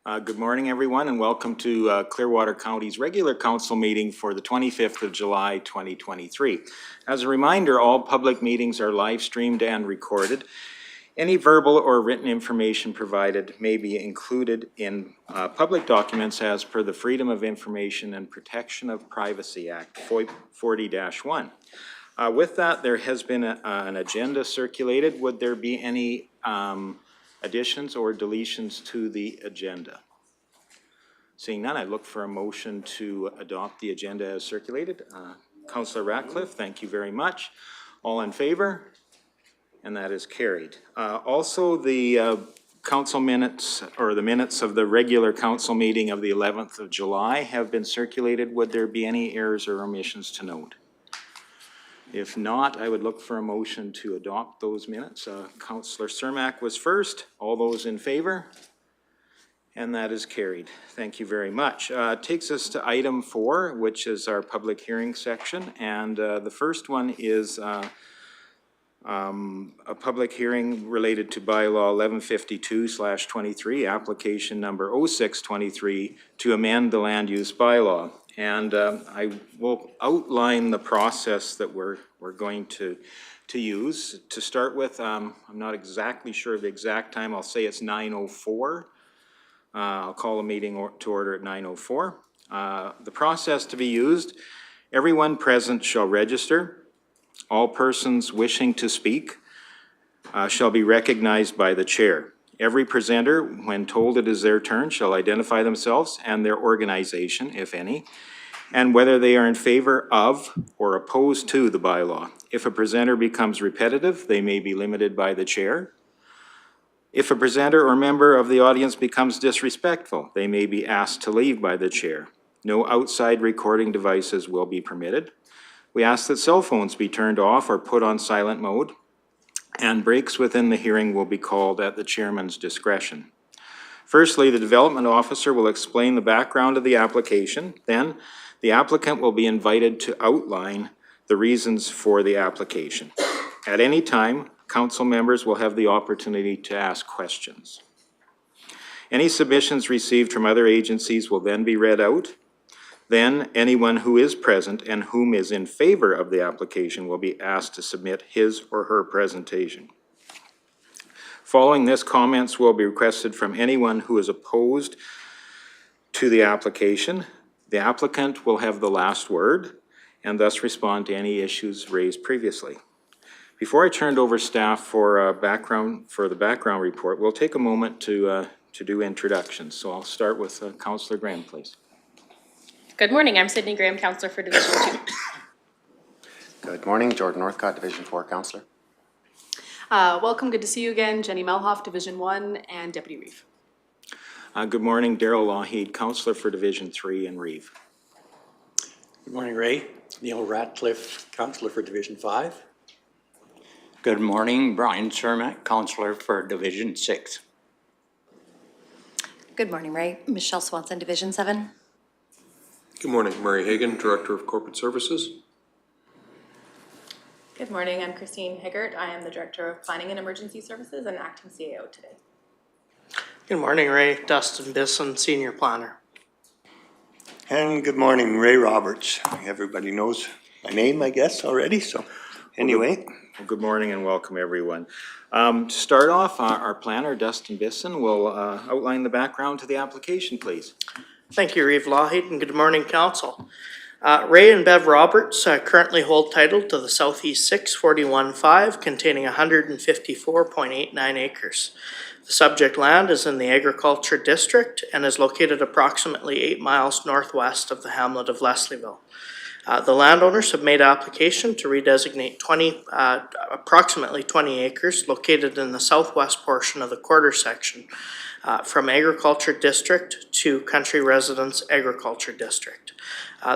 Good morning, everyone, and welcome to Clearwater County's regular council meeting for the 25th of July, 2023. As a reminder, all public meetings are live streamed and recorded. Any verbal or written information provided may be included in public documents as per the Freedom of Information and Protection of Privacy Act 40-1. With that, there has been an agenda circulated. Would there be any additions or deletions to the agenda? Seeing none, I look for a motion to adopt the agenda as circulated. Councillor Ratcliffe, thank you very much. All in favor? And that is carried. Also, the council minutes, or the minutes of the regular council meeting of the 11th of July have been circulated. Would there be any errors or omissions to note? If not, I would look for a motion to adopt those minutes. Councillor Cermak was first. All those in favor? And that is carried. Thank you very much. Takes us to item 4, which is our public hearing section. And the first one is a public hearing related to bylaw 1152/23, application number 0623 to amend the land use bylaw. And I will outline the process that we're going to use. To start with, I'm not exactly sure of the exact time. I'll say it's 9:04. I'll call a meeting to order at 9:04. The process to be used: everyone present shall register. All persons wishing to speak shall be recognized by the chair. Every presenter, when told it is their turn, shall identify themselves and their organization, if any, and whether they are in favor of or opposed to the bylaw. If a presenter becomes repetitive, they may be limited by the chair. If a presenter or member of the audience becomes disrespectful, they may be asked to leave by the chair. No outside recording devices will be permitted. We ask that cell phones be turned off or put on silent mode, and breaks within the hearing will be called at the chairman's discretion. Firstly, the development officer will explain the background of the application. Then, the applicant will be invited to outline the reasons for the application. At any time, council members will have the opportunity to ask questions. Any submissions received from other agencies will then be read out. Then anyone who is present and whom is in favor of the application will be asked to submit his or her presentation. Following this, comments will be requested from anyone who is opposed to the application. The applicant will have the last word and thus respond to any issues raised previously. Before I turn over staff for the background report, we'll take a moment to do introductions. So I'll start with Councillor Graham, please. Good morning. I'm Sydney Graham, Councillor for Division 2. Good morning. Jordan Northcott, Division 4 Councillor. Welcome. Good to see you again. Jenny Melhoff, Division 1 and Deputy Reeve. Good morning. Reeve Lougheed, Councillor for Division 3 and Reeve. Good morning, Ray. Neil Ratcliffe, Councillor for Division 5. Good morning. Brian Cermak, Councillor for Division 6. Good morning, Ray. Michelle Swanson, Division 7. Good morning. Murray Hagan, Director of Corporate Services. Good morning. I'm Christine Higgert. I am the Director of Planning and Emergency Services and acting CAO today. Good morning, Ray. Dustin Bisson, Senior Planner. And good morning, Ray Roberts. Everybody knows my name, I guess, already, so anyway. Well, good morning and welcome, everyone. To start off, our planner, Dustin Bisson, will outline the background to the application, please. Thank you, Reeve Lougheed, and good morning, Council. Ray and Bev Roberts currently hold title to the Southeast 641-5, containing 154.89 acres. The subject land is in the Agriculture District and is located approximately 8 miles northwest of the hamlet of Leslieville. The landowners have made application to redesignate approximately 20 acres located in the southwest portion of the quarter section from Agriculture District to Country Residence Agriculture District.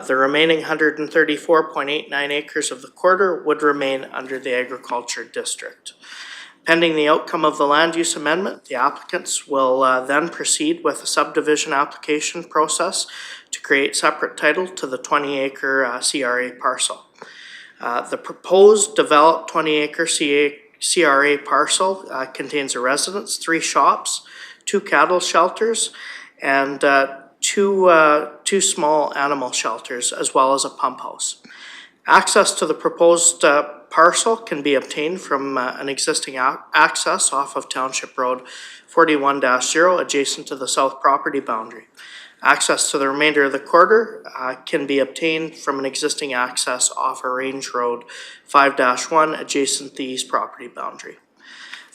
The remaining 134.89 acres of the quarter would remain under the Agriculture District. Pending the outcome of the land use amendment, the applicants will then proceed with a subdivision application process to create separate title to the 20-acre CRA parcel. The proposed developed 20-acre CRA parcel contains a residence, 3 shops, 2 cattle shelters, and two small animal shelters, as well as a pump house. Access to the proposed parcel can be obtained from an existing access off of Township Road 41-0 adjacent to the south property boundary. Access to the remainder of the quarter can be obtained from an existing access off of Range Road 5-1 adjacent to the east property boundary.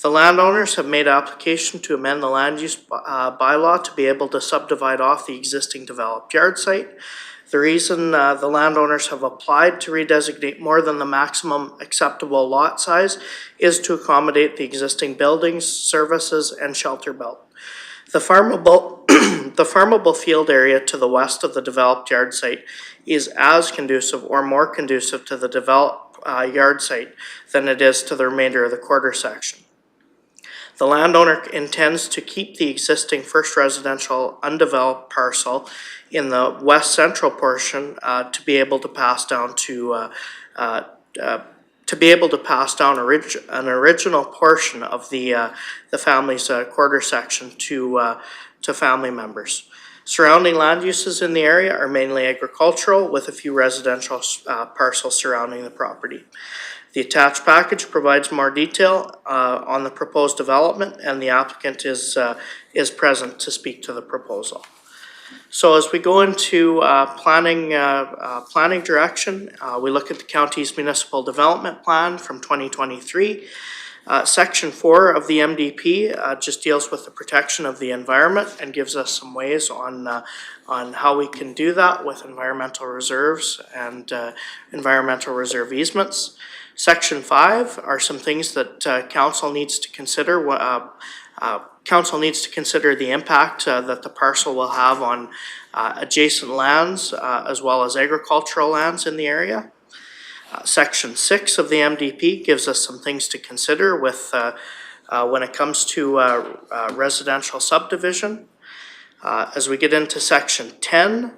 The landowners have made application to amend the land use bylaw to be able to subdivide off the existing developed yard site. The reason the landowners have applied to redesignate more than the maximum acceptable lot size is to accommodate the existing buildings, services, and shelter belt. The farmable field area to the west of the developed yard site is as conducive or more conducive to the developed yard site than it is to the remainder of the quarter section. The landowner intends to keep the existing first residential undeveloped parcel in the west central portion to be able to pass down an original portion of the family's quarter section to family members. Surrounding land uses in the area are mainly agricultural, with a few residential parcels surrounding the property. The attached package provides more detail on the proposed development, and the applicant is present to speak to the proposal. So as we go into planning direction, we look at the county's municipal development plan from 2023. Section 4 of the MDP just deals with the protection of the environment and gives us some ways on how we can do that with environmental reserves and environmental reserve easements. Section 5 are some things that council needs to consider. Council needs to consider the impact that the parcel will have on adjacent lands as well as agricultural lands in the area. Section 6 of the MDP gives us some things to consider with when it comes to residential subdivision. As we get into Section 10,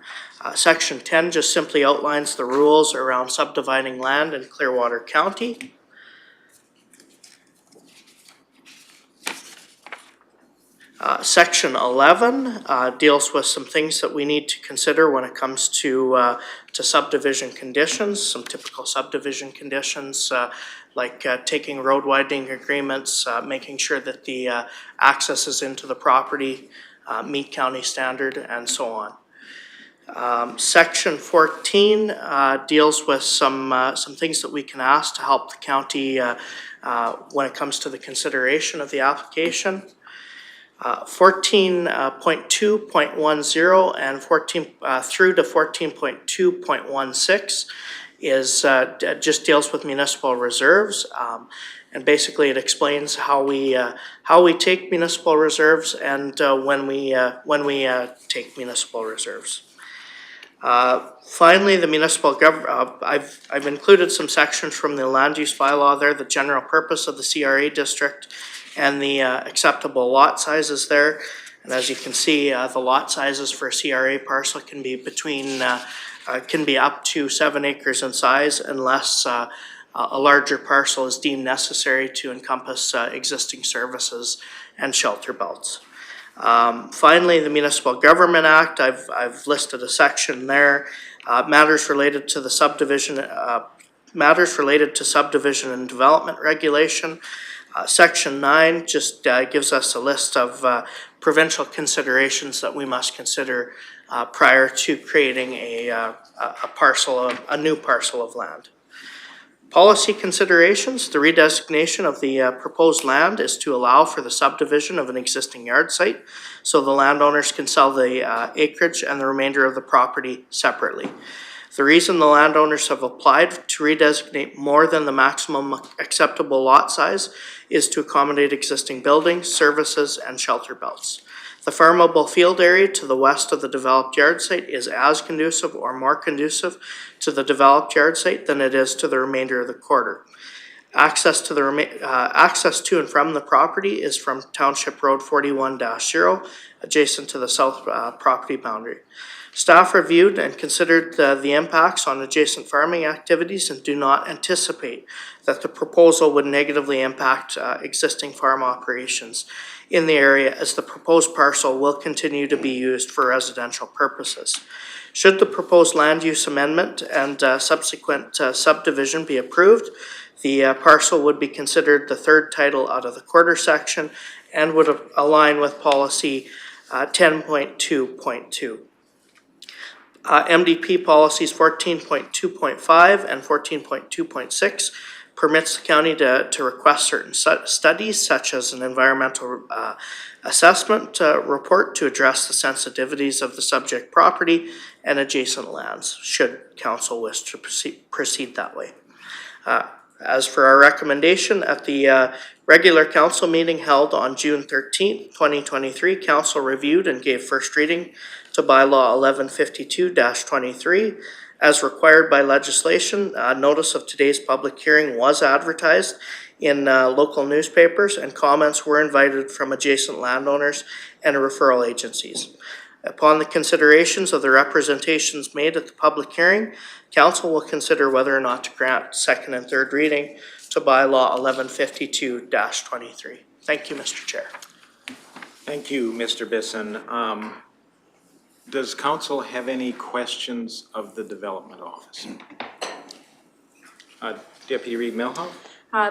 Section 10 just simply outlines the rules around subdividing land in Clearwater County. Section 11 deals with some things that we need to consider when it comes to subdivision conditions, some typical subdivision conditions like taking road widening agreements, making sure that the accesses into the property meet county standard, and so on. Section 14 deals with some things that we can ask to help the county when it comes to the consideration of the application. 14.2.10 and 14 through to 14.2.16 is just deals with municipal reserves, and basically it explains how we take municipal reserves and when we take municipal reserves. Finally, the municipal I've included some sections from the land use bylaw there, the general purpose of the CRA district, and the acceptable lot sizes there. And as you can see, the lot sizes for a CRA parcel can be can be up to 7 acres in size, unless a larger parcel is deemed necessary to encompass existing services and shelter belts. Finally, the Municipal Government Act, I've listed a section there. Matters related to subdivision and development regulation. Section 9 just gives us a list of provincial considerations that we must consider prior to creating a new parcel of land. Policy considerations: the redesignation of the proposed land is to allow for the subdivision of an existing yard site, so the landowners can sell the acreage and the remainder of the property separately. The reason the landowners have applied to redesignate more than the maximum acceptable lot size is to accommodate existing buildings, services, and shelter belts. The farmable field area to the west of the developed yard site is as conducive or more conducive to the developed yard site than it is to the remainder of the quarter. Access to and from the property is from Township Road 41-0, adjacent to the south property boundary. Staff reviewed and considered the impacts on adjacent farming activities and do not anticipate that the proposal would negatively impact existing farm operations in the area, as the proposed parcel will continue to be used for residential purposes. Should the proposed land use amendment and subsequent subdivision be approved, the parcel would be considered the third title out of the quarter section and would align with policy 10.2.2. MDP policies 14.2.5 and 14.2.6 permits the county to request certain studies, such as an environmental assessment report to address the sensitivities of the subject property and adjacent lands, should council wish to proceed that way. As for our recommendation, at the regular council meeting held on June 13th, 2023, council reviewed and gave first reading to bylaw 1152-23. As required by legislation, notice of today's public hearing was advertised in local newspapers, and comments were invited from adjacent landowners and referral agencies. Upon the considerations of the representations made at the public hearing, council will consider whether or not to grant second and third reading to bylaw 1152-23. Thank you, Mr. Chair. Thank you, Mr. Bisson. Does council have any questions of the development officer? Deputy Reeve Lougheed?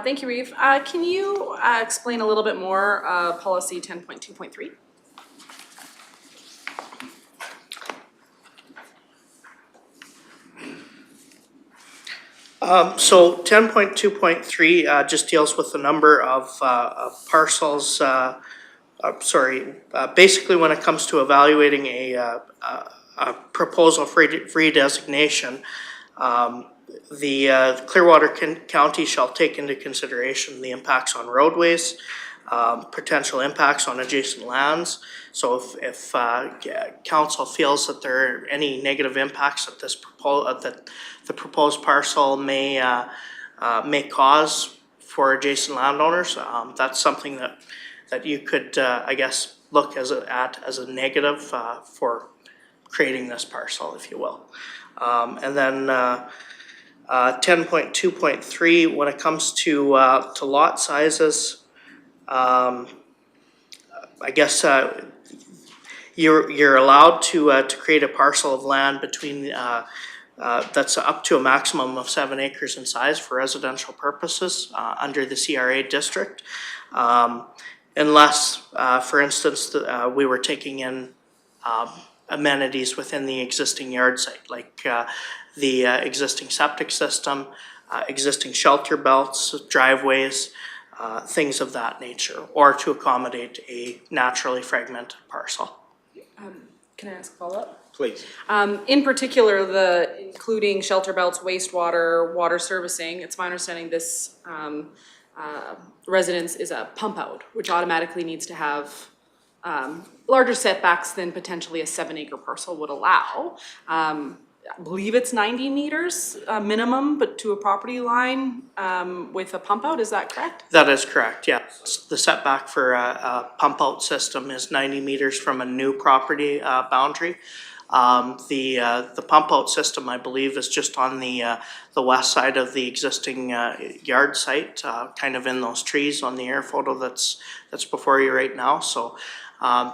Thank you, Reeve. Can you explain a little bit more policy 10.2.3? So 10.2.3 just deals with the number of parcels, basically when it comes to evaluating a proposal for redesignation, the Clearwater County shall take into consideration the impacts on roadways, potential impacts on adjacent lands. So if council feels that there are any negative impacts that that the proposed parcel may cause for adjacent landowners, that's something that you could, I guess, look at as a negative for creating this parcel, if you will. And then 10.2.3, when it comes to lot sizes, I guess you're allowed to create a parcel of land between that's up to a maximum of 7 acres in size for residential purposes under the CRA district, unless, for instance, we were taking in amenities within the existing yard site, like the existing septic system, existing shelter belts, driveways, things of that nature, or to accommodate a naturally fragmented parcel. Can I ask a follow-up? Please. In particular, the including shelter belts, wastewater, water servicing, it's my understanding this residence is a pump out, which automatically needs to have larger setbacks than potentially a 7-acre parcel would allow. I believe it's 90 meters minimum, but to a property line with a pump out, is that correct? That is correct, yeah. The setback for a pump out system is 90 meters from a new property boundary. The pump out system, I believe, is just on the west side of the existing yard site, kind of in those trees on the air photo that's before you right now. So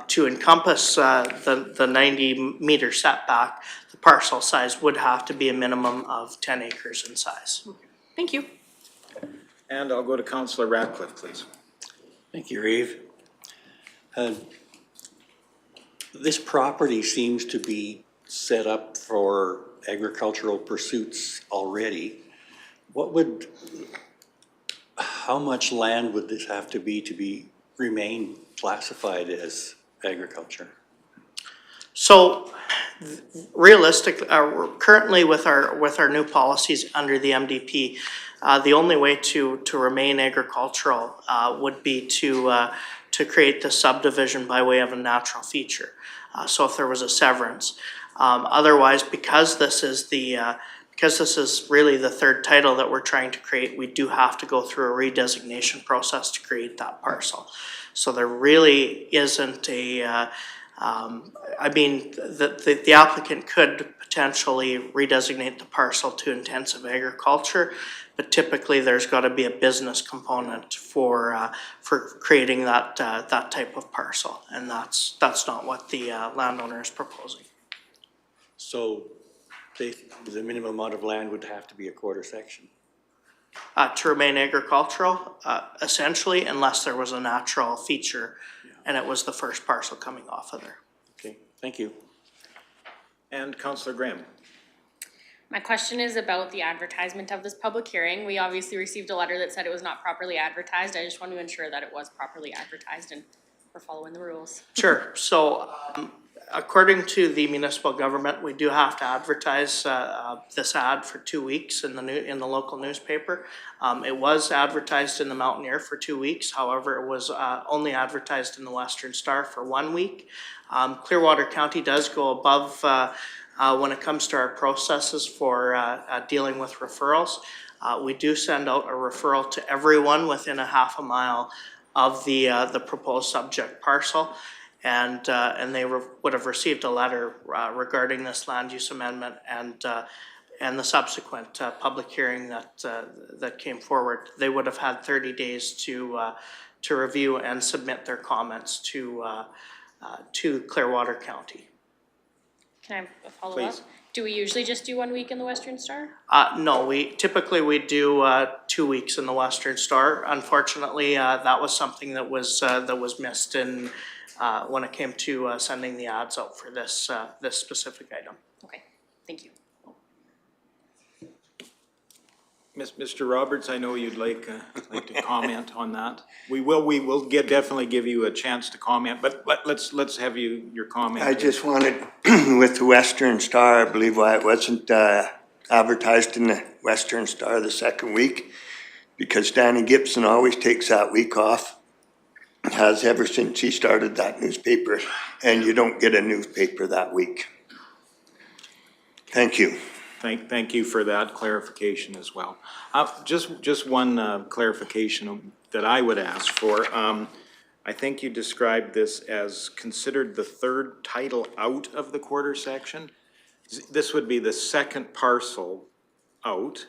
to encompass the 90 meter setback, the parcel size would have to be a minimum of 10 acres in size. Okay. Thank you. And I'll go to Councillor Ratcliffe, please. Thank you, Reeve. This property seems to be set up for agricultural pursuits already. How much land would this have to remain classified as agriculture? So realistically, currently with our new policies under the MDP, the only way to remain agricultural would be to create the subdivision by way of a natural feature. So if there was a severance. Otherwise, because this is really the third title that we're trying to create, we do have to go through a redesignation process to create that parcel. So there really isn't I mean, the applicant could potentially redesignate the parcel to intensive agriculture, but typically there's got to be a business component for creating that type of parcel, and that's not what the landowner is proposing. So basically, the minimum amount of land would have to be a quarter section. To remain agricultural, essentially, unless there was a natural feature and it was the first parcel coming off of there. Okay, thank you. And Councillor Graham. My question is about the advertisement of this public hearing. We obviously received a letter that said it was not properly advertised. I just want to ensure that it was properly advertised and we're following the rules. Sure. So according to the municipal government, we do have to advertise this ad for 2 weeks in the local newspaper. It was advertised in the Mountaineer for 2 weeks. However, it was only advertised in the Western Star for 1 week. Clearwater County does go above when it comes to our processes for dealing with referrals. We do send out a referral to everyone within a half a mile of the proposed subject parcel, and they would have received a letter regarding this land use amendment and the subsequent public hearing that came forward. They would have had 30 days to review and submit their comments to Clearwater County. Can I follow Please. up? Do we usually just do 1 week in the Western Star? No, we typically do 2 weeks in the Western Star. Unfortunately, that was something that was missed in when it came to sending the ads out for this specific item. Okay, thank you. Mr. Roberts, I know you'd like to comment on that. We will definitely give you a chance to comment, but let's have your comment. I just wanted, with the Western Star, I believe why it wasn't advertised in the Western Star the second week, because Danny Gibson always takes that week off, has ever since he started that newspaper, and you don't get a newspaper that week. Thank you. Thank you for that clarification as well. Just one clarification that I would ask for. I think you described this as considered the third title out of the quarter section. This would be the second parcel out.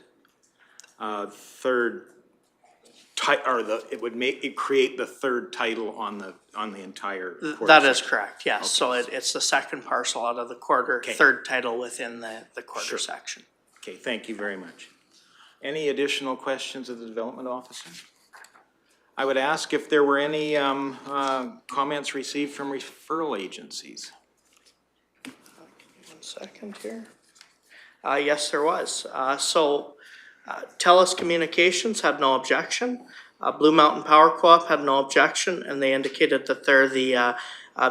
It would create the third title on the entire quarter That is section. correct, yes. Okay. So it's the second parcel out of the quarter, okay. Third title within the quarter Sure. section. Okay, thank you very much. Any additional questions of the development officer? I would ask if there were any comments received from referral agencies. Give me 1 second here. Yes, there was. TELUS Communications had no objection. Blue Mountain Power Co-op had no objection, and they indicated that they're the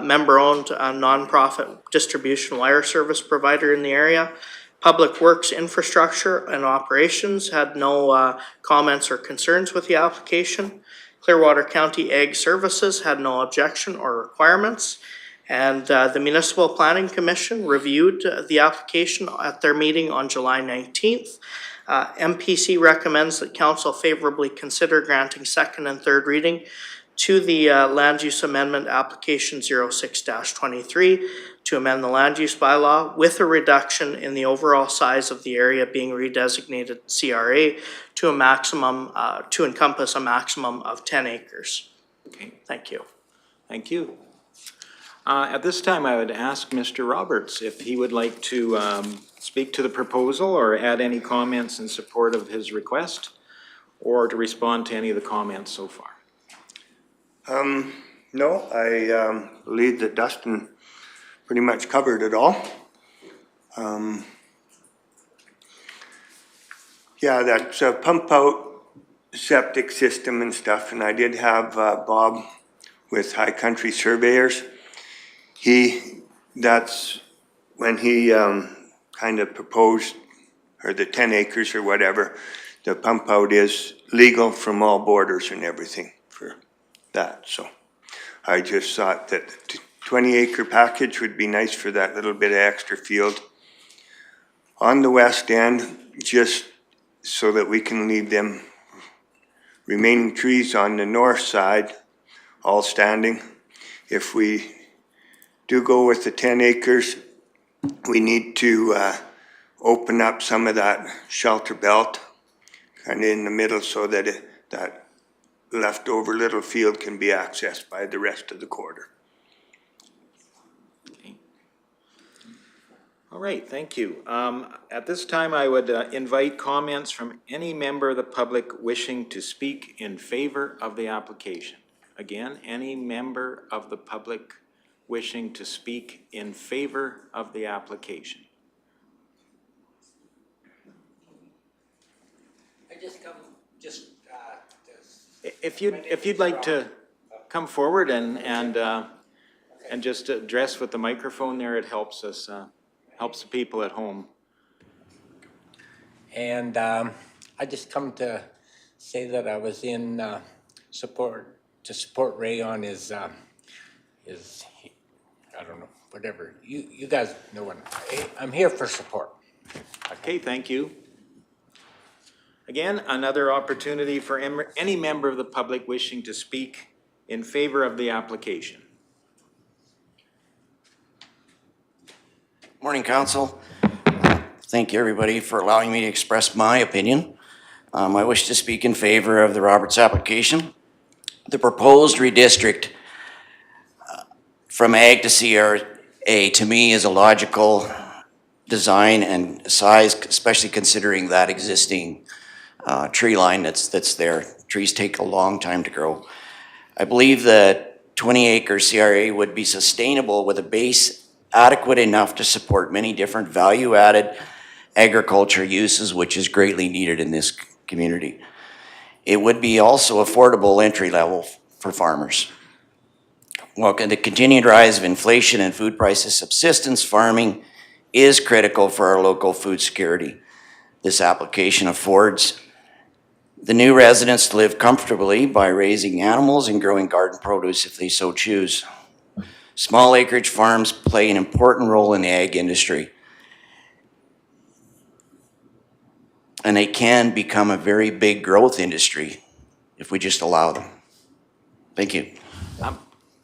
member-owned nonprofit distribution wire service provider in the area. Public Works Infrastructure and Operations had no comments or concerns with the application. Clearwater County Ag Services had no objection or requirements. And the Municipal Planning Commission reviewed the application at their meeting on July 19th. MPC recommends that Council favorably consider granting second and third reading to the Land Use Amendment Application 06-23 to amend the Land Use Bylaw with a reduction in the overall size of the area being redesignated CRA to a maximum, to encompass a maximum of 10 acres. Okay. Thank you. Thank you. At this time, I would ask Mr. Roberts if he would like to speak to the proposal or add any comments in support of his request, or to respond to any of the comments so far. No, I believe that Dustin pretty much covered it all. Yeah, that's a pump out septic system and stuff, and I did have Bob with High Country Surveyors. That's when he kind of proposed, or the 10 acres or whatever, the pump out is legal from all borders and everything for that. So I just thought that the 20-acre package would be nice for that little bit of extra field on the west end, just so that we can leave them remaining trees on the north side all standing. If we do go with the 10 acres, we need to open up some of that shelter belt kind of in the middle so that that leftover little field can be accessed by the rest of the quarter. All right, thank you. At this time, I would invite comments from any member of the public wishing to speak in favor of the application. Again, any member of the public wishing to speak in favor of the application. I just come, If you'd like to come forward and just address with the microphone there, it helps us, helps the people at home. And I just come to say that I was in support Ray on his I don't know, whatever. You guys know what I'm here for support. Okay, thank you. Again, another opportunity for any member of the public wishing to speak in favor of the application. Morning, Council. Thank you, everybody, for allowing me to express my opinion. I wish to speak in favor of the Roberts application. The proposed redistrict from ag to CRA to me is a logical design and size, especially considering that existing tree line that's there. Trees take a long time to grow. I believe that 20-acre CRA would be sustainable with a base adequate enough to support many different value-added agriculture uses, which is greatly needed in this community. It would be also affordable entry level for farmers. Well, the continued rise of inflation and food prices, subsistence farming is critical for our local food security. This application affords the new residents to live comfortably by raising animals and growing garden produce if they so choose. Small acreage farms play an important role in the ag industry, and they can become a very big growth industry if we just allow them. Thank you.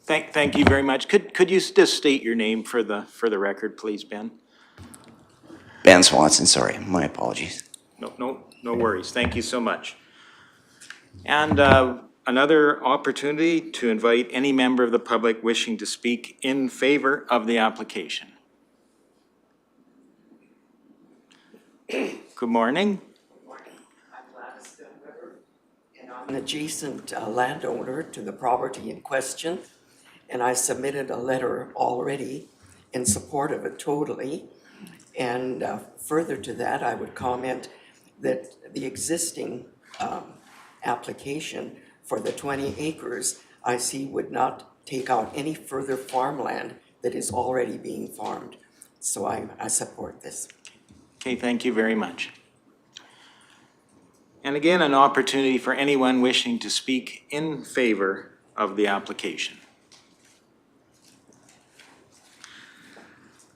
Thank you very much. Could you just state your name for the record, please, Ben? Ben Swanson, sorry, my apologies. No worries. Thank you so much. And another opportunity to invite any member of the public wishing to speak in favor of the application. Good morning. I'm an adjacent landowner to the property in question, and I submitted a letter already in support of it totally. And further to that, I would comment that the existing application for the 20 acres I see would not take out any further farmland that is already being farmed. So I support this. Okay, thank you very much. And again, an opportunity for anyone wishing to speak in favor of the application.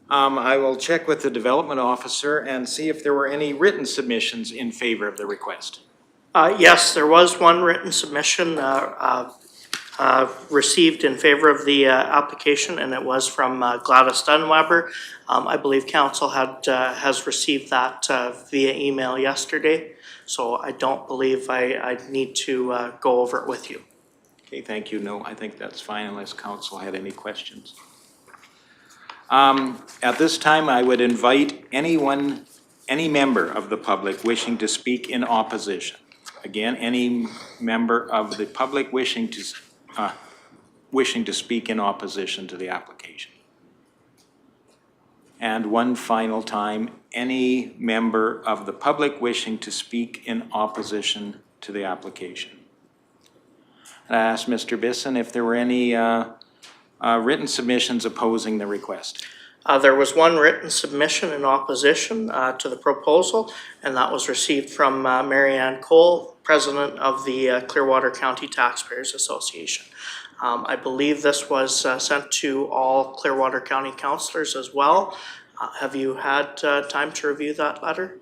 I will check with the development officer and see if there were any written submissions in favor of the request. Yes, there was one written submission received in favor of the application, and it was from Gladys Dunweber. I believe council has received that via email yesterday, so I don't believe I need to go over it with you. Okay, thank you. No, I think that's fine unless council had any questions. At this time, I would invite any member of the public wishing to speak in opposition. Again, any member of the public wishing to speak in opposition to the application. And one final time, any member of the public wishing to speak in opposition to the application. And I asked Mr. Bisson if there were any written submissions opposing the request. There was one written submission in opposition to the proposal, and that was received from Marianne Cole, president of the Clearwater County Taxpayers Association. I believe this was sent to all Clearwater County councillors as well. Have you had time to review that letter?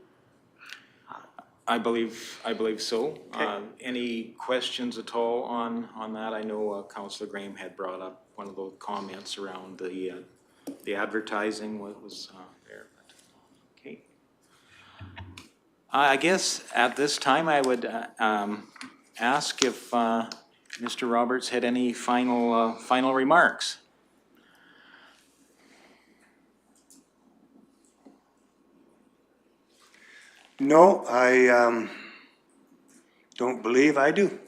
I believe so. Okay. Any questions at all on that? I know Councillor Graham had brought up one of those comments around the the advertising was there. Okay. I guess at this time I would ask if Mr. Roberts had any final remarks. No, I don't believe I do.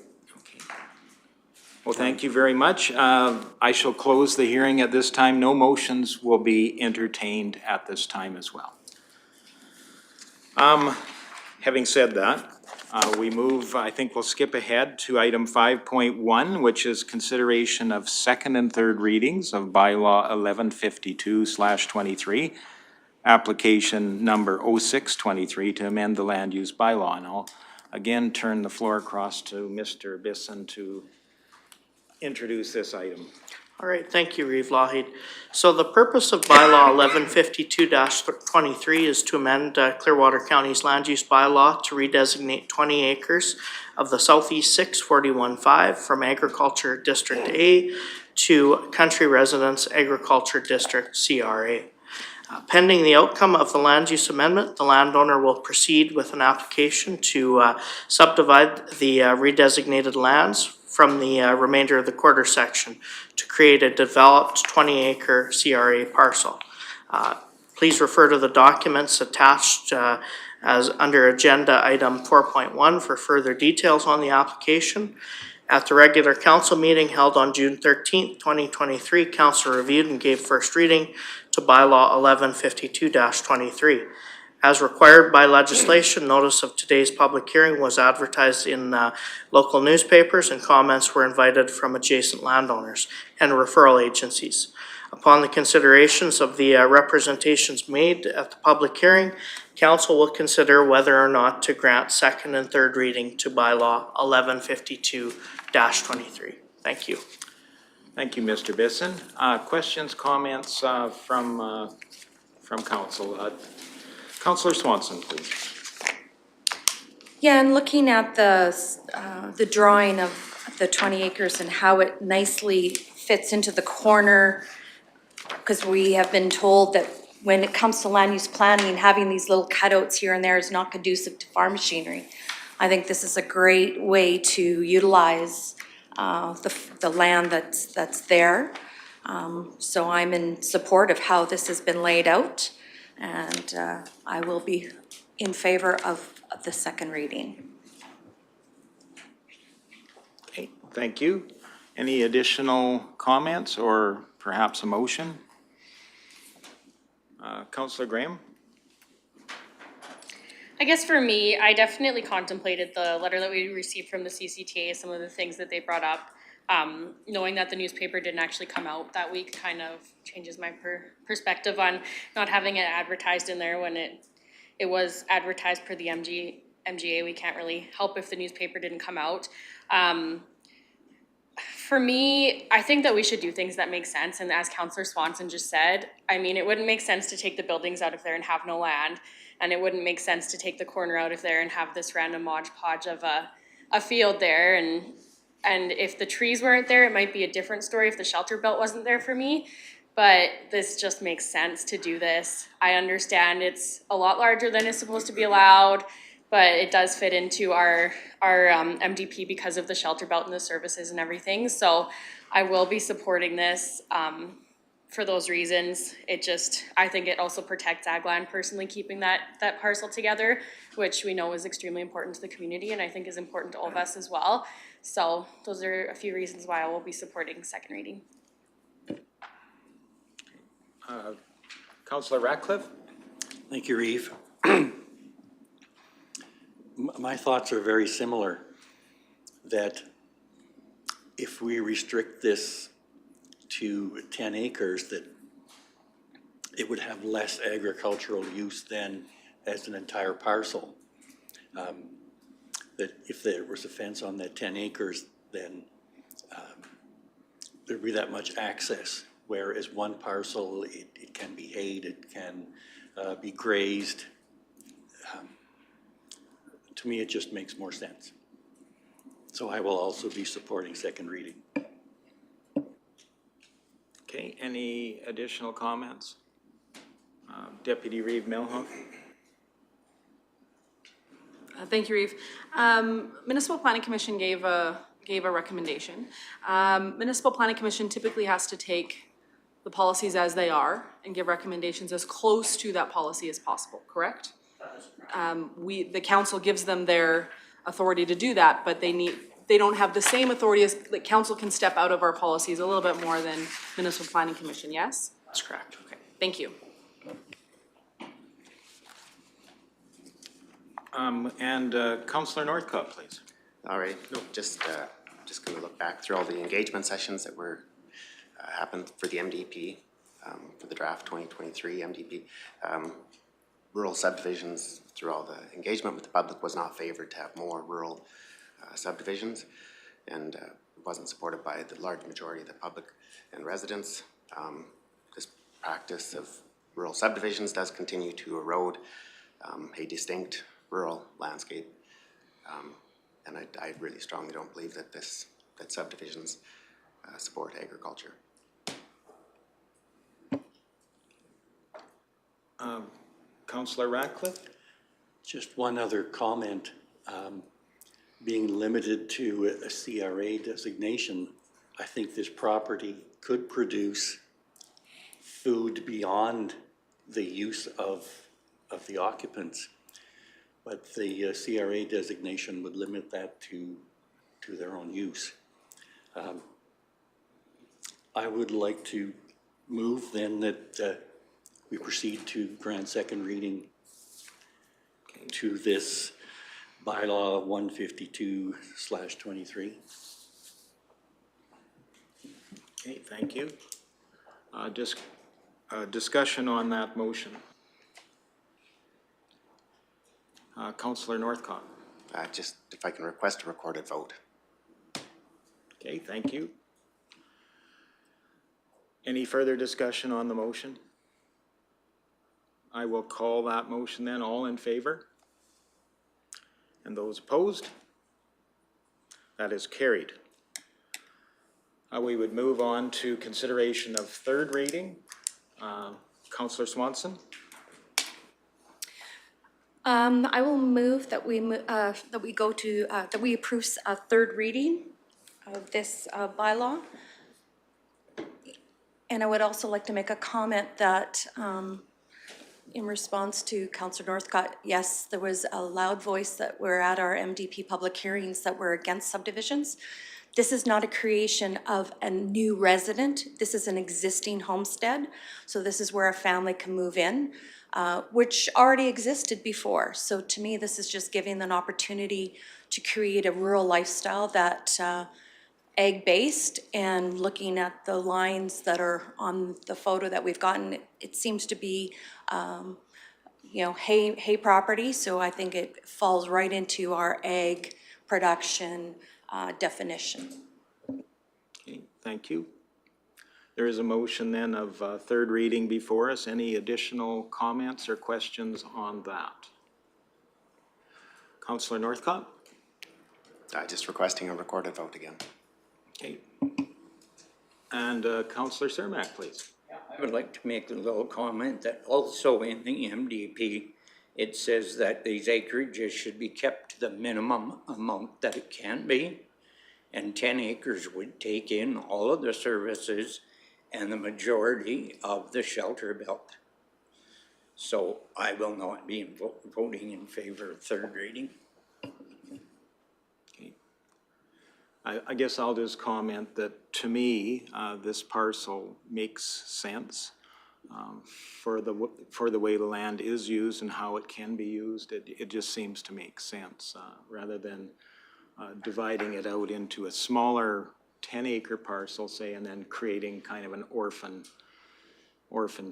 Well, thank you very much. I shall close the hearing at this time. No motions will be entertained at this time as well. Having said that, we move, I think we'll skip ahead to item 5.1, which is consideration of second and third readings of bylaw 1152/23, application number 0623 to amend the land use bylaw. And I'll again turn the floor across to Mr. Bisson to introduce this item. All right, thank you, Reeve Lougheed. So the purpose of bylaw 1152-23 is to amend Clearwater County's land use bylaw to redesignate 20 acres of the Southeast 641-5 from Agriculture District A to Country Residence Agriculture District CRA. Pending the outcome of the land use amendment, the landowner will proceed with an application to subdivide the redesignated lands from the remainder of the quarter section to create a developed 20-acre CRA parcel. Please refer to the documents attached as under agenda item 4.1 for further details on the application. At the regular council meeting held on June 13th, 2023, council reviewed and gave first reading to bylaw 1152-23. As required by legislation, notice of today's public hearing was advertised in local newspapers, and comments were invited from adjacent landowners and referral agencies. Upon the considerations of the representations made at the public hearing, council will consider whether or not to grant second and third reading to bylaw 1152-23. Thank you. Thank you, Mr. Bisson. Questions, comments from council? Councillor Swanson, please. Yeah, and looking at the drawing of the 20 acres and how it nicely fits into the corner, because we have been told that when it comes to land use planning, having these little cutouts here and there is not conducive to farm machinery. I think this is a great way to utilize the land that's there. So I'm in support of how this has been laid out, and I will be in favor of the second reading. Okay, thank you. Any additional comments or perhaps a motion? Councillor Graham? I guess for me, I definitely contemplated the letter that we received from the CCTA, some of the things that they brought up. Knowing that the newspaper didn't actually come out that week kind of changes my perspective on not having it advertised in there when it was advertised per the MGA. We can't really help if the newspaper didn't come out. For me, I think that we should do things that make sense. And as Councillor Swanson just said, I mean, it wouldn't make sense to take the buildings out of there and have no land. And it wouldn't make sense to take the corner out of there and have this random Mod Podge of a field there. And if the trees weren't there, it might be a different story if the shelter belt wasn't there for me. But this just makes sense to do this. I understand it's a lot larger than is supposed to be allowed, but it does fit into our MDP because of the shelter belt and the services and everything. So I will be supporting this for those reasons. I think it also protects ag land personally, keeping that parcel together, which we know is extremely important to the community and I think is important to all of us as well. So those are a few reasons why I will be supporting second reading. Councillor Ratcliffe? Thank you, Reeve. My thoughts are very similar, that if we restrict this to 10 acres, that it would have less agricultural use than as an entire parcel. That if there was a fence on that 10 acres, then there'd be that much access, whereas one parcel, it can be hayed, it can be grazed. To me, it just makes more sense. So I will also be supporting second reading. Okay, any additional comments? Deputy Reeve Lougheed? Thank you, Reeve. Municipal Planning Commission gave a recommendation. Municipal Planning Commission typically has to take the policies as they are and give recommendations as close to that policy as possible, correct? The council gives them their authority to do that, but they don't have the same authority as, the council can step out of our policies a little bit more than Municipal Planning Commission, yes? That's correct. Okay, thank you. Councillor Northcott, please. All right, just going to look back through all the engagement sessions that were happened for the MDP, for the draft 2023 MDP. Rural subdivisions, through all the engagement with the public, was not favored to have more rural subdivisions, and wasn't supported by the large majority of the public and residents. This practice of rural subdivisions does continue to erode a distinct rural landscape, and I really strongly don't believe that that subdivisions support agriculture. Councillor Ratcliffe? Just one other comment. Being limited to a CRA designation, I think this property could produce food beyond the use of the occupants. But the CRA designation would limit that to their own use. I would like to move then that we proceed to grant second reading to this bylaw 152/23. Okay, thank you. Discussion on that motion. Councillor Northcott. Just if I can request a recorded vote. Okay, thank you. Any further discussion on the motion? I will call that motion then. All in favor? And those opposed? That is carried. We would move on to consideration of third reading. Councillor Swanson? I will move that we approve a third reading of this bylaw. And I would also like to make a comment that in response to Councillor Northcott, yes, there was a loud voice that were at our MDP public hearings that were against subdivisions. This is not a creation of a new resident. This is an existing homestead. So this is where a family can move in, which already existed before. So to me, this is just giving an opportunity to create a rural lifestyle that egg-based, and looking at the lines that are on the photo that we've gotten, it seems to be, hay property. So I think it falls right into our egg production definition. Okay, thank you. There is a motion then of third reading before us. Any additional comments or questions on that? Councillor Northcott? Just requesting a recorded vote again. Okay. And Councillor Cermak, please. I would like to make a little comment that also in the MDP, it says that these acreages should be kept to the minimum amount that it can be. And 10 acres would take in all of the services and the majority of the shelter belt. So I will not be voting in favor of third reading. I guess I'll just comment that to me, this parcel makes sense for the way the land is used and how it can be used. It just seems to make sense rather than dividing it out into a smaller 10-acre parcel, say, and then creating kind of an orphan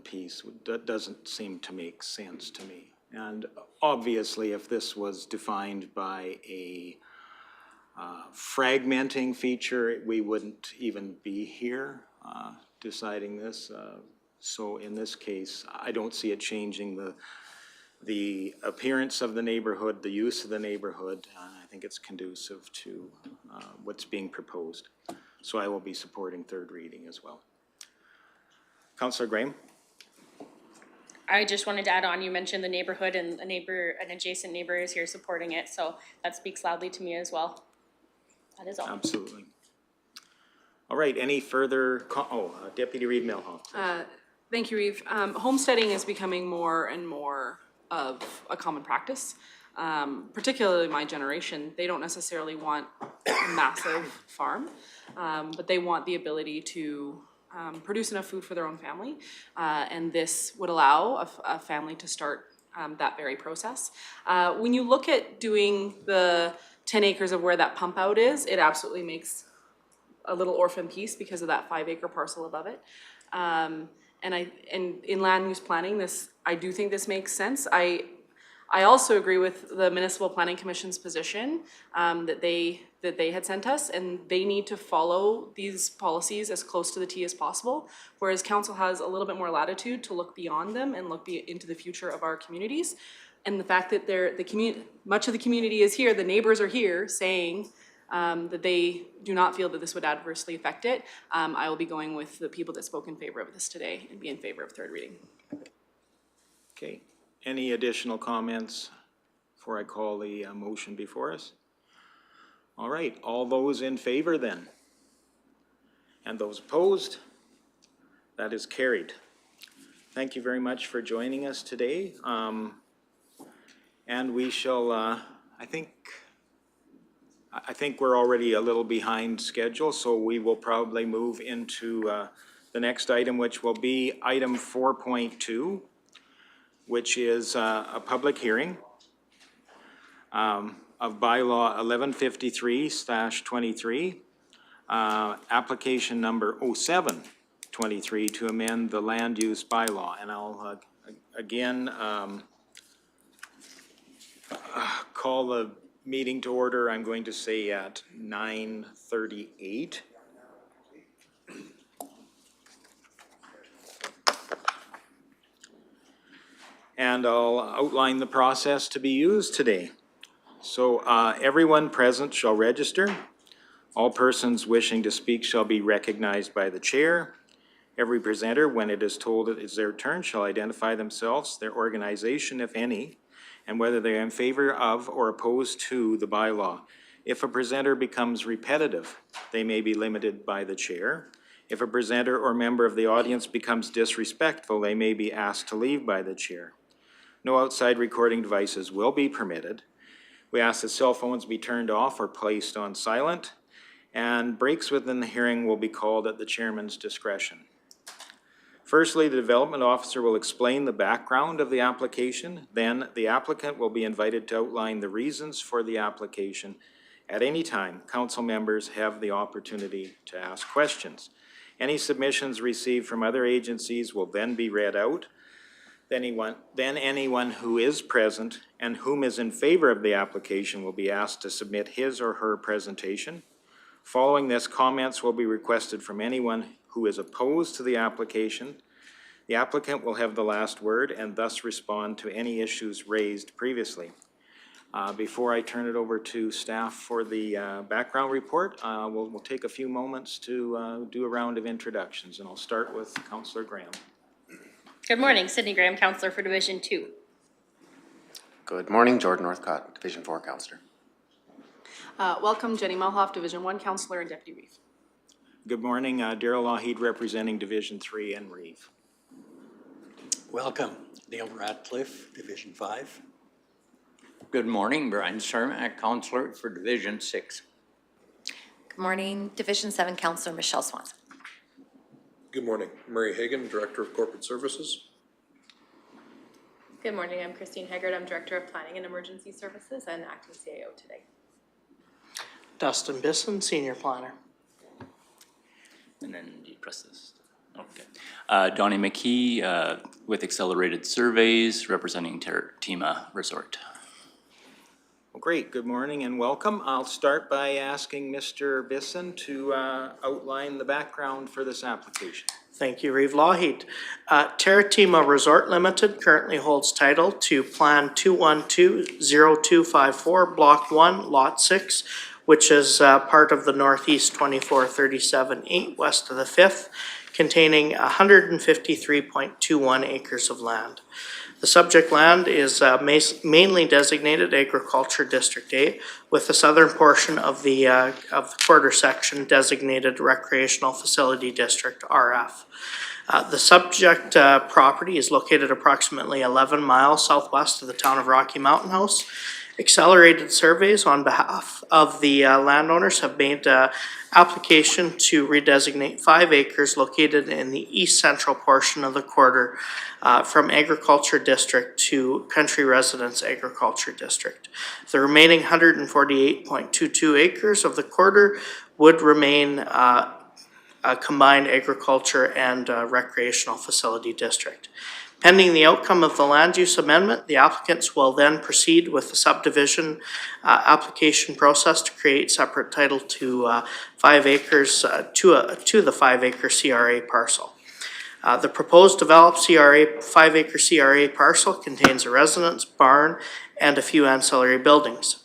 piece. That doesn't seem to make sense to me. And obviously, if this was defined by a fragmenting feature, we wouldn't even be here deciding this. So in this case, I don't see it changing the appearance of the neighborhood, the use of the neighborhood. I think it's conducive to what's being proposed. So I will be supporting third reading as well. Councillor Graham? I just wanted to add on, you mentioned the neighborhood and an adjacent neighbor is here supporting it, so that speaks loudly to me as well. That is all. Absolutely. All right, any further, Deputy Reeve Lougheed, please. Thank you, Reeve. Homesteading is becoming more and more of a common practice. Particularly my generation, they don't necessarily want a massive farm, but they want the ability to produce enough food for their own family. And this would allow a family to start that very process. When you look at doing the 10 acres of where that pump out is, it absolutely makes a little orphan piece because of that 5-acre parcel above it. And in land use planning, I do think this makes sense. I also agree with the Municipal Planning Commission's position that they had sent us, and they need to follow these policies as close to the T as possible, whereas council has a little bit more latitude to look beyond them and look into the future of our communities. And the fact that much of the community is here, the neighbors are here saying that they do not feel that this would adversely affect it, I will be going with the people that spoke in favor of this today and be in favor of third reading. Okay. Any additional comments before I call the motion before us? All right, all those in favor then? And those opposed? That is carried. Thank you very much for joining us today. And we shall, I think we're already a little behind schedule, so we will probably move into the next item, which will be item 4.2. which is a public hearing of bylaw 1153/23, application number 0723 to amend the land use bylaw. And I'll again call the meeting to order, I'm going to say at 9:38. And I'll outline the process to be used today. So everyone present shall register. All persons wishing to speak shall be recognized by the chair. Every presenter, when it is told it is their turn, shall identify themselves, their organization, if any, and whether they are in favor of or opposed to the bylaw. If a presenter becomes repetitive, they may be limited by the chair. If a presenter or member of the audience becomes disrespectful, they may be asked to leave by the chair. No outside recording devices will be permitted. We ask that cell phones be turned off or placed on silent, and breaks within the hearing will be called at the chairman's discretion. Firstly, the development officer will explain the background of the application. Then the applicant will be invited to outline the reasons for the application. At any time, council members have the opportunity to ask questions. Any submissions received from other agencies will then be read out. Then anyone who is present and whom is in favor of the application will be asked to submit his or her presentation. Following this, comments will be requested from anyone who is opposed to the application. The applicant will have the last word and thus respond to any issues raised previously. Before I turn it over to staff for the background report, we'll take a few moments to do a round of introductions, and I'll start with Councillor Graham. Good morning, Sydney Graham, Councillor for Division 2. Good morning, Jordan Northcott, Division 4 Councillor. Welcome, Jenny Melhoff, Division 1 Councillor and Deputy Reeve. Good morning, Reeve Lougheed representing Division 3 and Reeve. Welcome, Dale Radcliffe, Division 5. Good morning, Brian Cermak, Councillor for Division 6. Good morning, Division 7 Councillor Michelle Swanson. Good morning, Murray Hagan, Director of Corporate Services. Good morning, I'm Christine Haggard. I'm Director of Planning and Emergency Services and acting CAO today. Dustin Bisson, Senior Planner. And then you press this. Okay. Donnie McKee with Accelerated Surveys representing Tima Resort. Well, great. Good morning and welcome. I'll start by asking Mr. Bisson to outline the background for this application. Thank you, Reeve Lougheed. Tima Resort Limited currently holds title to Plan 212-0254, Block 1, Lot 6, which is part of the Northeast 2437-8 west of the 5th, containing 153.21 acres of land. The subject land is mainly designated Agriculture District A, with the southern portion of the quarter section designated Recreational Facility District RF. The subject property is located approximately 11 miles southwest of the town of Rocky Mountain House. Accelerated surveys on behalf of the landowners have made application to redesignate 5 acres located in the east central portion of the quarter from Agriculture District to Country Residence Agriculture District. The remaining 148.22 acres of the quarter would remain a combined agriculture and recreational facility district. Pending the outcome of the land use amendment, the applicants will then proceed with the subdivision application process to create separate title to 5 acres to the 5 acre CRA parcel. The proposed developed 5 acre CRA parcel contains a residence, barn, and a few ancillary buildings.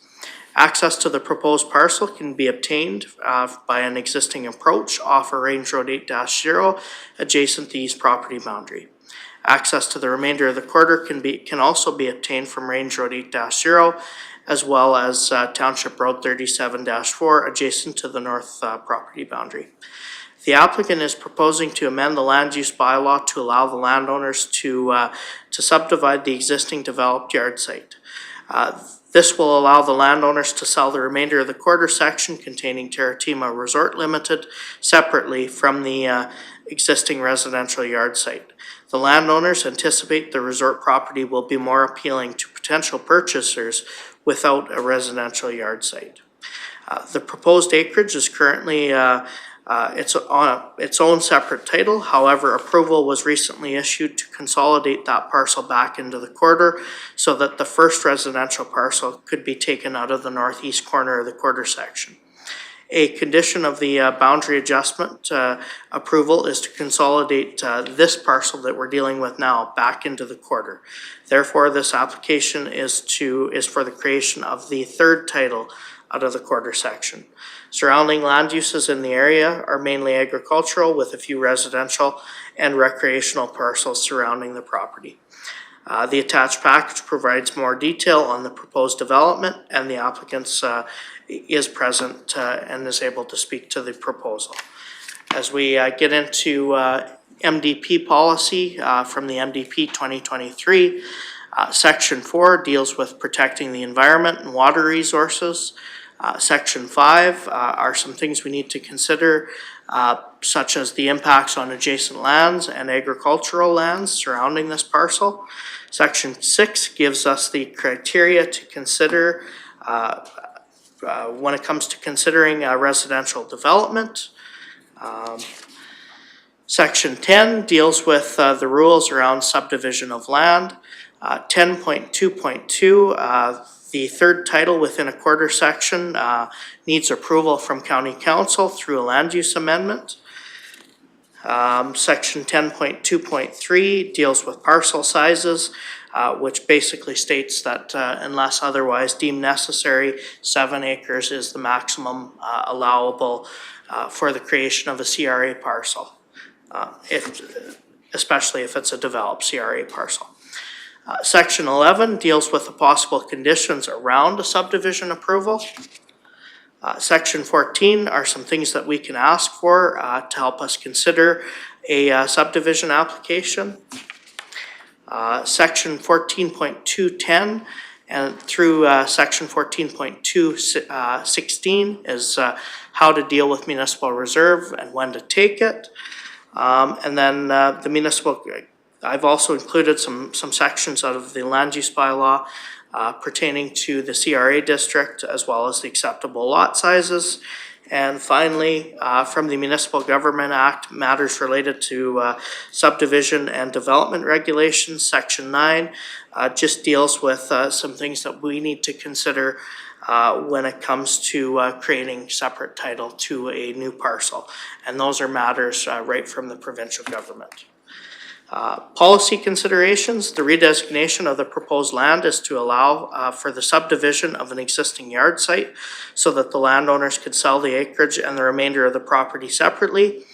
Access to the proposed parcel can be obtained by an existing approach off of Range Road 8-0 adjacent to the east property boundary. Access to the remainder of the quarter can also be obtained from Range Road 8-0 as well as Township Road 37-4 adjacent to the north property boundary. The applicant is proposing to amend the land use bylaw to allow the landowners to subdivide the existing developed yard site. This will allow the landowners to sell the remainder of the quarter section containing Terratima Resort Limited separately from the existing residential yard site. The landowners anticipate the resort property will be more appealing to potential purchasers without a residential yard site. The proposed acreage is currently it's on its own separate title. However, approval was recently issued to consolidate that parcel back into the quarter so that the first residential parcel could be taken out of the northeast corner of the quarter section. A condition of the boundary adjustment approval is to consolidate this parcel that we're dealing with now back into the quarter. Therefore, this application is for the creation of the third title out of the quarter section. Surrounding land uses in the area are mainly agricultural with a few residential and recreational parcels surrounding the property. The attached package provides more detail on the proposed development, and the applicant is present and is able to speak to the proposal. As we get into MDP policy from the MDP 2023, Section 4 deals with protecting the environment and water resources. Section 5 are some things we need to consider, such as the impacts on adjacent lands and agricultural lands surrounding this parcel. Section 6 gives us the criteria to consider when it comes to considering residential development. Section 10 deals with the rules around subdivision of land. 10.2.2, the third title within a quarter section needs approval from County Council through a land use amendment. Section 10.2.3 deals with parcel sizes, which basically states that unless otherwise deemed necessary, 7 acres is the maximum allowable for the creation of a CRA parcel, especially if it's a developed CRA parcel. Section 11 deals with the possible conditions around a subdivision approval. Section 14 are some things that we can ask for to help us consider a subdivision application. Section 14.210 and through Section 14.216 is how to deal with municipal reserve and when to take it. And then the municipal, I've also included some sections out of the land use bylaw pertaining to the CRA district as well as the acceptable lot sizes. And finally, from the Municipal Government Act, matters related to subdivision and development regulations, Section 9, just deals with some things that we need to consider when it comes to creating separate title to a new parcel. And those are matters right from the provincial government. Policy considerations, the redesignation of the proposed land is to allow for the subdivision of an existing yard site so that the landowners could sell the acreage and the remainder of the property separately.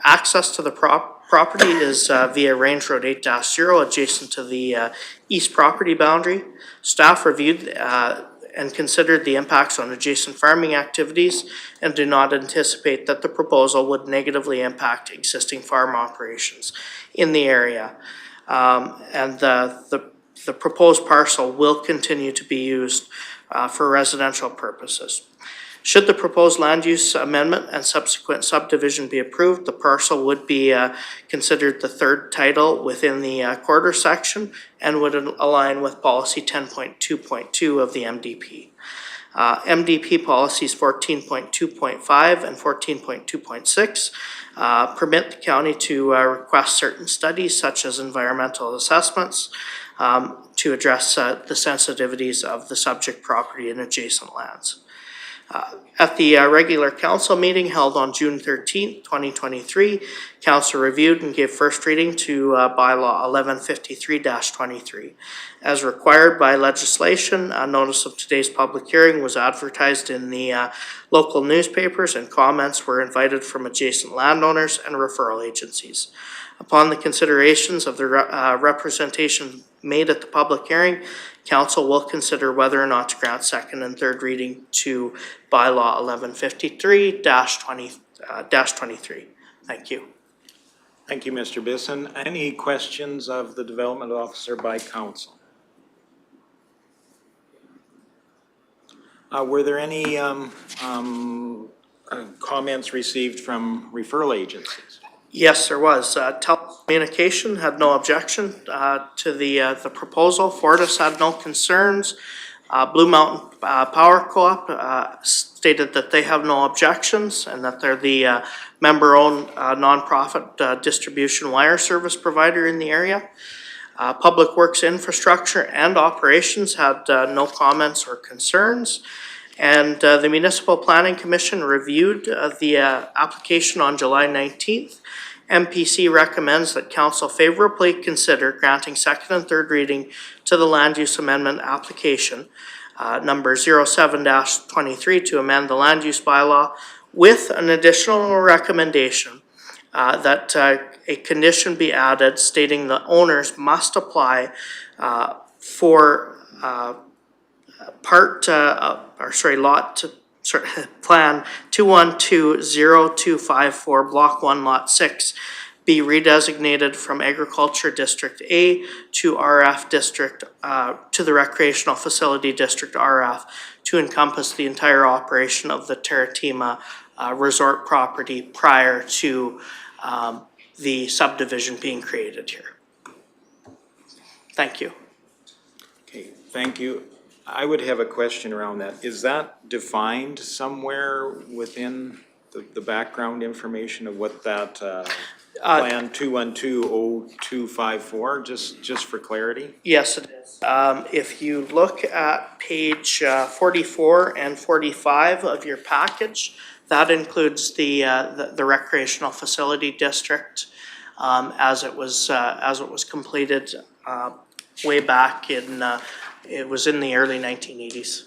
Access to the property is via Range Road 8-0 adjacent to the east property boundary. Staff reviewed and considered the impacts on adjacent farming activities and do not anticipate that the proposal would negatively impact existing farm operations in the area. And the proposed parcel will continue to be used for residential purposes. Should the proposed land use amendment and subsequent subdivision be approved, the parcel would be considered the third title within the quarter section and would align with policy 10.2.2 of the MDP. MDP policies 14.2.5 and 14.2.6 permit the county to request certain studies such as environmental assessments to address the sensitivities of the subject property and adjacent lands. At the regular council meeting held on June 13th, 2023, council reviewed and gave first reading to bylaw 1153-23. As required by legislation, a notice of today's public hearing was advertised in the local newspapers, and comments were invited from adjacent landowners and referral agencies. Upon the considerations of the representation made at the public hearing, council will consider whether or not to grant second and third reading to bylaw 1153-23. Thank you. Thank you, Mr. Bisson. Any questions of the development officer by council? Were there any comments received from referral agencies? Yes, there was. Telecommunication had no objection to the proposal. Fortis had no concerns. Blue Mountain Power Co-op stated that they have no objections and that they're the member-owned nonprofit distribution wire service provider in the area. Public Works Infrastructure and Operations had no comments or concerns. And the Municipal Planning Commission reviewed the application on July 19th. MPC recommends that council favorably consider granting second and third reading to the land use amendment application number 07-23 to amend the land use bylaw with an additional recommendation that a condition be added stating the owners must apply for Plan 2120254, Block 1, Lot 6, be redesignated from Agriculture District A to RF District, to the Recreational Facility District RF, to encompass the entire operation of the Terratima resort property prior to the subdivision being created here. Thank you. Okay, thank you. I would have a question around that. Is that defined somewhere within the background information of what that Plan 2120254, just for clarity? Yes, it is. If you look at page 44 and 45 of your package, that includes the recreational facility district as it was completed way back in. It was in the early 1980s.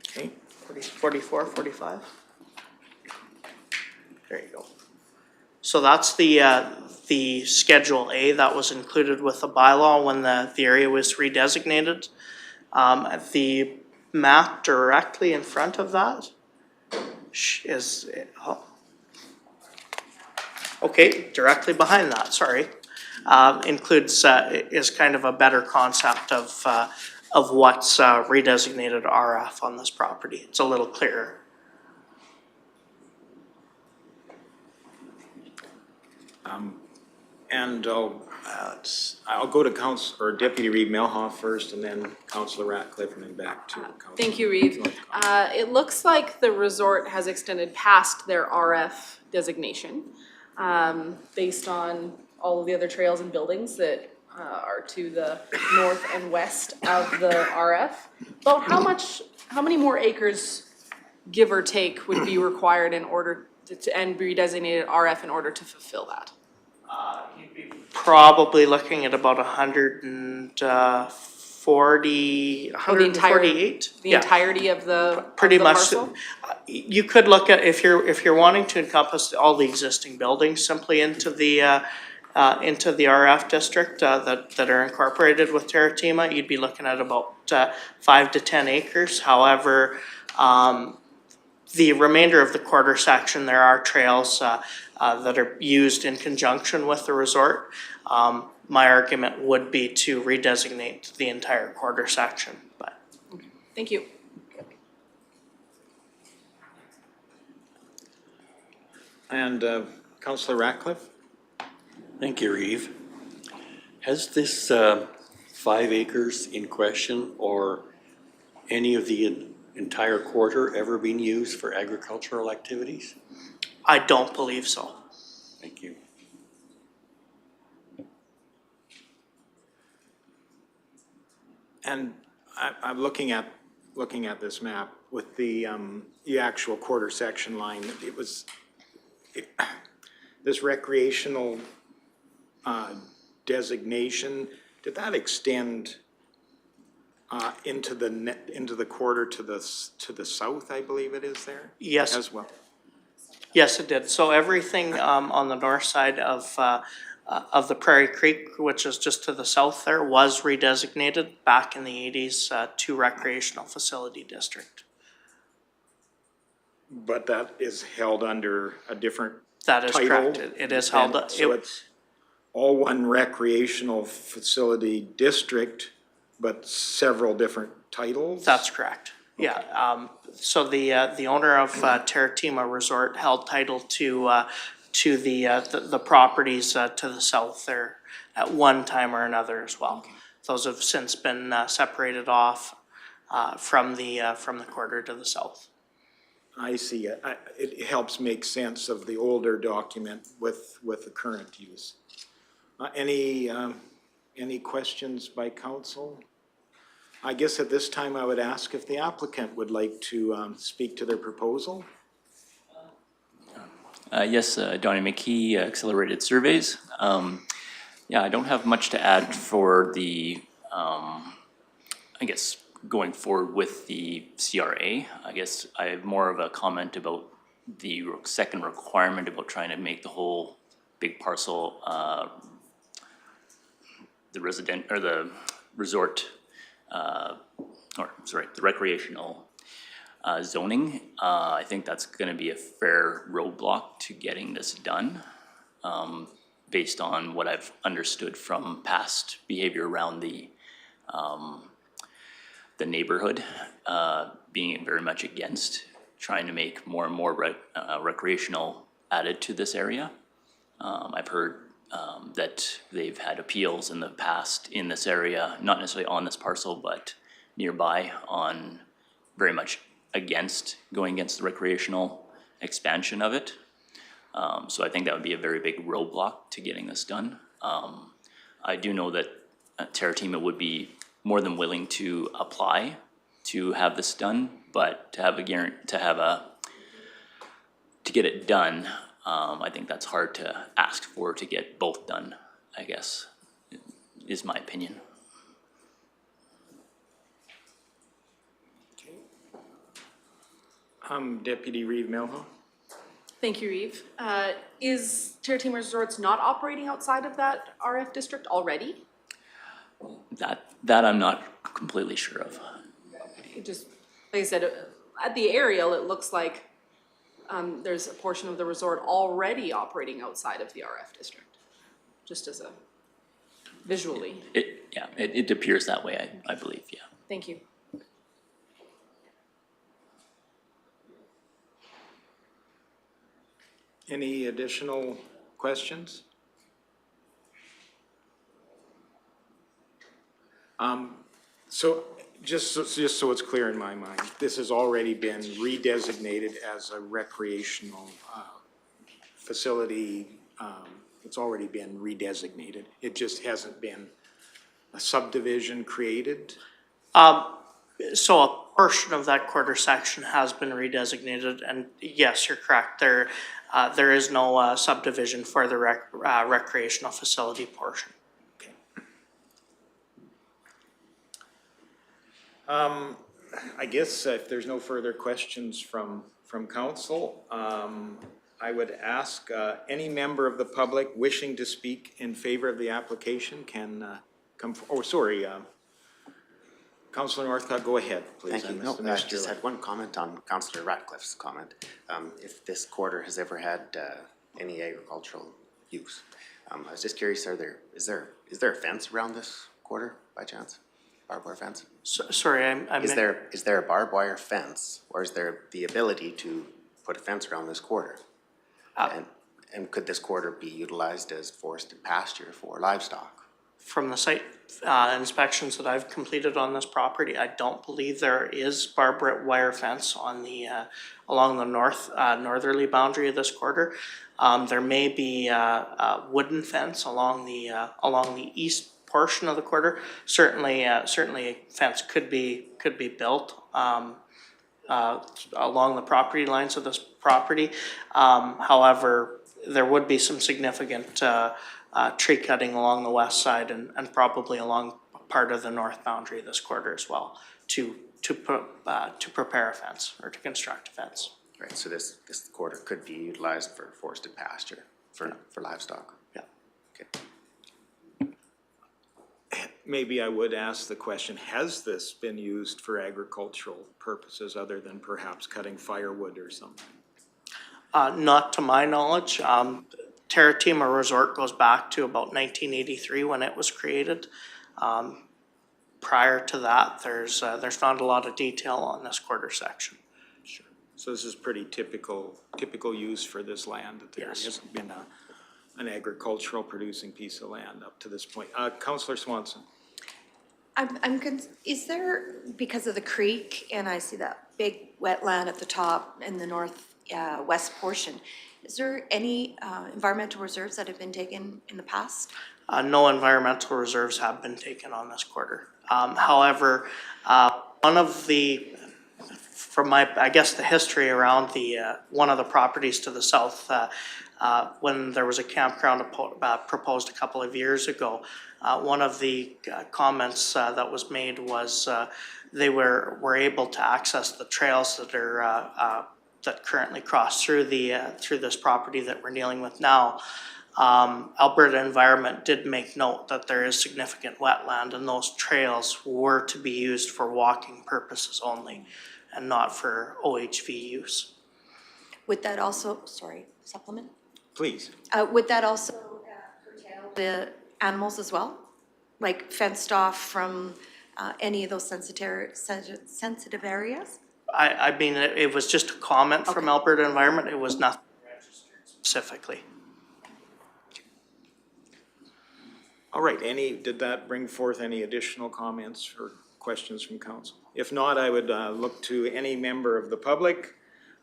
Okay. 44, 45. There you go. So that's the Schedule A that was included with the bylaw when the area was redesignated. The map directly in front of that is, okay, directly behind that, sorry. Includes, is kind of a better concept of what's redesignated RF on this property. It's a little clearer. And I'll go to Deputy Reeve Melhoff first, and then Councillor Ratcliffe, and then back to Councillor. Thank you, Reeve. It looks like the resort has extended past their RF designation based on all of the other trails and buildings that are to the north and west of the RF. About how many more acres, give or take, would be required in order and be designated RF in order to fulfill that? You'd be probably looking at about 140 140, Oh, the entire- 148? The Yeah. entirety of the Pretty much, parcel? you could look at, if you're wanting to encompass all the existing buildings simply into the RF district that are incorporated with Terratima, you'd be looking at about 5 to 10 acres. However, the remainder of the quarter section, there are trails that are used in conjunction with the resort. My argument would be to redesignate the entire quarter section, but. Thank you. And Councillor Ratcliffe? Thank you, Reeve. Has this 5 acres in question or any of the entire quarter ever been used for agricultural activities? I don't believe so. Thank you. And I'm looking at this map with the actual quarter section line. This recreational designation, did that extend into the quarter to the south, I believe it is there? Yes. As well. Yes, it did. So everything on the north side of the Prairie Creek, which is just to the south there, was redesignated back in the 80s to recreational facility district. But that is held under a different That is title? correct. It is held. So it's all one recreational facility district, but several different titles? That's correct. Yeah. So the owner of Terratima Resort held title to the properties to the south there at one time or another as well. Those have since been separated off from the quarter to the south. I see. It helps make sense of the older document with the current use. Any questions by council? I guess at this time I would ask if the applicant would like to speak to their proposal. Yes, Donnie McKee, Accelerated Surveys. Yeah, I don't have much to add for the, I guess, going forward with the CRA. I guess I have more of a comment about the second requirement about trying to make the whole big parcel the resident or the resort, the recreational zoning. I think that's going to be a fair roadblock to getting this done, based on what I've understood from past behavior around the neighborhood, being very much against trying to make more and more recreational added to this area. I've heard that they've had appeals in the past in this area, not necessarily on this parcel, but nearby, on very much going against the recreational expansion of it. So I think that would be a very big roadblock to getting this done. I do know that Terratima would be more than willing to apply to have this done, but to get it done, I think that's hard to ask for to get both done, I guess, is my opinion. Deputy Reeve Lougheed. Thank you, Reeve. Is Terratima Resorts not operating outside of that RF district already? That I'm not completely sure of. It just, like I said, at the aerial, it looks like there's a portion of the resort already operating outside of the RF district, just as a visually. It appears that way, I believe, yeah. Thank you. Any additional questions? So just so it's clear in my mind, this has already been redesignated as a recreational facility. It's already been redesignated. It just hasn't been a subdivision created? So a portion of that quarter section has been redesignated, and yes, you're correct. There is no subdivision for the recreational facility portion. I guess if there's no further questions from council, I would ask any member of the public wishing to speak in favor of the application can come, Councillor Northcott, go ahead, please. Thank you. No, I just had one comment on Councillor Ratcliffe's comment. If this quarter has ever had any agricultural use. I was just curious, is there a fence around this quarter by chance? Barbed wire fence? Sorry, I'm. Is there a barbed wire fence, or is there the ability to put a fence around this quarter? And could this quarter be utilized as forested pasture for livestock? From the site inspections that I've completed on this property, I don't believe there is barbed wire fence on the along the northerly boundary of this quarter. There may be a wooden fence along the east portion of the quarter. Certainly a fence could be built along the property lines of this property. However, there would be some significant tree cutting along the west side and probably along part of the north boundary of this quarter as well to prepare a fence or to construct a fence. Right, so this quarter could be utilized for forested pasture for livestock. Yeah. Okay. Maybe I would ask the question, has this been used for agricultural purposes other than perhaps cutting firewood or something? Not to my knowledge. Terratima Resort goes back to about 1983 when it was created. Prior to that, there's not a lot of detail on this quarter section. Sure. So this is pretty typical use for this land, that there hasn't been an agricultural producing piece of land up to this point. Councillor Swanson. Is there, because of the creek, and I see that big wetland at the top in the west portion, is there any environmental reserves that have been taken in the past? No environmental reserves have been taken on this quarter. However, one of the, from I guess the history around one of the properties to the south, when there was a campground proposed a couple of years ago, one of the comments that was made was they were able to access the trails that are that currently cross through this property that we're dealing with now. Alberta Environment did make note that there is significant wetland, and those trails were to be used for walking purposes only and not for OHV use. Would that also, supplement? Please. Would that also curtail the animals as well? Like fenced off from any of those sensitive areas? I mean, it was just a comment from Alberta Environment. It was nothing registered specifically. All right, did that bring forth any additional comments or questions from council? If not, I would look to any member of the public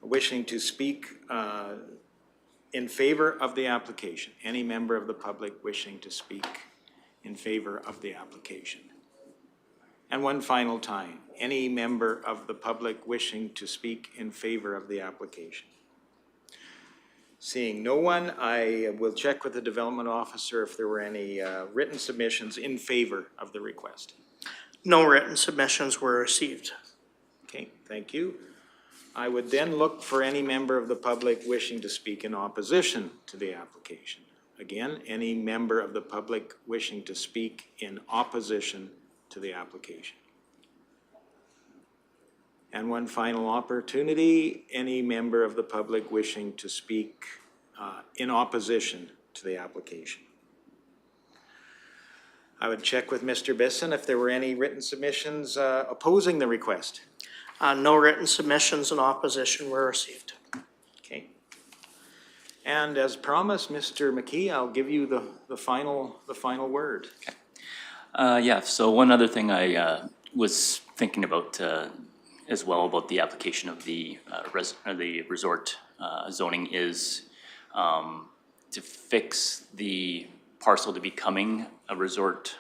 wishing to speak in favor of the application. Any member of the public wishing to speak in favor of the application. And one final time, any member of the public wishing to speak in favor of the application. Seeing no one, I will check with the development officer if there were any written submissions in favor of the request. No written submissions were received. Okay, thank you. I would then look for any member of the public wishing to speak in opposition to the application. Again, any member of the public wishing to speak in opposition to the application. And one final opportunity, any member of the public wishing to speak in opposition to the application. I would check with Mr. Bisson if there were any written submissions opposing the request. No written submissions in opposition were received. Okay. And as promised, Mr. McKee, I'll give you the final word. Okay. Yeah, so one other thing I was thinking about as well about the application of the resort zoning is to fix the parcel to becoming a resort,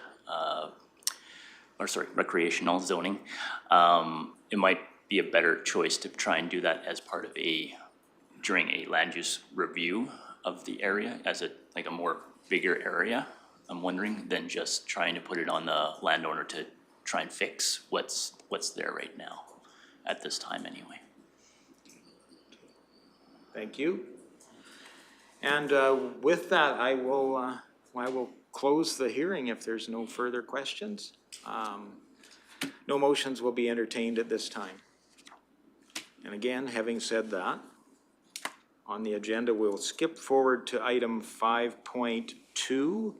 recreational zoning. It might be a better choice to try and do that as part of during a land use review of the area as like a more bigger area, I'm wondering, than just trying to put it on the landowner to try and fix what's what's there right now, at this time anyway. Thank you. And with that, I will close the hearing if there's no further questions. No motions will be entertained at this time. And again, having said that, on the agenda, we'll skip forward to item 5.2,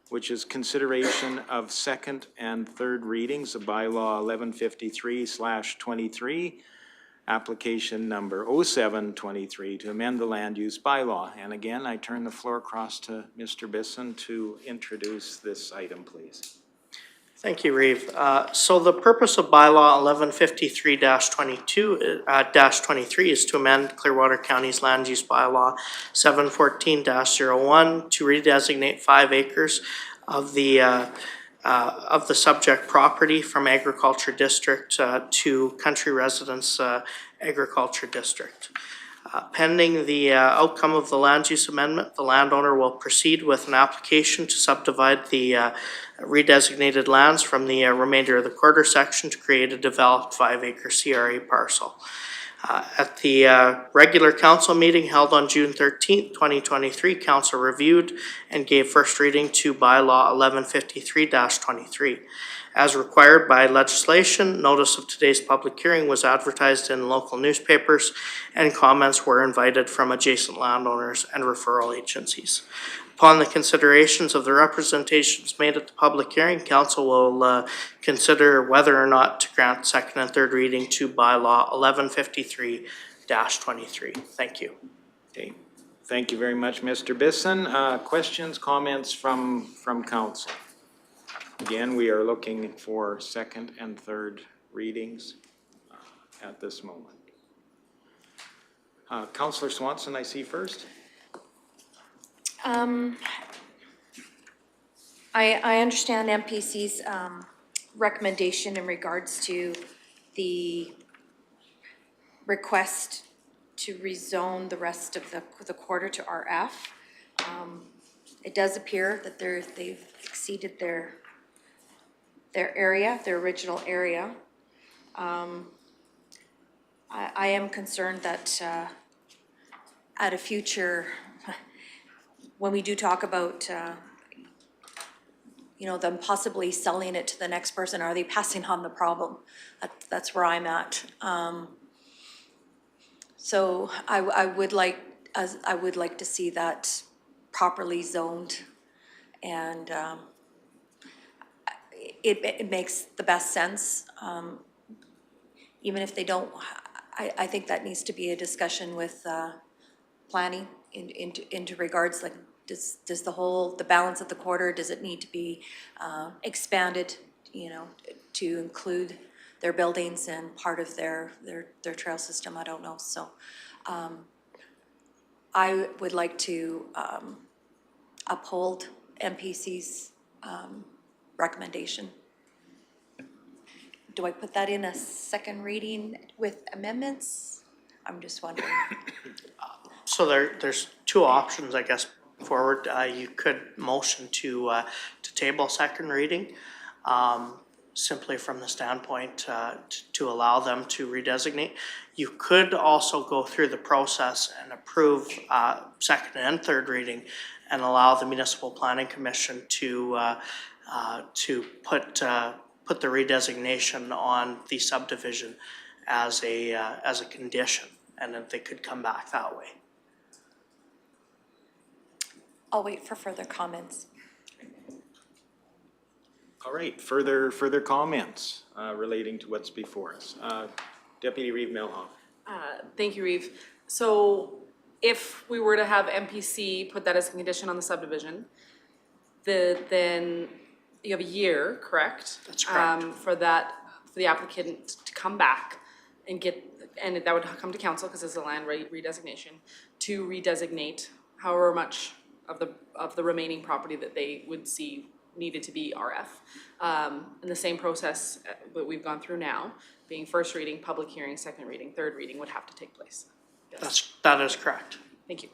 which is consideration of second and third readings of bylaw 1153/23, application number 0723 to amend the land use bylaw. And again, I turn the floor across to Mr. Bisson to introduce this item, please. Thank you, Reeve. So the purpose of bylaw 1153-23 is to amend Clearwater County's land use bylaw 714-01 to redesignate 5 acres of the subject property from agriculture district to country residence agriculture district. Pending the outcome of the land use amendment, the landowner will proceed with an application to subdivide the redesignated lands from the remainder of the quarter section to create a developed 5-acre CRA parcel. At the regular council meeting held on June 13th, 2023, council reviewed and gave first reading to bylaw 1153-23. As required by legislation, notice of today's public hearing was advertised in local newspapers, and comments were invited from adjacent landowners and referral agencies. Upon the considerations of the representations made at the public hearing, council will consider whether or not to grant second and third reading to bylaw 1153-23. Thank you. Okay. Thank you very much, Mr. Bisson. Questions, comments from council? Again, we are looking for second and third readings at this moment. Councillor Swanson, I see first. I understand MPC's recommendation in regards to the request to rezone the rest of the quarter to RF. It does appear that they've exceeded their area, their original area. I am concerned that at a future, when we do talk about them possibly selling it to the next person, are they passing on the problem? That's where I'm at. So I would like to see that properly zoned, and it makes the best sense. Even if they don't, I think that needs to be a discussion with planning into regards, like, does the balance of the quarter, does it need to be expanded, to include their buildings and part of their trail system? I don't know. So I would like to uphold MPC's recommendation. Do I put that in a second reading with amendments? I'm just wondering. So there's 2 options, I guess, forward. You could motion to table second reading, simply from the standpoint to allow them to redesignate. You could also go through the process and approve second and third reading and allow the Municipal Planning Commission to put the redesignation on the subdivision as a condition, and then they could come back that way. I'll wait for further comments. All right, further comments relating to what's before us. Deputy Reeve Lougheed. Thank you, Reeve. So if we were to have MPC put that as a condition on the subdivision, then you have a year, correct? That's correct. For the applicant to come back and that would come to council because it's a land redesignation, to redesignate however much of the remaining property that they would see needed to be RF. And the same process that we've gone through now, being first reading, public hearing, second reading, third reading would have to take place. Yes. That is correct. Thank you.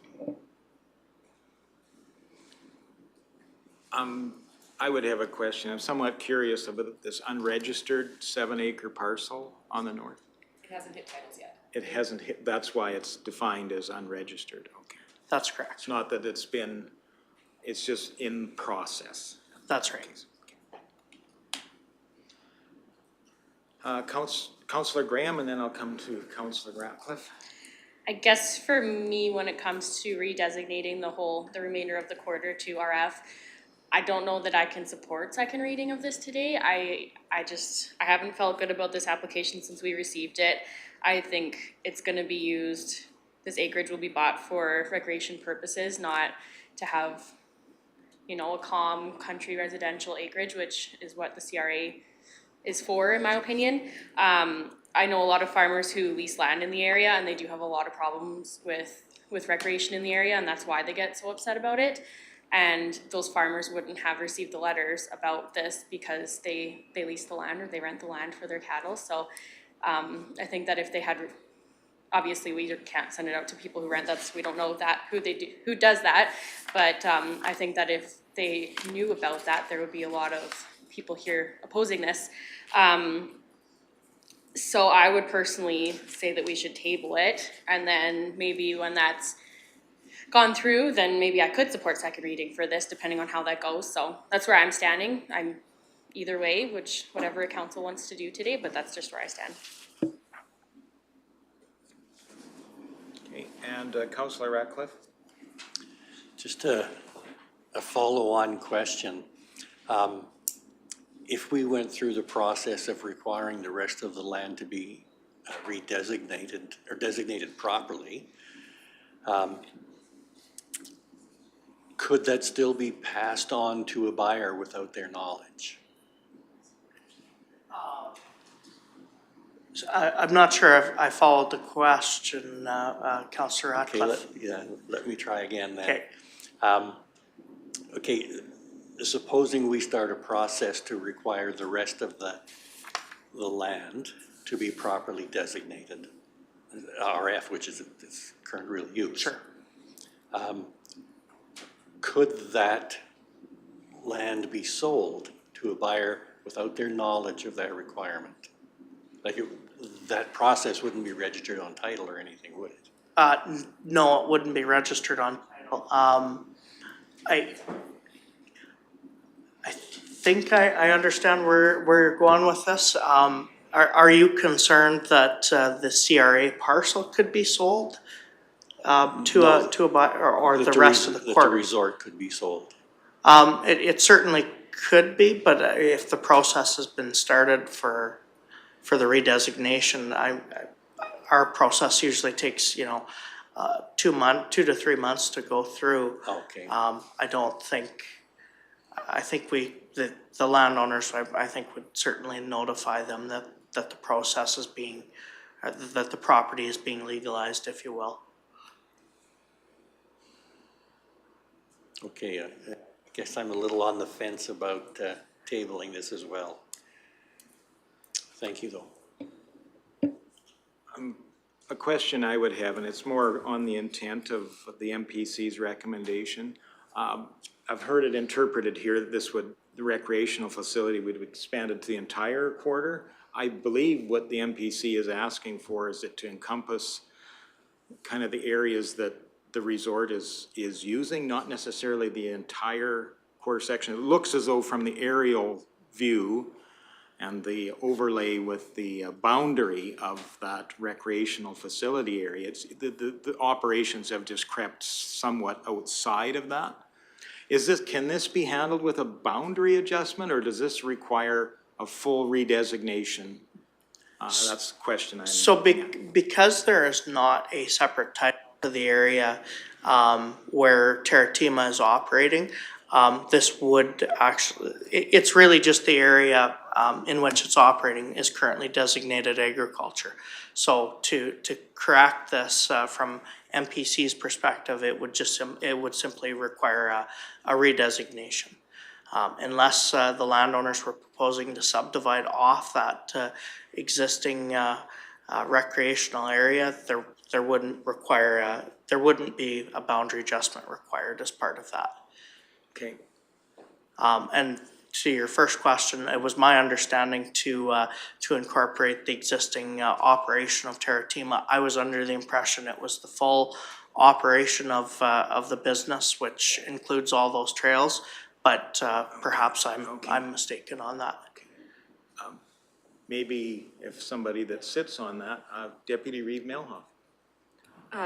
I would have a question. I'm somewhat curious about this unregistered 7-acre parcel on the north. It hasn't hit titles yet. It hasn't hit, that's why it's defined as unregistered, okay. That's correct. It's not that it's been, it's just in process. That's right. Councillor Graham, and then I'll come to Councillor Ratcliffe. I guess for me, when it comes to redesignating the remainder of the quarter to RF, I don't know that I can support second reading of this today. I haven't felt good about this application since we received it. I think it's gonna be used, this acreage will be bought for recreation purposes, not to have, you know, a calm country residential acreage, which is what the CRA is for, in my opinion. I know a lot of farmers who lease land in the area, and they do have a lot of problems with recreation in the area, and that's why they get so upset about it. And those farmers wouldn't have received the letters about this because they lease the land or they rent the land for their cattle. So I think that if they had, obviously we can't send it out to people who rent, we don't know that who does that. But I think that if they knew about that, there would be a lot of people here opposing this. So I would personally say that we should table it, and then maybe when that's gone through, then maybe I could support second reading for this, depending on how that goes. So that's where I'm standing. I'm either way, whatever council wants to do today, but that's just where I stand. Okay, and Councillor Ratcliffe? Just a follow-on question. If we went through the process of requiring the rest of the land to be redesignated or designated properly, could that still be passed on to a buyer without their knowledge? I'm not sure if I followed the question, Councillor Ratcliffe. Let me try again then. Okay. Okay, supposing we start a process to require the rest of the land to be properly designated, RF, which is its current real use. Sure. Could that land be sold to a buyer without their knowledge of that requirement? Like that process wouldn't be registered on title or anything, would it? No, it wouldn't be registered on title. I think I understand where you're going with this. Are you concerned that the CRA parcel could be sold to a buyer, or the rest of the That quarter? the resort could be sold? It certainly could be, but if the process has been started for the redesignation, our process usually takes 2 to 3 months to go through. Okay. I think the landowners, I think would certainly notify them that the process is being, that the property is being legalized, if you will. Okay, I guess I'm a little on the fence about tabling this as well. Thank you, though. A question I would have, and it's more on the intent of the MPC's recommendation. I've heard it interpreted here that the recreational facility would expand it to the entire quarter. I believe what the MPC is asking for is it to encompass kind of the areas that the resort is using, not necessarily the entire quarter section. It looks as though from the aerial view and the overlay with the boundary of that recreational facility area, the operations have just crept somewhat outside of that. Can this be handled with a boundary adjustment, or does this require a full redesignation? That's the question I have. So because there is not a separate title to the area where Terratima is operating, this would actually, it's really just the area in which it's operating is currently designated agriculture. So to correct this from MPC's perspective, it would simply require a redesignation. Unless the landowners were proposing to subdivide off that existing recreational area, there wouldn't be a boundary adjustment required as part of that. Okay. And to your first question, it was my understanding to incorporate the existing operation of Terratima. I was under the impression it was the full operation of the business, which includes all those trails, but perhaps I'm mistaken on that. Maybe if somebody that sits on that, Deputy Reeve Lougheed.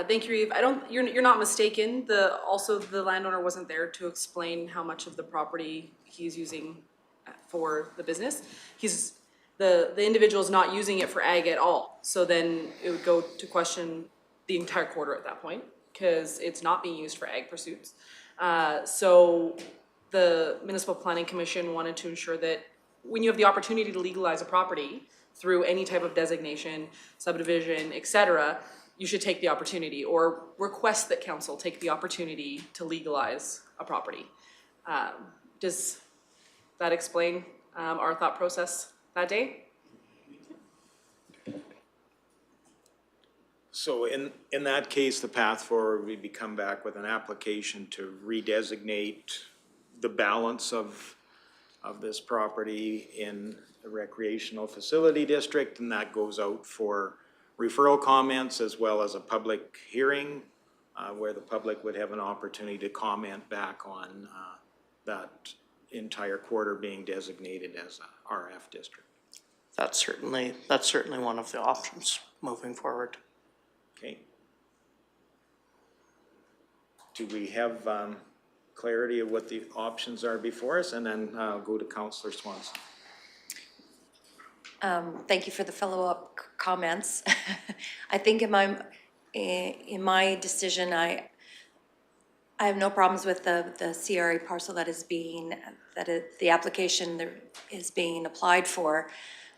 Thank you, Reeve. You're not mistaken. Also the landowner wasn't there to explain how much of the property he's using for the business. The individual is not using it for ag at all. So then it would go to question the entire quarter at that point, because it's not being used for ag pursuits. So the Municipal Planning Commission wanted to ensure that when you have the opportunity to legalize a property through any type of designation, subdivision, et cetera, you should take the opportunity or request that council take the opportunity to legalize a property. Does that explain our thought process that day? So in that case, the path forward would be come back with an application to redesignate the balance of this property in a recreational facility district, and that goes out for referral comments as well as a public hearing where the public would have an opportunity to comment back on that entire quarter being designated as a RF district. That's certainly one of the options moving forward. Okay. Do we have clarity of what the options are before us? And then I'll go to Councillor Swanson. Thank you for the follow-up comments. I think in my decision, I have no problems with the CRA parcel that is the application that is being applied for.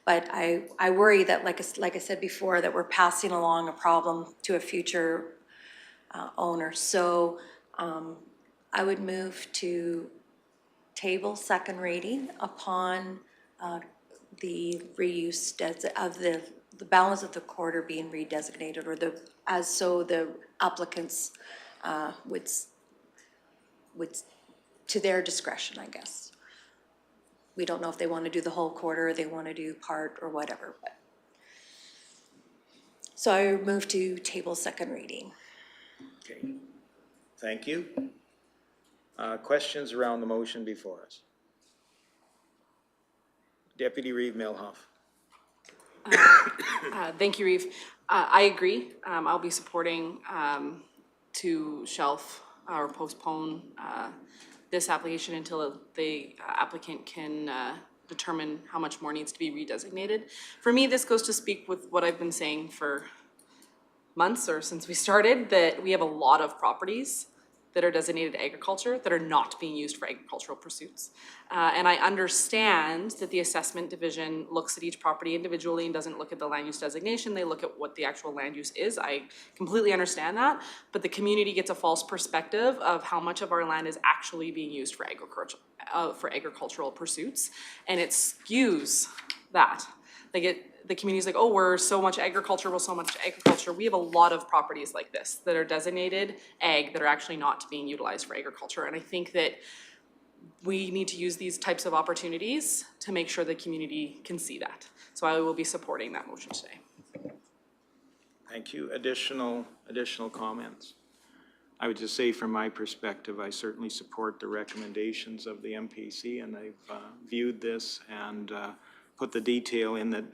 But I worry that, like I said before, that we're passing along a problem to a future owner. So I would move to table second reading upon the reuse of the balance of the quarter being redesignated, or the applicants would to their discretion, I guess. We don't know if they want to do the whole quarter or they want to do part or whatever. But. So I move to table second reading. Okay. Thank you. Questions around the motion before us? Deputy Reeve Lougheed. Thank you, Reeve. I agree. I'll be supporting to shelf or postpone this application until the applicant can determine how much more needs to be redesignated. For me, this goes to speak with what I've been saying for months or since we started, that we have a lot of properties that are designated agriculture that are not being used for agricultural pursuits. And I understand that the assessment division looks at each property individually and doesn't look at the land use designation. They look at what the actual land use is. I completely understand that, but the community gets a false perspective of how much of our land is actually being used for agricultural pursuits, and it skews that. The community's like, oh, we're so much agriculture, We have a lot of properties like this that are designated ag that are actually not being utilized for agriculture. And I think that we need to use these types of opportunities to make sure the community can see that. So I will be supporting that motion today. Thank you. Additional comments? I would just say from my perspective, I certainly support the recommendations of the MPC, and I've viewed this and put the detail in that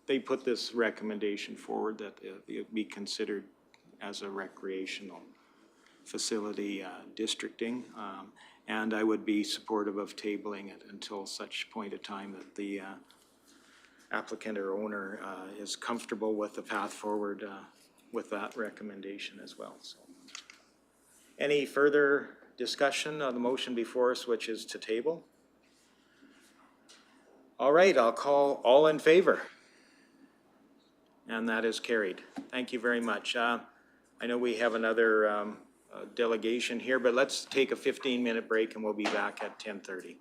they put this recommendation forward that it be considered as a recreational facility districting. And I would be supportive of tabling it until such point of time that the applicant or owner is comfortable with the path forward with that recommendation as well. So, any further discussion on the motion before us, which is to table? All right, I'll call all in favor. And that is carried. Thank you very much. I know we have another delegation here, but let's take a 15-minute break and we'll be back at 10:30.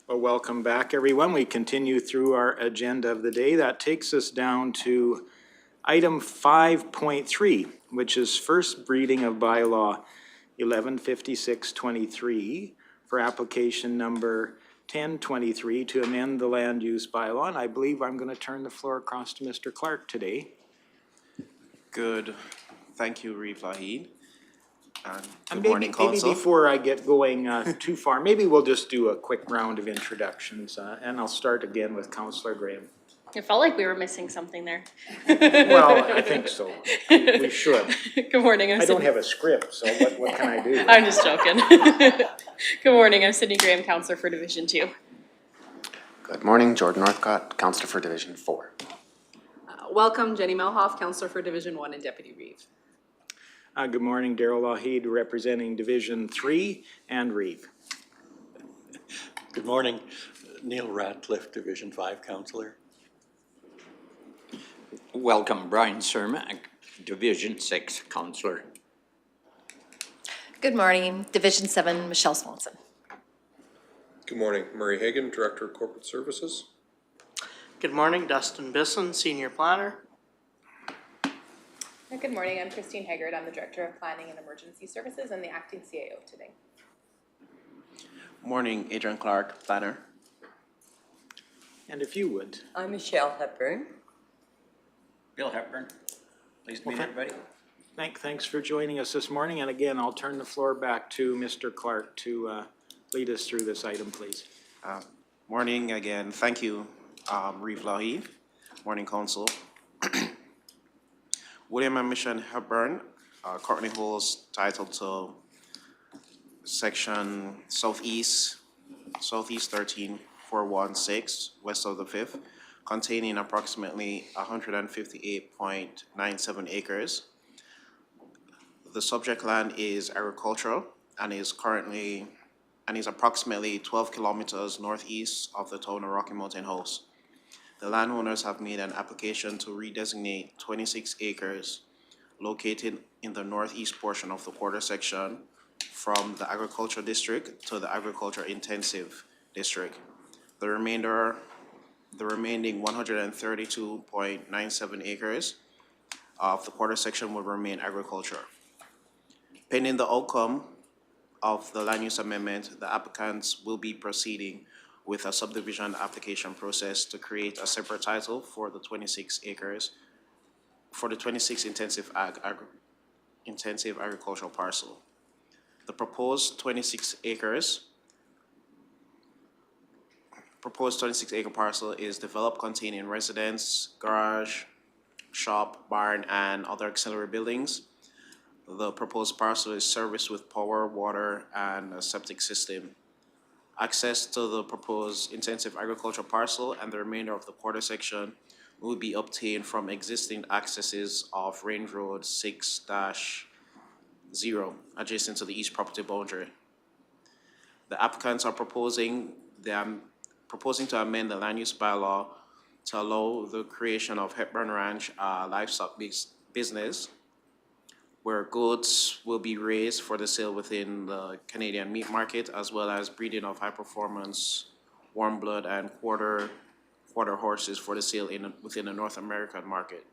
Well, welcome back, everyone. We continue through our agenda of the day. That takes us down to item 5.3, which is first reading of bylaw 115623 for application number 1023 to amend the land use bylaw. And I believe I'm going to turn the floor across to Mr. Clark today. Good. Thank you, Reeve Lougheed. And Good morning, maybe Council. before I get going too far, maybe we'll just do a quick round of introductions, and I'll start again with Councillor Graham. It felt like we were missing something there. Well, I think so. We should. Good morning. I don't have a script, so what can I do? I'm just joking. Good morning. I'm Sydney Graham, Councillor for Division 2. Good morning, Jordan Northcott, Councillor for Division 4. Welcome, Jenny Melhoff, Councillor for Division 1 and Deputy Reeve. Good morning, Daryl Lougheed, representing Division 3 and Reeve. Good morning, Neil Ratcliffe, Division 5 Councillor. Welcome, Brian Cermak, Division 6 Councillor. Good morning, Division 7, Michelle Swanson. Good morning, Murray Hagan, Director of Corporate Services. Good morning, Dustin Bisson, Senior Planner. Good morning, I'm Christine Haggard. I'm the Director of Planning and Emergency Services and the Acting CAO today. Morning, Adrian Clark, Planner. And if you would. I'm Michelle Hepburn. Bill Hepburn. Pleased to meet everybody. Thanks for joining us this morning. And again, I'll turn the floor back to Mr. Clark to lead us through this item, please. Morning again. Thank you, Reeve Lougheed. Morning, Council. William and Michelle Hepburn currently holds title to Section Southeast 13416, west of the 5th, containing approximately 158.97 acres. The subject land is agricultural and is approximately 12 kilometers northeast of the town of Rocky Mountain House. The landowners have made an application to redesignate 26 acres located in the northeast portion of the quarter section from the agricultural district to the agriculture intensive district. The remaining 132.97 acres of the quarter section will remain agriculture. Pending the outcome of the land use amendment, the applicants will be proceeding with a subdivision application process to create a separate title for the 26 acres, for the 26 intensive agricultural parcel. The proposed 26 acre parcel is developed containing residence, garage, shop, barn, and other auxiliary buildings. The proposed parcel is serviced with power, water, and a septic system. Access to the proposed intensive agricultural parcel and the remainder of the quarter section will be obtained from existing accesses of Range Road 6-0, adjacent to the east property boundary. The applicants are proposing to amend the land use bylaw to allow the creation of Hepburn Ranch, livestock business, where goats will be raised for the sale within the Canadian meat market, as well as breeding of high-performance warm blood and quarter horses for the sale within the North American market.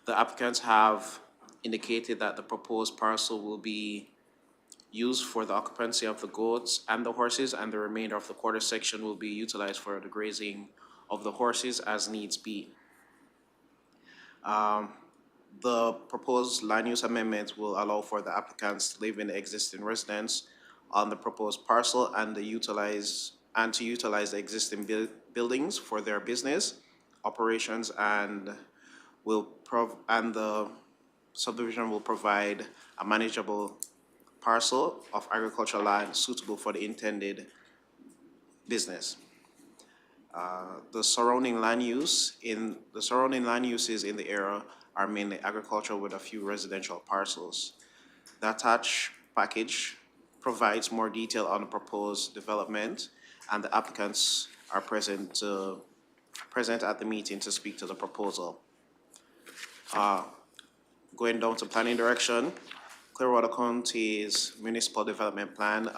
The applicants have indicated that the proposed parcel will be used for the occupancy of the goats and the horses, and the remainder of the quarter section will be utilized for the grazing of the horses as needs be. The proposed land use amendment will allow for the applicants to live in the existing residence on the proposed parcel and to utilize the existing buildings for their business operations, and the subdivision will provide a manageable parcel of agricultural land suitable for the intended business. The surrounding land uses in the area are mainly agricultural with a few residential parcels. The attached package provides more detail on the proposed development, and the applicants are present at the meeting to speak to the proposal. Going down to planning direction, Clearwater County's Municipal Development Plan,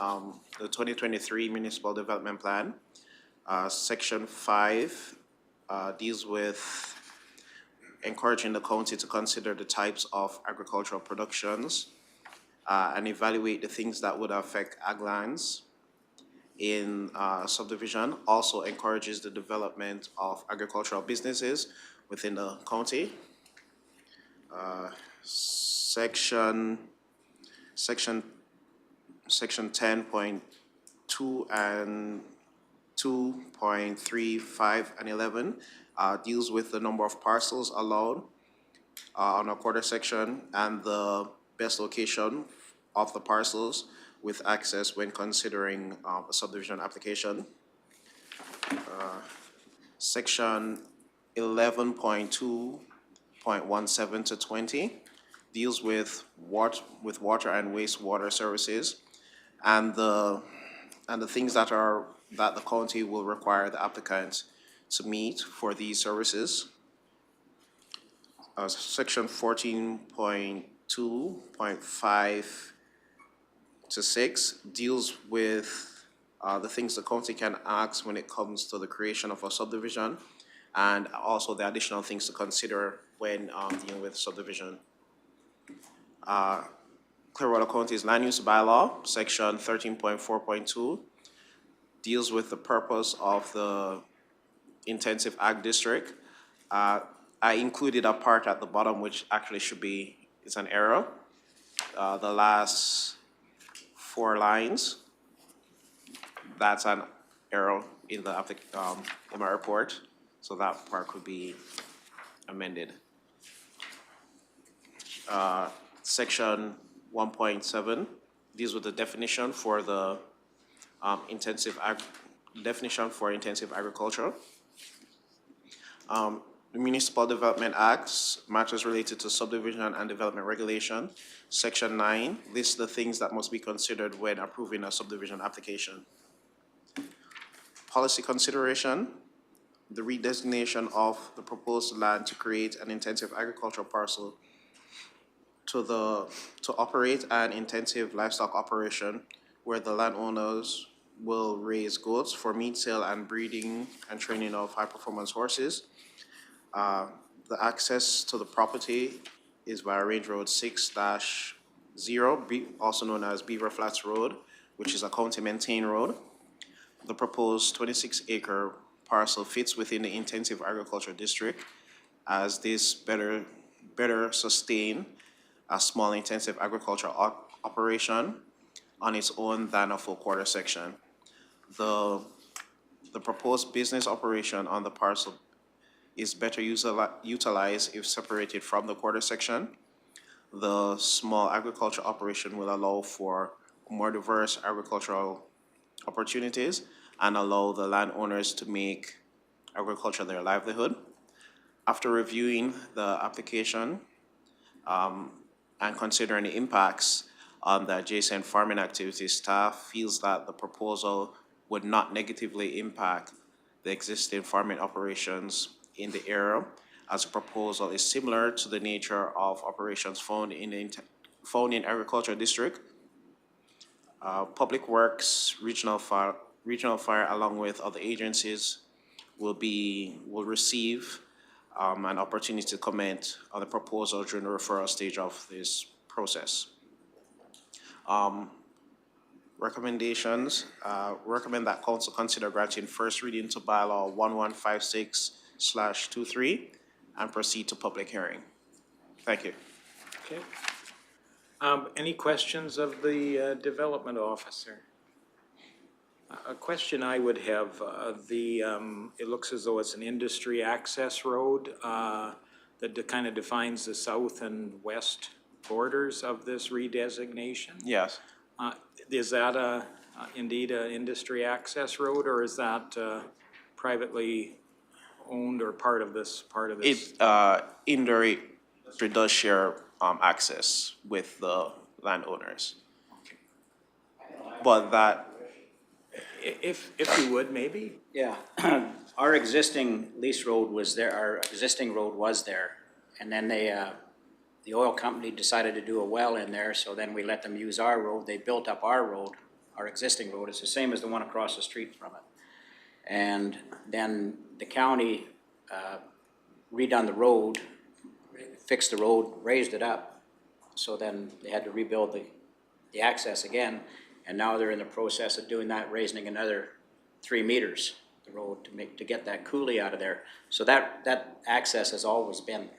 the 2023 Municipal Development Plan. Section 5 deals with encouraging the county to consider the types of agricultural productions and evaluate the things that would affect ag lands in subdivision. Also encourages the development of agricultural businesses within the county. Section 10.2 and 2.35 and 11 deals with the number of parcels allowed on a quarter section and the best location of the parcels with access when considering a subdivision application. Section 11.2.17 to 20 deals with water and wastewater services and the things that the county will require the applicant to meet for these services. Section 14.2.5 to 6 deals with the things the county can ask when it comes to the creation of a subdivision and also the additional things to consider when dealing with subdivision. Clearwater County's Land Use Bylaw, Section 13.4.2, deals with the purpose of the intensive ag district. I included a part at the bottom which actually should be, it's an error. The last 4 lines, that's an error in the in my report, so that part could be amended. Section 1.7 deals with the definition for the intensive agriculture. The Municipal Development Acts, matters related to subdivision and development regulation. Section 9 lists the things that must be considered when approving a subdivision application. Policy consideration, the redesignation of the proposed land to create an intensive agricultural parcel to operate an intensive livestock operation where the landowners will raise goats for meat sale and breeding and training of high-performance horses. The access to the property is via Range Road 6-0, also known as Beaver Flats Road, which is a county-maintained road. The proposed 26-acre parcel fits within the intensive agriculture district as this better sustain a small intensive agricultural operation on its own than a full quarter section. The proposed business operation on the parcel is better utilized if separated from the quarter section. The small agriculture operation will allow for more diverse agricultural opportunities and allow the landowners to make agriculture their livelihood. After reviewing the application and considering the impacts on the adjacent farming activities, staff feels that the proposal would not negatively impact the existing farming operations in the area, as the proposal is similar to the nature of operations found in agricultural district. Public Works, Regional Fire, along with other agencies, will receive an opportunity to comment on the proposal during the referral stage of this process. Recommendations, recommend that council consider granting first reading to bylaw 1156/23 and proceed to public hearing. Thank you. Okay. Any questions of the development officer? A question I would have, it looks as though it's an industry access road that kind of defines the south and west borders of this redesignation. Yes. Is that indeed an industry access road, or is that privately owned or part of this? Industry does share access with the landowners. Okay. But that, if you would, maybe? Yeah, our existing lease road was there, our existing road was there, and then they the oil company decided to do a well in there, so then we let them use our road. They built up our road, our existing road. It's the same as the one across the street from it. And then the county redone the road, fixed the road, raised it up. So then they had to rebuild the access again. And now they're in the process of doing that, raising another 3 meters, the road, to get that coulee out of there. So that access has always been there.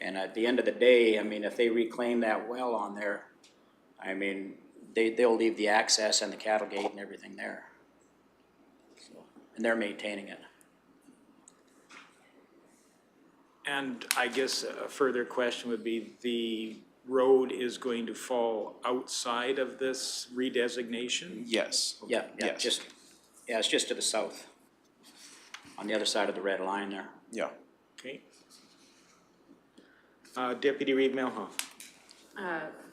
And at the end of the day, I mean, if they reclaim that well on there, I mean, they'll leave the access and the cattle gate and everything there. So, and they're maintaining it. And I guess a further question would be, the road is going to fall outside of this redesignation? Yes. Yeah, Yes. it's just to the south, on the other side of the red line there. Yeah. Okay. Deputy Reeve Lougheed.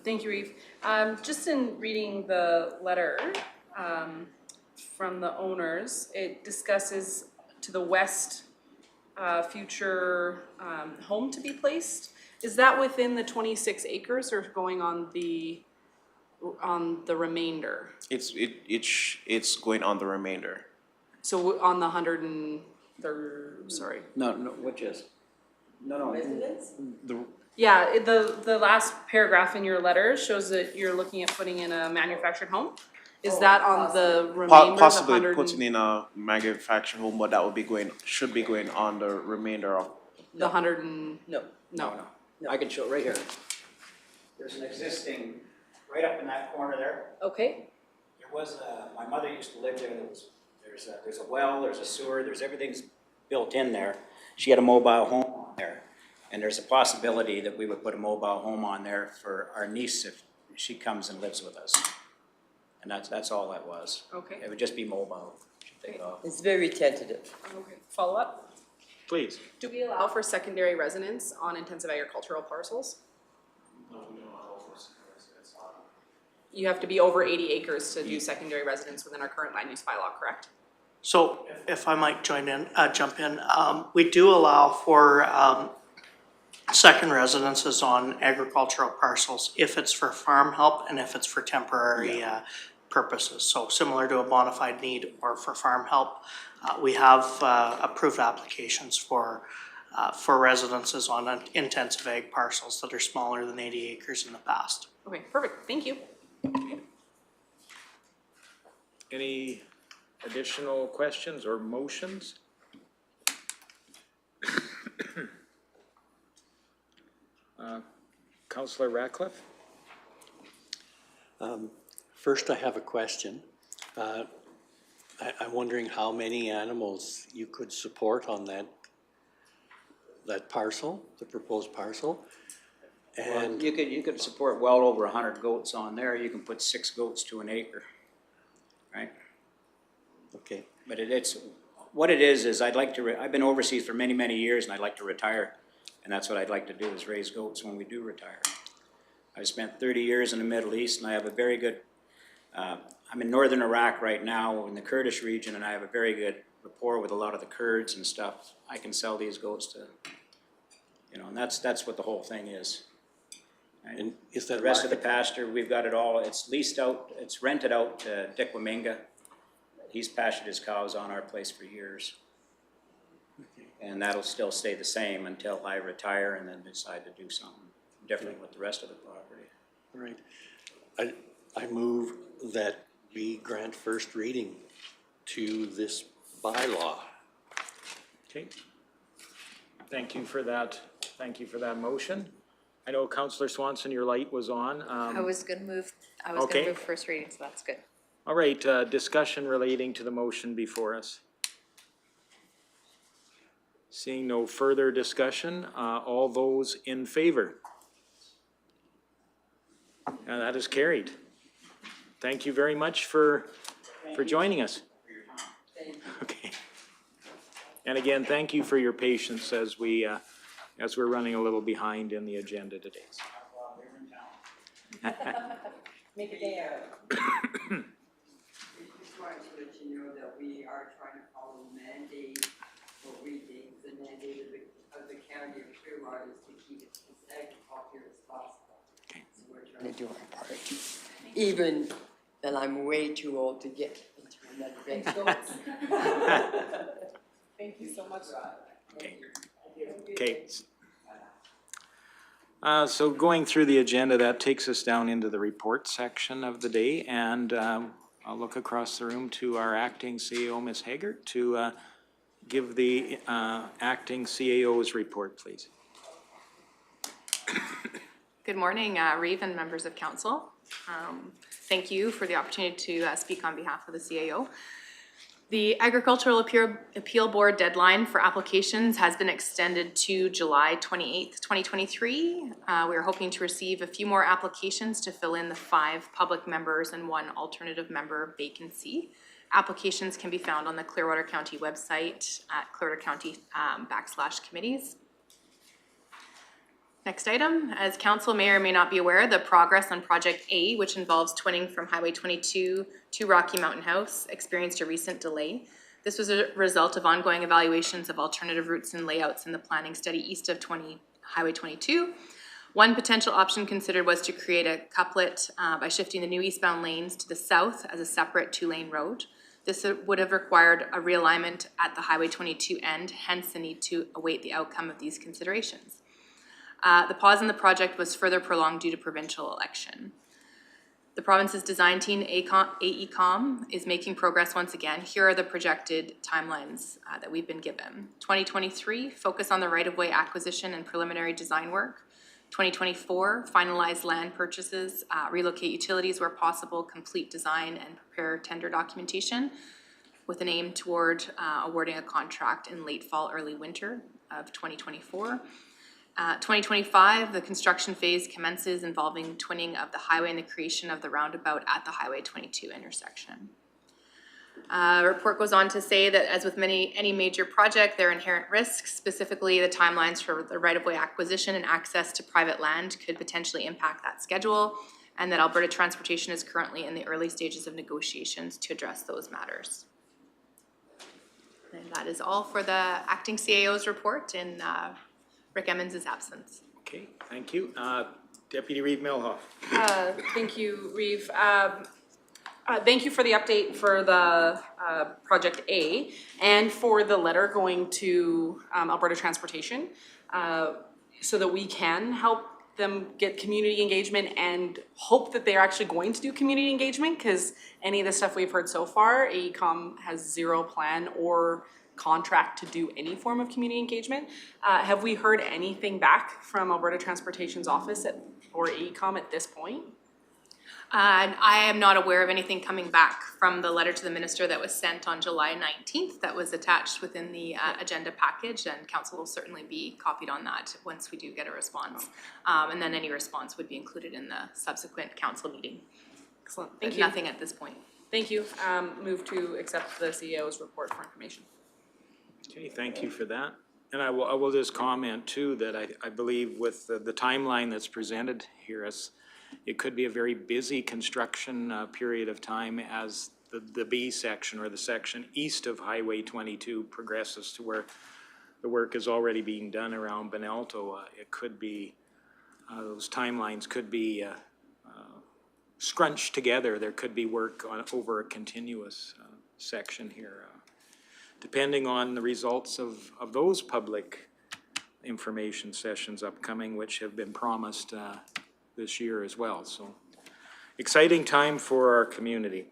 Thank you, Reeve. Just in reading the letter from the owners, it discusses to the west future home to be placed. Is that within the 26 acres or going on the remainder? It's going on the remainder. So on the 103rd, sorry. No, which is? No. Residence? The Yeah, the last paragraph in your letter shows that you're looking at putting in a manufactured home. Is that on the remainder? possibly the putting in a manufactured home, but that would be should be going on the remainder of. The 100 and No. I can show it right here. There's an existing, right up in that corner there. Okay. There was my mother used to live there. There's a well, there's a sewer, everything's built in there. She had a mobile home on there. And there's a possibility that we would put a mobile home on there for our niece if she comes and lives with us. And that's all that was. Okay. It would just be mobile. It's very tentative. Okay. Follow up. Please. Do we allow for secondary residence on intensive agricultural parcels? No, we don't allow for residence on. You have to be over 80 acres to do secondary residence within our current land use bylaw, correct? So if I might jump in, we do allow for second residences on agricultural parcels if it's for farm help and if it's for temporary purposes. So similar to a bona fide need or for farm help, we have approved applications for residences on intensive ag parcels that are smaller than 80 acres in the past. Okay, perfect. Thank you. Any additional questions or motions? Councillor Ratcliffe? First, I have a question. I'm wondering how many animals you could support on that parcel, the proposed parcel. And Well, you could support well over 100 goats on there. You can put 6 goats to an acre, right? okay, But it's what it is I'd like to. I've been overseas for many, many years, and I'd like to retire, and that's what I'd like to do is raise goats when we do retire. I've spent 30 years in the Middle East, and I have a very good. I'm in northern Iraq right now in the Kurdish region, and I have a very good rapport with a lot of the Kurds and stuff. I can sell these goats to, and that's what the whole thing is. Right? and is that The rest of the pasture, we've got it all. It's leased out. It's rented out to Dick Waminga. He's pastured his cows on our place for years. And that'll still stay the same until I retire and then decide to do something different with the rest of the property. All right. I move that we grant first reading to this bylaw. Okay. Thank you for that. Thank you for that motion. I know Councillor Swanson, your light was on. I was gonna move Okay. first reading, so that's good. All right, discussion relating to the motion before us. Seeing no further discussion, all those in favor? And that is carried. Thank you very much for joining us. Okay. And again, thank you for your patience as we're running a little behind in the agenda today. Make a day out of it. Just wanted to let you know that we are trying to follow the mandate, what we think the mandate of the county of Clearwater is to keep it to agriculture as possible. Okay. So we're trying to do our part. Even that I'm way too old to get into another venture. Thank you so much. Okay. So going through the agenda, that takes us down into the report section of the day, and I'll look across the room to our acting CAO, Ms. Haggart, to give the acting CAO's report, please. Good morning, Reeve and members of council. Thank you for the opportunity to speak on behalf of the CAO. The Agricultural Appeal Board deadline for applications has been extended to July 28th, 2023. We are hoping to receive a few more applications to fill in the 5 public members and 1 alternative member vacancy. Applications can be found on the Clearwater County website at Clearwater County /committees. Next item, as council may or may not be aware, the progress on Project A, which involves twinning from Highway 22 to Rocky Mountain House, experienced a recent delay. This was a result of ongoing evaluations of alternative routes and layouts in the planning study east of Highway 22. One potential option considered was to create a couplet by shifting the new eastbound lanes to the south as a separate 2-lane road. This would have required a realignment at the Highway 22 end, hence the need to await the outcome of these considerations. The pause in the project was further prolonged due to provincial election. The province's design team, AECOM, is making progress once again. Here are the projected timelines that we've been given. 2023, focus on the right-of-way acquisition and preliminary design work. 2024, finalize land purchases, relocate utilities where possible, complete design, and prepare tender documentation with an aim toward awarding a contract in late fall, early winter of 2024. 2025, the construction phase commences involving twinning of the highway and the creation of the roundabout at the Highway 22 intersection. Report goes on to say that as with any major project, there are inherent risks, specifically the timelines for the right-of-way acquisition and access to private land could potentially impact that schedule, and that Alberta Transportation is currently in the early stages of negotiations to address those matters. And that is all for the acting CAO's report in Rick Emmons' absence. Okay, thank you. Deputy Reeve Milhoff. Thank you, Reeve. Thank you for the update for the Project A and for the letter going to Alberta Transportation so that we can help them get community engagement and hope that they're actually going to do community engagement, because any of the stuff we've heard so far, AECOM has zero plan or contract to do any form of community engagement. Have we heard anything back from Alberta Transportation's office or AECOM at this point? I am not aware of anything coming back from the letter to the minister that was sent on July 19th that was attached within the agenda package, and council will certainly be copied on that once we do get a response. And then any response would be included in the subsequent council meeting. Excellent, But thank you. nothing at this point. Thank you. Move to accept the CEO's report for information. Okay, thank you for that. And I will just comment too that I believe with the timeline that's presented here, as it could be a very busy construction period of time as the B section or the section east of Highway 22 progresses to where the work is already being done around Benalto. It could be, those timelines could be scrunched together. There could be work over a continuous section here. Depending on the results of those public information sessions upcoming, which have been promised this year as well. So exciting time for our community.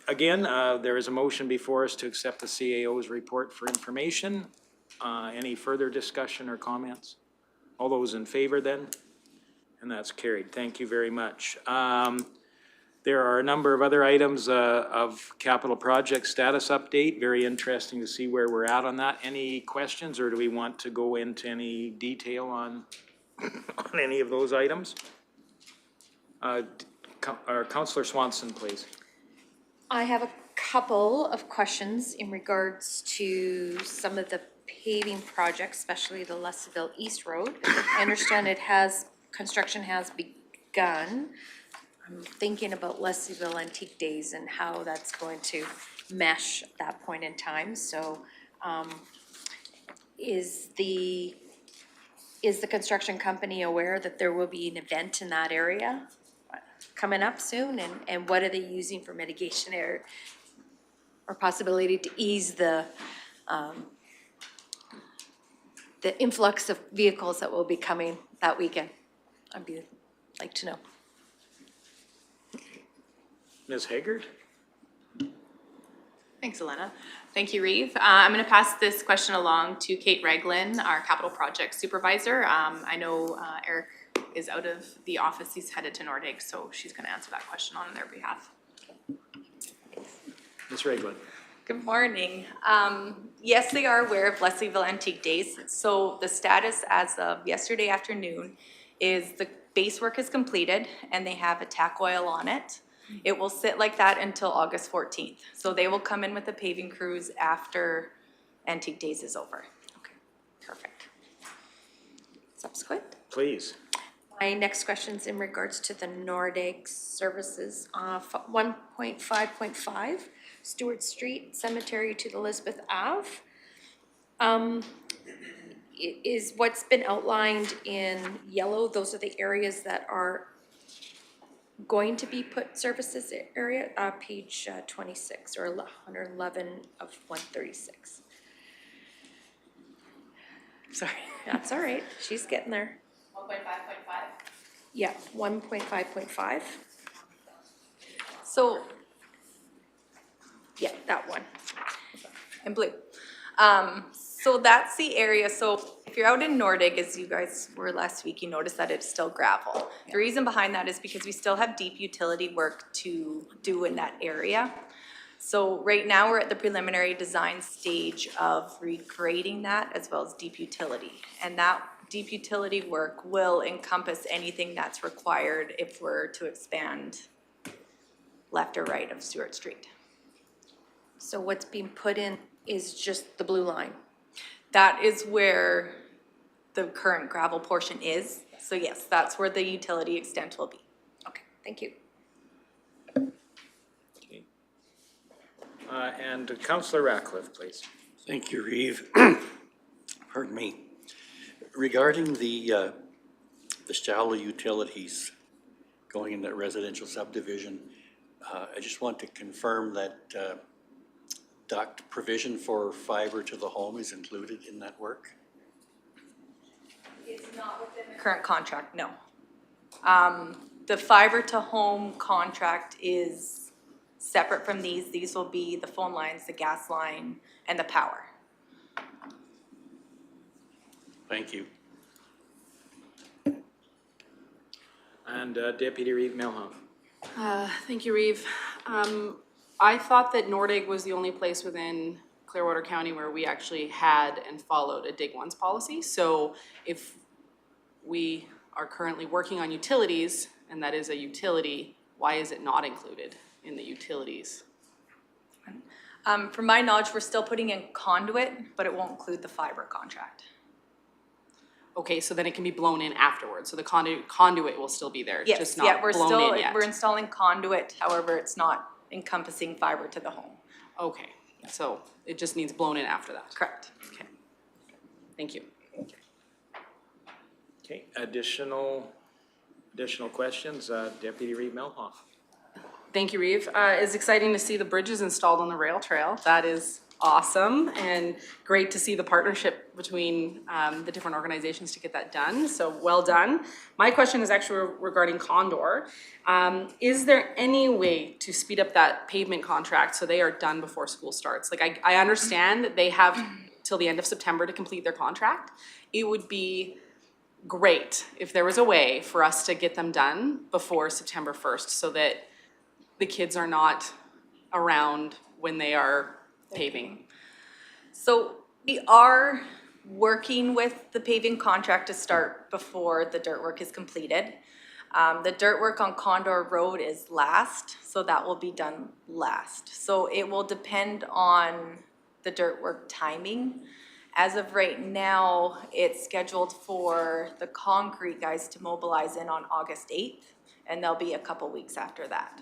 Again, there is a motion before us to accept the CAO's report for information. Any further discussion or comments? All those in favor then? And that's carried. Thank you very much. There are a number of other items of capital project status update. Very interesting to see where we're at on that. Any questions, or do we want to go into any detail on any of those items? Councillor Swanson, please. I have a couple of questions in regards to some of the paving projects, especially the Leslieville East Road. I understand construction has begun. I'm thinking about Leslieville Antique Days and how that's going to mesh at that point in time. So is the is the construction company aware that there will be an event in that area coming up soon? And what are they using for mitigation or possibility to ease the influx of vehicles that will be coming that weekend? I'd like to know. Ms. Haggard? Thanks, Elena. Thank you, Reeve. I'm going to pass this question along to Kate Reglin, our capital project supervisor. I know Eric is out of the office. He's headed to Nordic, so she's going to answer that question on their behalf. Ms. Reglin? Good morning. Yes, they are aware of Leslieville Antique Days. So the status as of yesterday afternoon is the base work is completed and they have a tack oil on it. It will sit like that until August 14th. So they will come in with the paving crews after Antique Days is over. Okay, perfect. Subsequent. Please. My next question is in regards to the Nordic services, 1.5.5, Stewart Street Cemetery to Elizabeth Ave. Is what's been outlined in yellow, those are the areas that are going to be put services area, page 26 or 111 of 136. Sorry. That's all right, she's getting there. 1.5.5. Yeah, 1.5.5. So, yeah, that one. in blue. So that's the area. So if you're out in Nordic, as you guys were last week, you noticed that it's still gravel. The reason behind that is because we still have deep utility work to do in that area. So right now we're at the preliminary design stage of regrading that as well as deep utility. And that deep utility work will encompass anything that's required if we're to expand left or right of Stewart Street. So what's being put in is just the blue line? That is where the current gravel portion is. So yes, that's where the utility extent will be. Okay, thank you. Okay. And Councillor Ratcliffe, please. Thank you, Reeve. Pardon me. Regarding the shallow utilities going in that residential subdivision, I just want to confirm that duct provision for fiber to the home is included in that work? It's not within the current contract, no. The fiber to home contract is separate from these. These will be the phone lines, the gas line, and the power. Thank you. And Deputy Reeve Milhoff. Thank you, Reeve. I thought that Nordic was the only place within Clearwater County where we actually had and followed a Dig Once policy. So if we are currently working on utilities, and that is a utility, why is it not included in the utilities? From my knowledge, we're still putting in conduit, but it won't include the fiber contract. Okay, so then it can be blown in afterwards. So the conduit will still be there, it's Yes, just yeah, not we're blown still, in yet. we're installing conduit, however, it's not encompassing fiber to the home. Okay, so it just needs blown in after that. Correct. Okay. Thank you. Okay, additional questions, Deputy Reeve Milhoff. Thank you, Reeve. It's exciting to see the bridges installed on the rail trail. That is awesome, and great to see the partnership between the different organizations to get that done. So well done. My question is actually regarding Condor. Is there any way to speed up that pavement contract so they are done before school starts? Like I understand that they have till the end of September to complete their contract. It would be great if there was a way for us to get them done before September 1st so that the kids are not around when they are paving. So we are working with the paving contract to start before the dirt work is completed. The dirt work on Condor Road is last, so that will be done last. So it will depend on the dirt work timing. As of right now, it's scheduled for the concrete guys to mobilize in on August 8th, and they'll be a couple weeks after that.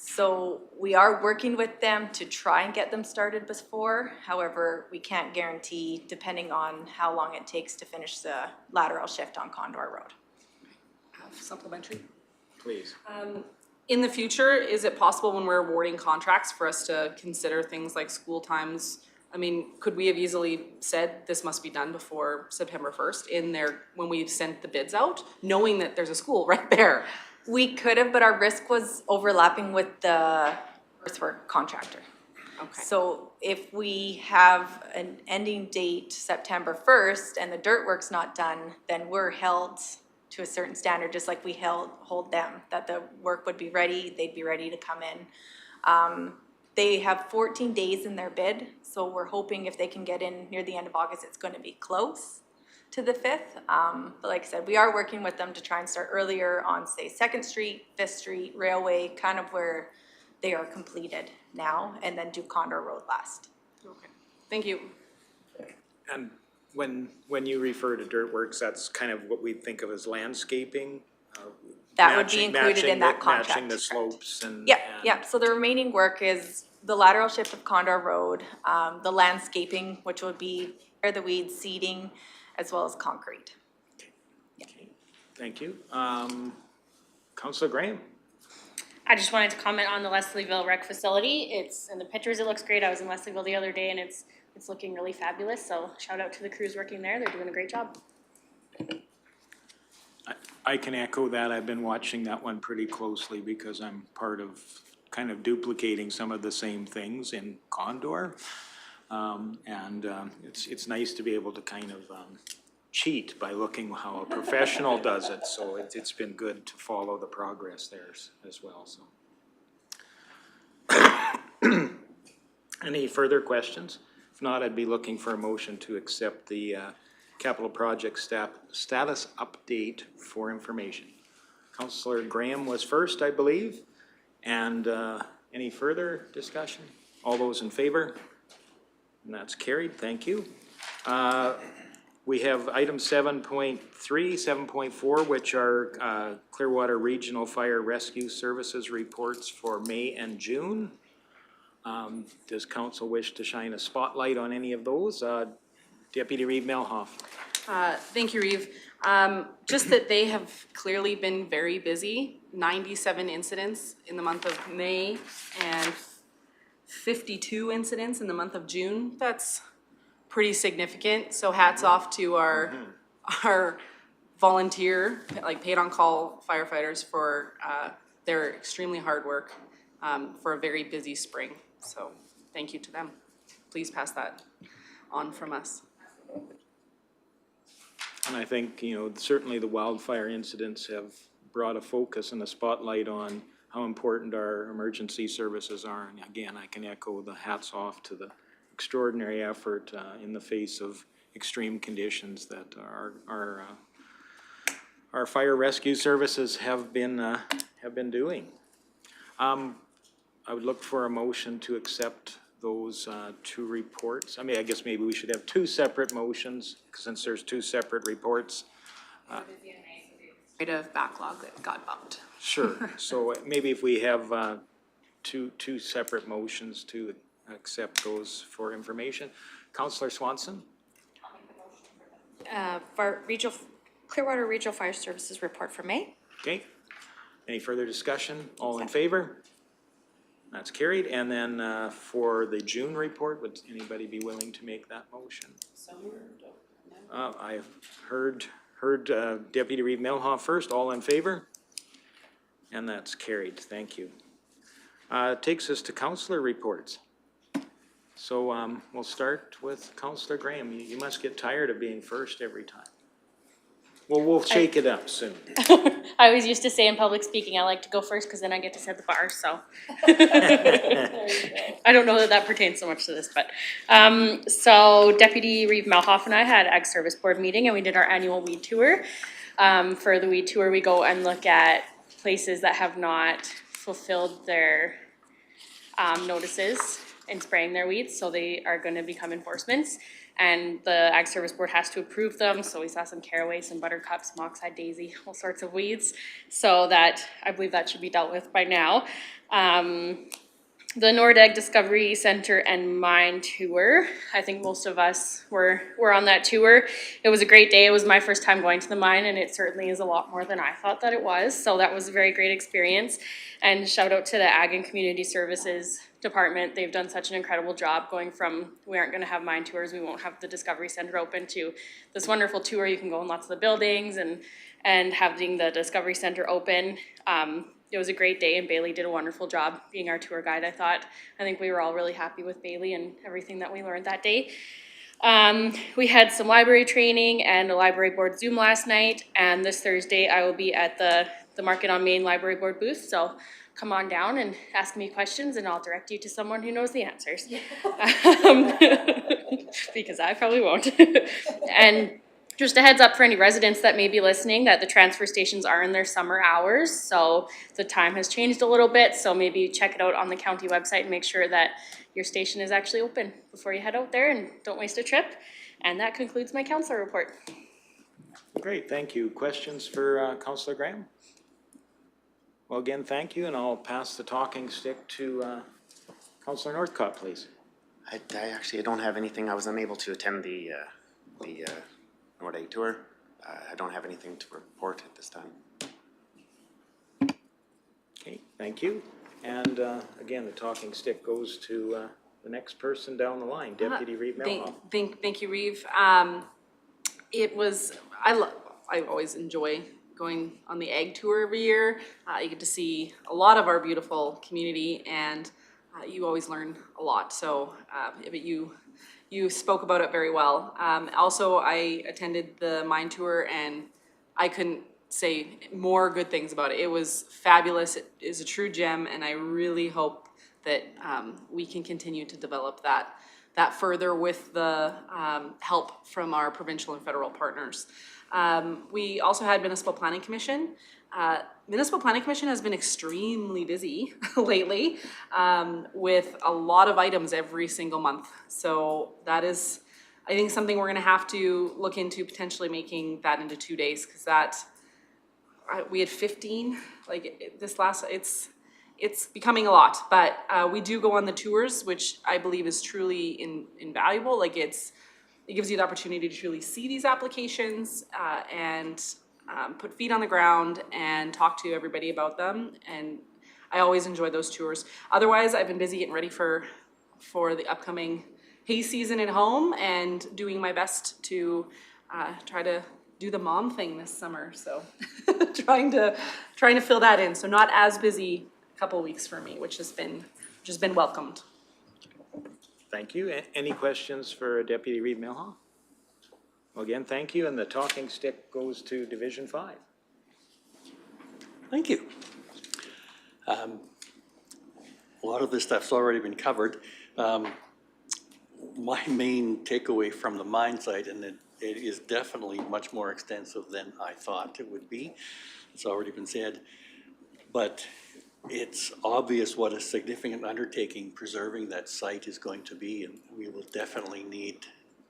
So we are working with them to try and get them started before. However, we can't guarantee, depending on how long it takes to finish the lateral shift on Condor Road. Supplementary. Please. In the future, is it possible when we're awarding contracts for us to consider things like school times? I mean, could we have easily said this must be done before September 1st in there when we sent the bids out, knowing that there's a school right there? We could have, but our risk was overlapping with the earthwork contractor. Okay. So if we have an ending date September 1st and the dirt work's not done, then we're held to a certain standard, just like we hold them, that the work would be ready, they'd be ready to come in. They have 14 days in their bid, so we're hoping if they can get in near the end of August, it's going to be close to the 5th. But like I said, we are working with them to try and start earlier on, say, 2nd Street, 5th Street, Railway, kind of where they are completed now, and then do Condor Road last. Okay, thank you. And when you refer to dirt works, that's kind of what we think of as landscaping? That would be included in that contract. Matching the slopes and. Yep. So the remaining work is the lateral shift of Condor Road, the landscaping, which would be the weeds, seeding, as well as concrete. Okay. Thank you. Councillor Graham. I just wanted to comment on the Leslieville rec facility. It's in the pictures, it looks great. I was in Leslieville the other day and it's looking really fabulous. So shout out to the crews working there. They're doing a great job. I can echo that. I've been watching that one pretty closely because I'm part of kind of duplicating some of the same things in Condor. It's nice to be able to kind of cheat by looking how a professional does it. So it's been good to follow the progress there as well. So, any further questions? If not, I'd be looking for a motion to accept the capital project status update for information. Councillor Graham was first, I believe. And any further discussion? All those in favor? And that's carried. Thank you. We have item 7.3, 7.4, which are Clearwater Regional Fire Rescue Services reports for May and June. Does council wish to shine a spotlight on any of those? Deputy Reeve Lougheed. Thank you, Reeve. Just that they have clearly been very busy. 97 incidents in the month of May and 52 incidents in the month of June. That's pretty significant. So hats off to our volunteer, like paid on call firefighters for their extremely hard work for a very busy spring. So thank you to them. Please pass that on from us. And I think, certainly the wildfire incidents have brought a focus and a spotlight on how important our emergency services are. And again, I can echo the hats off to the extraordinary effort in the face of extreme conditions that our fire rescue services have been doing. I would look for a motion to accept those two reports. I mean, I guess maybe we should have two separate motions since there's two separate reports. Of backlog that got bumped. Sure. So maybe if we have two separate motions to accept those for information. Councillor Swanson? For Clearwater Regional Fire Services report for May. Okay. Any further discussion? All in favor? That's carried. And then for the June report, would anybody be willing to make that motion? I've heard Deputy Reeve Lougheed first. All in favor? And that's carried. Thank you. Takes us to councillor reports. So we'll start with Councillor Graham. You must get tired of being first every time. Well, we'll shake it up soon. I was used to say in public speaking, I like to go first because then I get to set the bar, so. I don't know that pertains so much to this, but. So Deputy Reeve Lougheed and I had Ag Service Board meeting and we did our annual weed tour. For the weed tour, we go and look at places that have not fulfilled their notices in spraying their weeds, so they are gonna become enforcements. And the Ag Service Board has to approve them, so we saw some caraway, some buttercup, some oxeye daisy, all sorts of weeds. So that, I believe that should be dealt with by now. The Nordegg Discovery Center and Mine Tour. I think most of us were on that tour. It was a great day. It was my first time going to the mine, and it certainly is a lot more than I thought that it was. So that was a very great experience. And shout out to the Ag and Community Services Department. They've done such an incredible job going from we aren't going to have mine tours, we won't have the Discovery Center open, to this wonderful tour. You can go in lots of the buildings and having the Discovery Center open. It was a great day, and Bailey did a wonderful job being our tour guide, I thought. I think we were all really happy with Bailey and everything that we learned that day. We had some library training and a library board Zoom last night, and this Thursday I will be at the Market on Main library board booth, so come on down and ask me questions and I'll direct you to someone who knows the answers. Because I probably won't. And just a heads up for any residents that may be listening that the transfer stations are in their summer hours, so the time has changed a little bit, so maybe check it out on the county website and make sure that your station is actually open before you head out there, and don't waste a trip. And that concludes my council report. Great, thank you. Questions for Councillor Graham? Well, again, thank you, and I'll pass the talking stick to Councillor Northcott, please. I actually don't have anything. I was unable to attend the Nordegg tour. I don't have anything to report at this time. Okay, thank you. And again, the talking stick goes to the next person down the line, Deputy Reeve Lougheed. Thank you, Reeve. It was, I always enjoy going on the ag tour every year. You get to see a lot of our beautiful community, and you always learn a lot. So, but you spoke about it very well. Also, I attended the mine tour, and I couldn't say more good things about it. It was fabulous. It is a true gem, and I really hope that we can continue to develop that further with the help from our provincial and federal partners. We also had Municipal Planning Commission. Municipal Planning Commission has been extremely busy lately with a lot of items every single month. So that is, I think, something we're gonna have to look into, potentially making that into 2 days, because we had 15, like this last, it's becoming a lot, but we do go on the tours, which I believe is truly invaluable. Like it gives you the opportunity to truly see these applications and put feet on the ground and talk to everybody about them. And I always enjoy those tours. Otherwise, I've been busy getting ready for the upcoming hay season at home and doing my best to try to do the mom thing this summer. So trying to fill that in. So not as busy a couple weeks for me, which has been welcomed. Thank you. Any questions for Deputy Reeve Lougheed? Well, again, thank you, and the talking stick goes to Division 5. Thank you. A lot of this stuff's already been covered. My main takeaway from the mine site, and it is definitely much more extensive than I thought it would be. It's already been said, but it's obvious what a significant undertaking preserving that site is going to be, and we will definitely need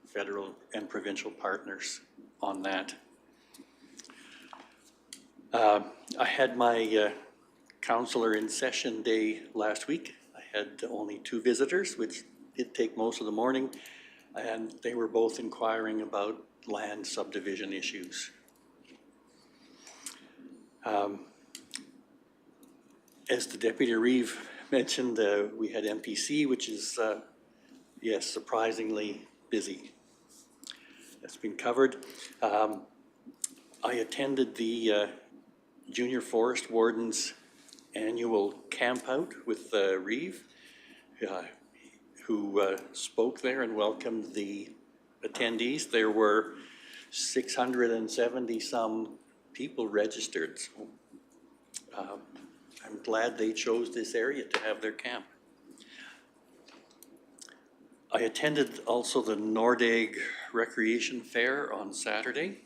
federal and provincial partners on that. I had my councillor in session day last week. I had only 2 visitors, which did take most of the morning, and they were both inquiring about land subdivision issues. As the Deputy Reeve mentioned, we had MPC, which is, yes, surprisingly busy. That's been covered. I attended the Junior Forest Warden's annual camp out with Reeve, who spoke there and welcomed the attendees. There were 670 some people registered. So, I'm glad they chose this area to have their camp. I attended also the Nordegg Recreation Fair on Saturday.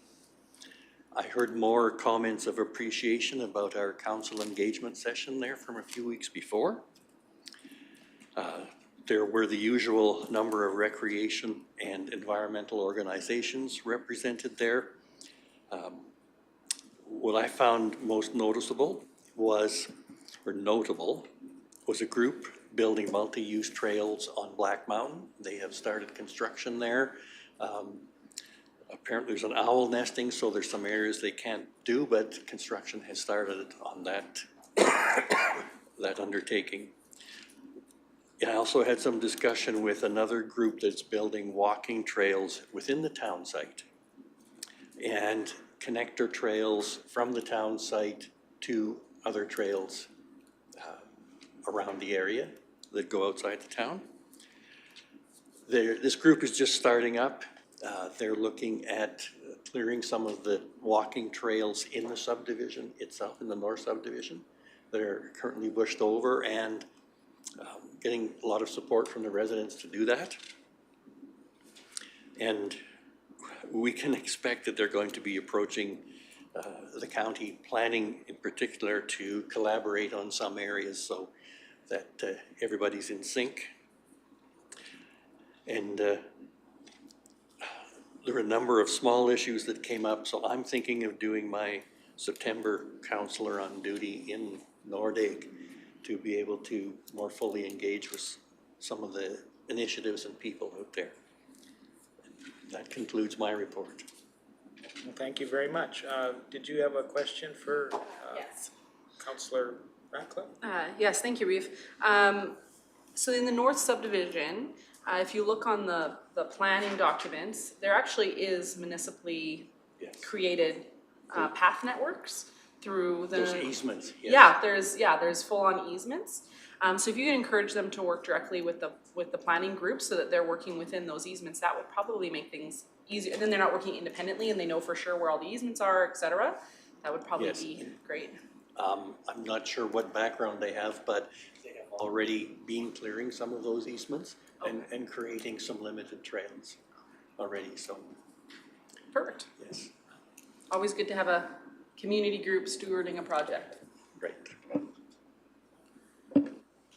I heard more comments of appreciation about our council engagement session there from a few weeks before. There were the usual number of recreation and environmental organizations represented there. What I found most notable was a group building multi-use trails on Black Mountain. They have started construction there. Apparently there's an owl nesting, so there's some areas they can't do, but construction has started on that, that undertaking. I also had some discussion with another group that's building walking trails within the town site and connector trails from the town site to other trails around the area that go outside the town. This group is just starting up. They're looking at clearing some of the walking trails in the subdivision itself, in the north subdivision, that are currently bushed over, and getting a lot of support from the residents to do that. And we can expect that they're going to be approaching the county planning in particular to collaborate on some areas so that everybody's in sync. And there were a number of small issues that came up, so I'm thinking of doing my September counselor on duty in Nordig to be able to more fully engage with some of the initiatives and people out there. That concludes my report. Well, thank you very much. Did you have a question for Yes. Councillor Ratcliffe? Yes, thank you, Reeve. So in the north subdivision, if you look on the planning documents, there actually is municipally created path networks through the. Those easements, yes. Yeah, there's full-on easements. So if you can encourage them to work directly with the planning group so that they're working within those easements, that would probably make things easier. And then they're not working independently and they know for sure where all the easements are, et cetera. That would probably be great. I'm not sure what background they have, but they have already been clearing some of those easements and creating some limited trails already, so. Perfect. Yes. Always good to have a community group stewarding a project. Great.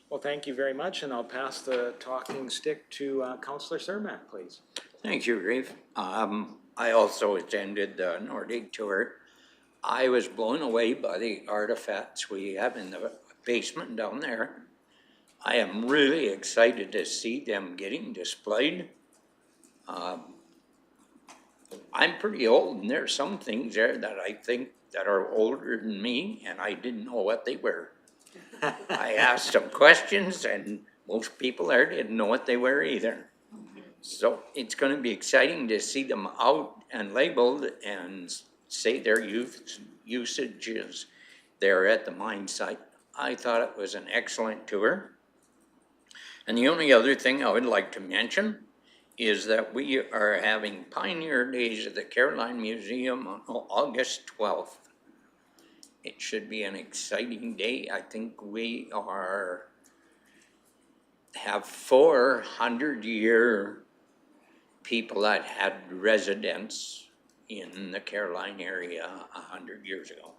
Well, thank you very much, and I'll pass the talking stick to Councillor Cermak, please. Thank you, Reeve. I also attended the Nordic tour. I was blown away by the artifacts we have in the basement down there. I am really excited to see them getting displayed. I'm pretty old, and there's some things there that I think that are older than me, and I didn't know what they were. I asked some questions, and most people there didn't know what they were either. So it's going to be exciting to see them out and labeled and say their usages there at the mine site. I thought it was an excellent tour. And the only other thing I would like to mention is that we are having Pioneer Days at the Caroline Museum on August 12th. It should be an exciting day. I think we have 400-year people that had residence in the Caroline area 100 years ago.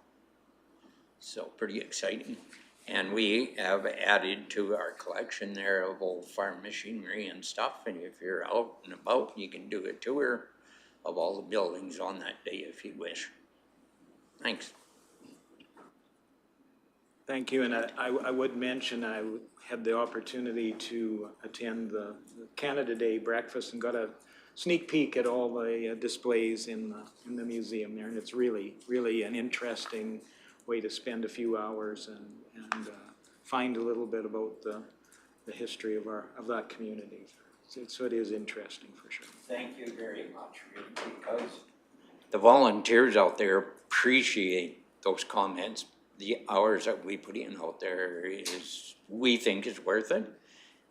So pretty exciting. And we have added to our collection there of old farm machinery and stuff. And if you're out and about, you can do a tour of all the buildings on that day if you wish. Thanks. Thank you, and I would mention I had the opportunity to attend the Canada Day breakfast and got a sneak peek at all the displays in the museum there, and it's really, really an interesting way to spend a few hours and find a little bit about the history of that community. So it is interesting for sure. Thank you very much, because the volunteers out there appreciate those comments. The hours that we put in out there we think is worth it,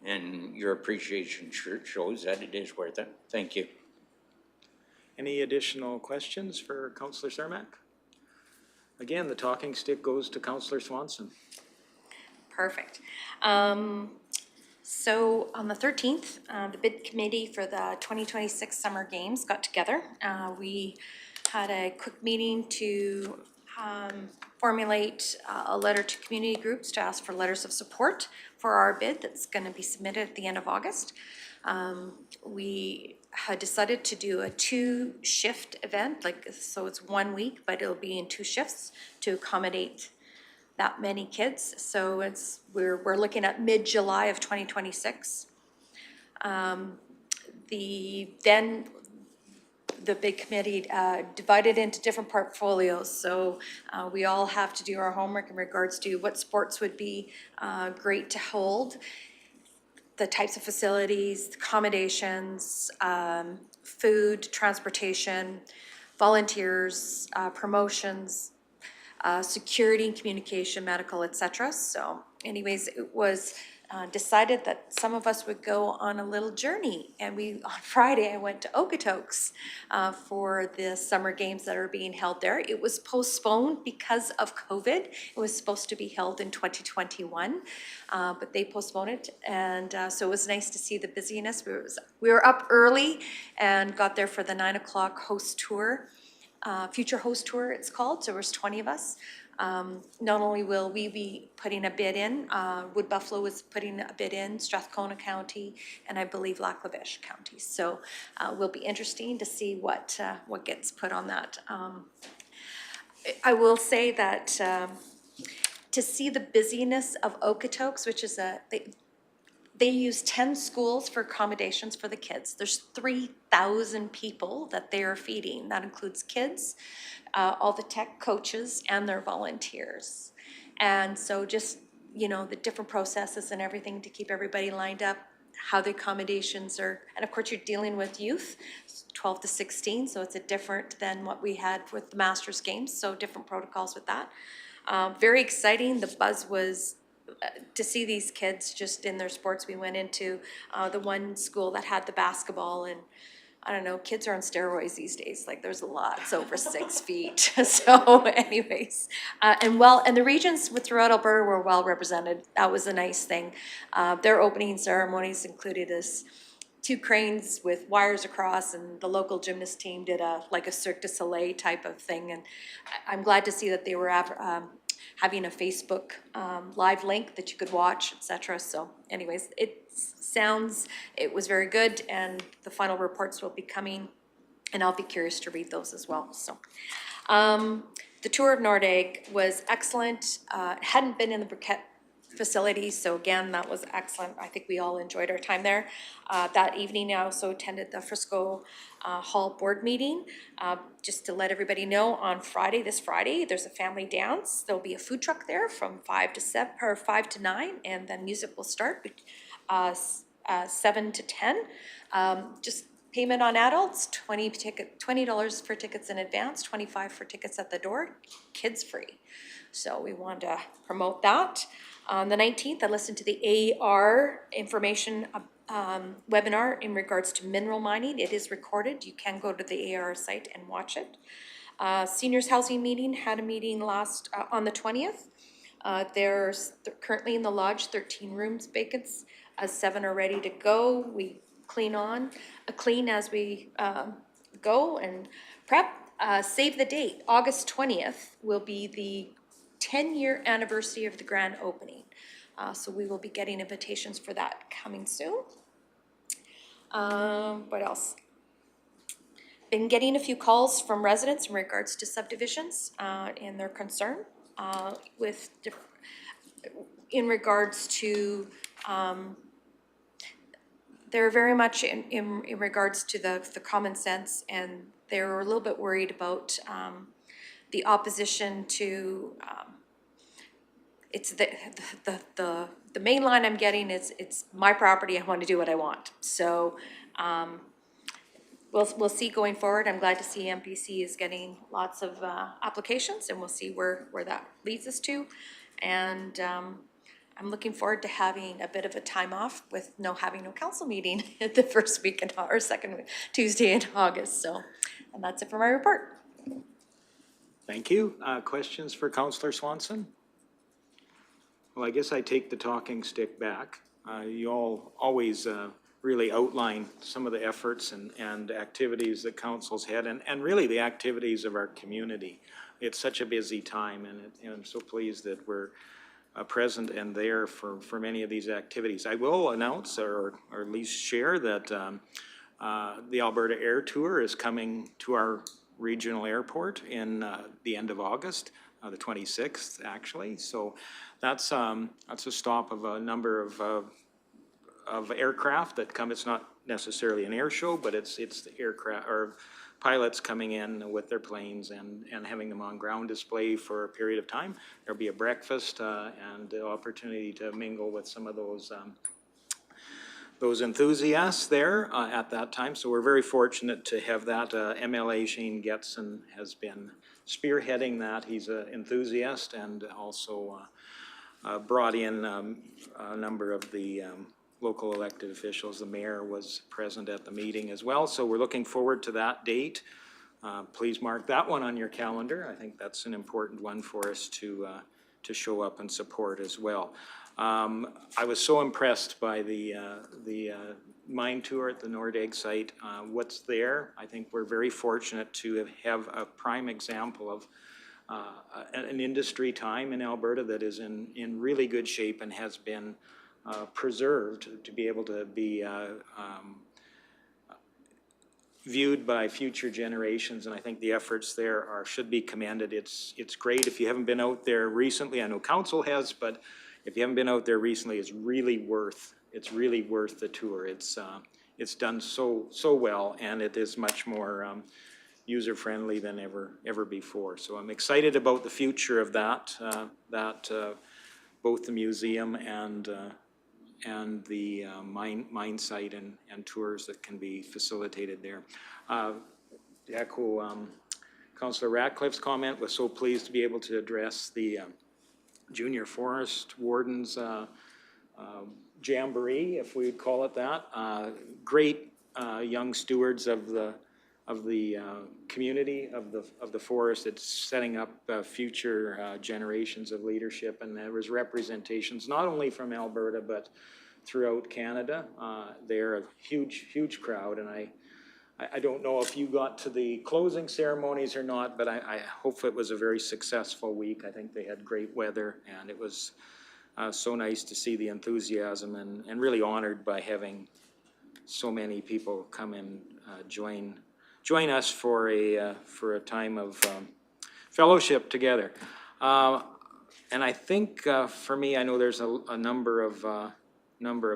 and your appreciation sure shows that it is worth it. Thank you. Any additional questions for Councillor Cermak? Again, the talking stick goes to Councillor Swanson. Perfect. So on the 13th, the bid committee for the 2026 Summer Games got together. We had a quick meeting to formulate a letter to community groups to ask for letters of support for our bid that's going to be submitted at the end of August. We had decided to do a 2-shift event, so it's 1 week, but it'll be in 2 shifts to accommodate that many kids. So we're looking at mid-July of 2026. The big committee divided into different portfolios, so we all have to do our homework in regards to what sports would be great to hold, the types of facilities, accommodations, food, transportation, volunteers, promotions, security and communication, medical, etc. So anyways, it was decided that some of us would go on a little journey. And on Friday, I went to Okotoks for the summer games that are being held there. It was postponed because of COVID. It was supposed to be held in 2021, but they postponed it. And so it was nice to see the busyness. We were up early and got there for the 9 o'clock host tour. Future host tour, it's called. So there's 20 of us. Not only will we be putting a bid in, Wood Buffalo is putting a bid in, Strathcona County, and I believe Lac La Biche County. So will be interesting to see what gets put on that. I will say that to see the busyness of Okotoks, which is they use 10 schools for accommodations for the kids. There's 3,000 people that they are feeding. That includes kids, all the tech coaches, and their volunteers. And so just, the different processes and everything to keep everybody lined up, how the accommodations are, and of course you're dealing with youth, 12 to 16, so it's different than what we had with the Masters games, so different protocols with that. Very exciting. The buzz was to see these kids just in their sports. We went into the one school that had the basketball, and I don't know, kids are on steroids these days. There's a lot. It's over 6 feet. So anyways, and the regions throughout Alberta were well represented. That was a nice thing. Their opening ceremonies included 2 cranes with wires across, and the local gymnast team did a Cirque du Soleil type of thing. And I'm glad to see that they were having a Facebook live link that you could watch, etc. So anyways, it was very good, and the final reports will be coming, and I'll be curious to read those as well. So the tour of Nordegg was excellent. It hadn't been in the Briquette facility, so again, that was excellent. I think we all enjoyed our time there. That evening, I also attended the Frisco Hall board meeting. Just to let everybody know, on this Friday, there's a family dance. There'll be a food truck there from 5 to 9, and then music will start 7 to 10. Just payment on adults, $20 for tickets in advance, $25 for tickets at the door, kids free. So we wanted to promote that. On the 19th, I listened to the AR information webinar in regards to mineral mining. It is recorded. You can go to the AR site and watch it. Seniors Housing meeting had a meeting on the 20th. There's currently in the lodge 13 rooms vacant. 7 are ready to go. We clean as we go and prep. Save the date. August 20th will be the 10-year anniversary of the grand opening. So we will be getting invitations for that coming soon. What else? Been getting a few calls from residents in regards to subdivisions and their concern in regards to they're very much in regards to the common sense, and they're a little bit worried about the opposition to it's the main line I'm getting is it's my property, I want to do what I want. So we'll see going forward. I'm glad to see MPC is getting lots of applications, and we'll see where that leads us to. And I'm looking forward to having a bit of a time off with having no council meeting at the first week or second Tuesday in August. So, and that's it for my report. Thank you. Questions for Councillor Swanson? Well, I guess I take the talking stick back. You all always really outline some of the efforts and activities that council's had, and really the activities of our community. It's such a busy time, and I'm so pleased that we're present and there for many of these activities. I will announce or at least share that the Alberta Air Tour is coming to our regional airport in the end of August, the 26th actually. So that's a stop of a number of aircraft that come. It's not necessarily an air show, but it's the aircraft or pilots coming in with their planes and having them on ground display for a period of time. There'll be a breakfast and the opportunity to mingle with some of those enthusiasts there at that time. So we're very fortunate to have that. MLA Shane Getson has been spearheading that. He's an enthusiast and also brought in a number of the local elected officials. The mayor was present at the meeting as well. So we're looking forward to that date. Please mark that one on your calendar. I think that's an important one for us to show up and support as well. I was so impressed by the mine tour at the Nordegg site. What's there, I think we're very fortunate to have a prime example of an industry time in Alberta that is in really good shape and has been preserved to be able to be viewed by future generations, and I think the efforts there should be commended. It's great. If you haven't been out there recently, I know council has, but if you haven't been out there recently, it's really worth the tour. It's done so well, and it is much more user friendly than ever before. So I'm excited about the future of that both the museum and the mine site and tours that can be facilitated there. To echo Councillor Ratcliffe's comment, was so pleased to be able to address the Junior Forest Wardens Jamboree, if we would call it that. Great young stewards of the community, of the forest. It's setting up future generations of leadership, and there was representations not only from Alberta but throughout Canada. They're a huge crowd, and I don't know if you got to the closing ceremonies or not, but I hope it was a very successful week. I think they had great weather, and it was so nice to see the enthusiasm, and really honored by having so many people come and join us for a time of fellowship together. And I think for me, I know there's a number of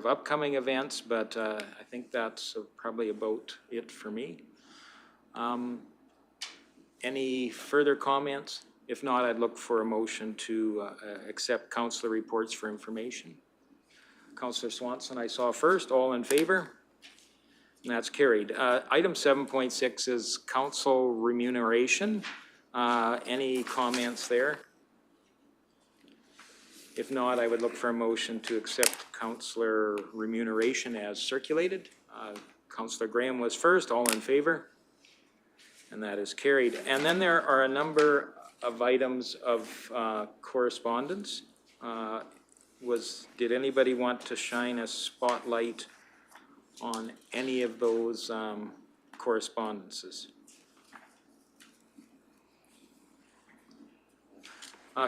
upcoming events, but I think that's probably about it for me. Any further comments? If not, I'd look for a motion to accept councillor reports for information. Councillor Swanson, I saw first. All in favor? And that's carried. Item 7.6 is council remuneration. Any comments there? If not, I would look for a motion to accept councillor remuneration as circulated. Councillor Graham was first. All in favor? And that is carried. And then there are a number of items of correspondence. Did anybody want to shine a spotlight on any of those correspondences?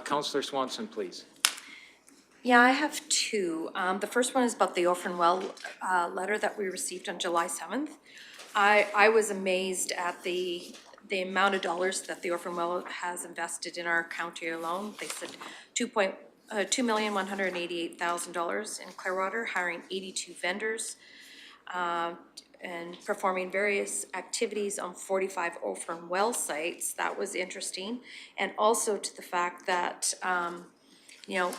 Councillor Swanson, please. Yeah, I have two. The first one is about the Orphan Well letter that we received on July 7th. I was amazed at the amount of dollars that the Orphan Well has invested in our county alone. They said $2,188,000 in Clearwater, hiring 82 vendors and performing various activities on 45 Orphan Well sites. That was interesting. And also to the fact that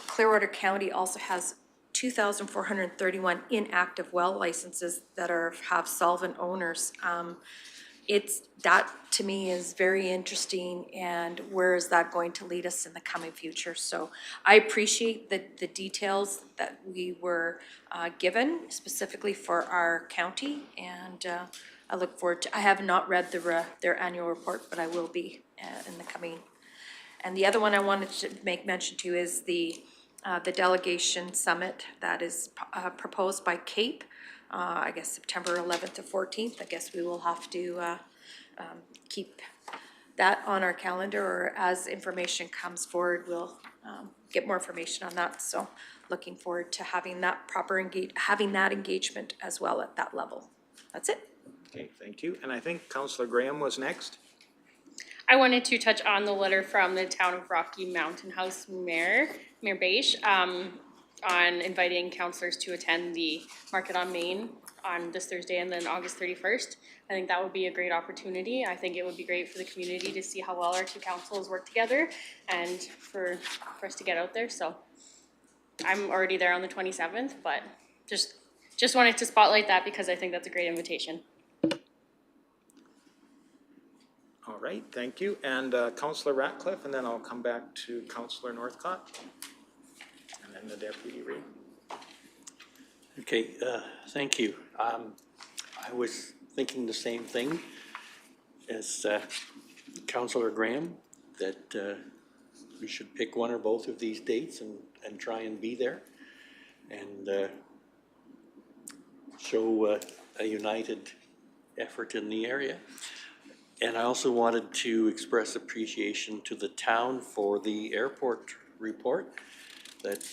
Clearwater County also has 2,431 inactive well licenses that have solvent owners. That to me is very interesting, and where is that going to lead us in the coming future? So I appreciate the details that we were given specifically for our county, and I look forward to. I have not read their annual report, but I will be in the coming. And the other one I wanted to make mention to is the delegation summit that is proposed by CAPE. I guess September 11th to 14th. I guess we will have to keep that on our calendar, or as information comes forward, we'll get more information on that. So looking forward to having that having that engagement as well at that level. That's it. Okay, thank you. And I think Councillor Graham was next. I wanted to touch on the letter from the Town of Rocky Mountain House Mayor Beige, on inviting councillors to attend the Market on Main on this Thursday and then August 31st. I think that would be a great opportunity. I think it would be great for the community to see how well our two councils work together and for us to get out there. So I'm already there on the 27th, but just wanted to spotlight that because I think that's a great invitation. All right, thank you. And Councillor Ratcliffe, and then I'll come back to Councillor Northcott. And then the Deputy Reeve. Okay, thank you. I was thinking the same thing as Councillor Graham, that we should pick one or both of these dates and try and be there and show a united effort in the area. And I also wanted to express appreciation to the town for the airport report that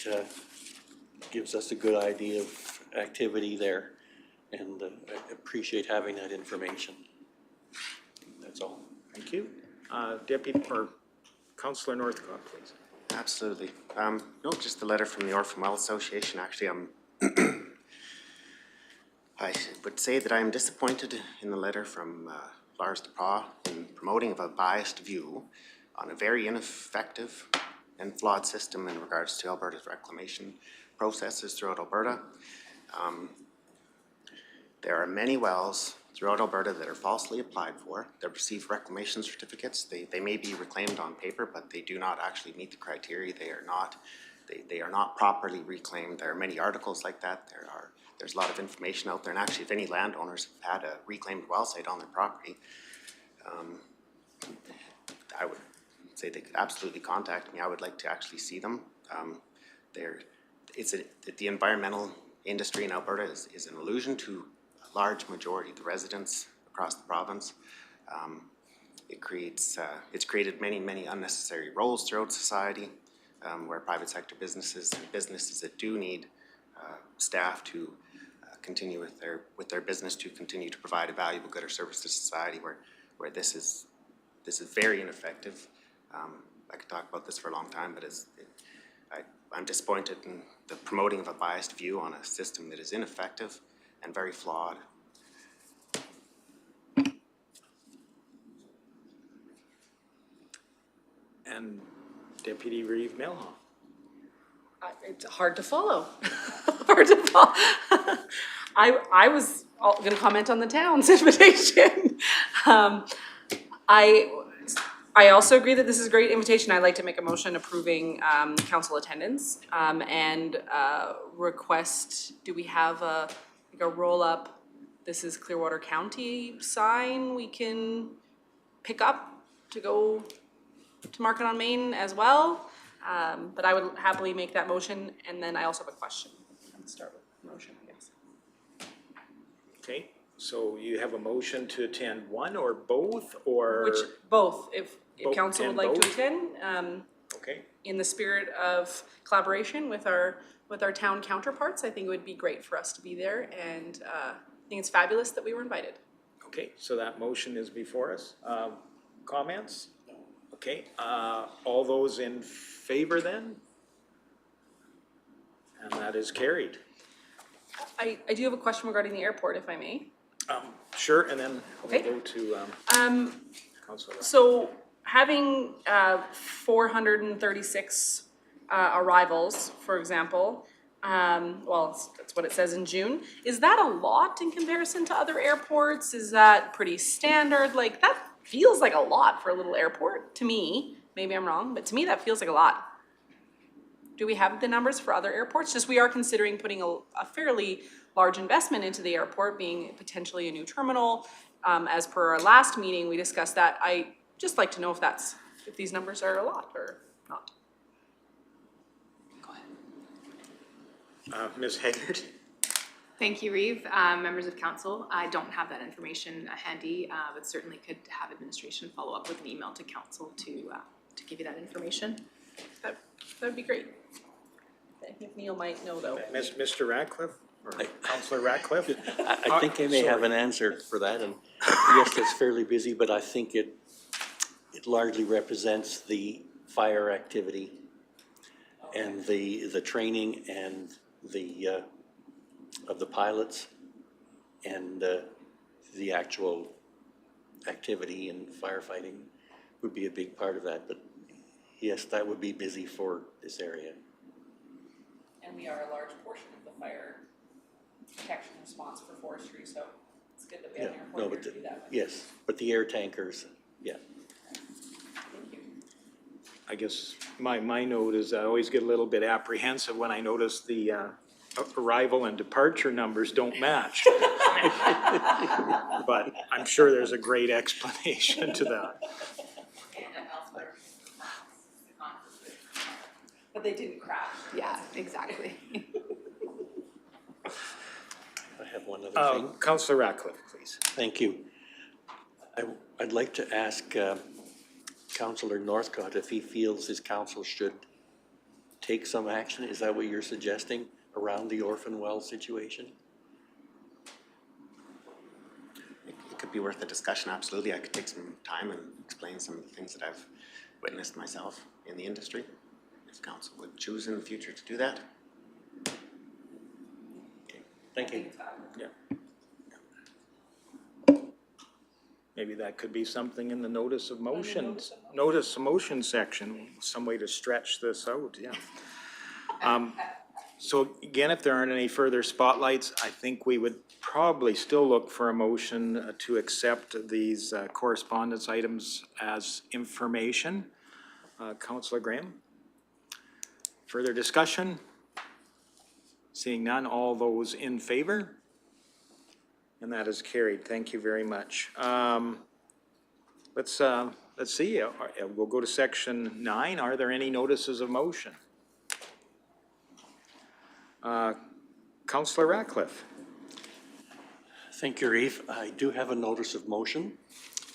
gives us a good idea of activity there, and I appreciate having that information. That's all. Thank you. Deputy or Councillor Northcott, please. Absolutely. No, just the letter from the Orphan Well Association. Actually, I would say that I am disappointed in the letter from Lars DePaw in promoting of a biased view on a very ineffective and flawed system in regards to Alberta's reclamation processes throughout Alberta. There are many wells throughout Alberta that are falsely applied for, that receive reclamation certificates. They may be reclaimed on paper, but they do not actually meet the criteria. They are not properly reclaimed. There are many articles like that. There's a lot of information out there, and actually if any landowners have had a reclaimed well site on their property, I would say they could absolutely contact me. I would like to actually see them. The environmental industry in Alberta is an illusion to a large majority of the residents across the province. It's created many unnecessary roles throughout society, where private sector businesses and businesses that do need staff to continue with their business to continue to provide a valuable good or service to society, where this is very ineffective. I could talk about this for a long time, but I'm disappointed in the promoting of a biased view on a system that is ineffective and very flawed. And Deputy Reeve Milhoff. It's hard to follow. Hard to follow. I was going to comment on the town's invitation. I also agree that this is a great invitation. I'd like to make a motion approving council attendance and request, do we have a roll-up, this is Clearwater County sign we can pick up to go to Market on Main as well? But I would happily make that motion, and then I also have a question. Let's start with the motion, I guess. Okay, so you have a motion to attend one or both, or? Both, if Both, council would attend like to both? attend. Okay. In the spirit of collaboration with our town counterparts, I think it would be great for us to be there, and I think it's fabulous that we were invited. Okay, so that motion is before us. Comments? Okay, all those in favor then? And that is carried. I do have a question regarding the airport, if I may. Sure, and then we'll Okay. go to Councilor. So having 436 arrivals, for example, well, that's what it says in June. Is that a lot in comparison to other airports? Is that pretty standard? Like, that feels like a lot for a little airport to me. Maybe I'm wrong, but to me that feels like a lot. Do we have the numbers for other airports? Just we are considering putting a fairly large investment into the airport, being potentially a new terminal. As per our last meeting, we discussed that. I just like to know if these numbers are a lot or not. Ms. Haggard? Thank you, Reeve. Members of council, I don't have that information handy, but certainly could have administration follow up with an email to council to give you that information. That'd be great. I think Neil might know though. Mr. Ratcliffe, or Councillor Ratcliffe? I think I may have an answer for that, and yes, it's fairly busy, but I think it largely represents the fire activity and the training and the of the pilots and the actual activity and firefighting would be a big part of that. But yes, that would be busy for this area. And we are a large portion of the fire protection response for forestry, so it's good that we have an airport here to do that with. Yes, but the air tankers, yeah. Thank you. I guess my note is I always get a little bit apprehensive when I notice the arrival and departure numbers don't match. But I'm sure there's a great explanation to that. But they didn't crash. Yeah, exactly. I have one other thing. Councillor Ratcliffe, please. Thank you. I'd like to ask Councillor Northcott if he feels his council should take some action. Is that what you're suggesting around the orphan well situation? It could be worth a discussion, absolutely. I could take some time and explain some of the things that I've witnessed myself in the industry. If council would choose in the future to do that. Okay. Thank you. Yeah. Maybe that could be something in the notice of motion section, some way to stretch this out, yeah. So again, if there aren't any further spotlights, I think we would probably still look for a motion to accept these correspondence items as information. Councillor Graham? Further discussion? Seeing none, all those in favor? And that is carried. Thank you very much. Let's see. We'll go to section 9. Are there any notices of motion? Councillor Ratcliffe. Thank you, Reeve. I do have a notice of motion.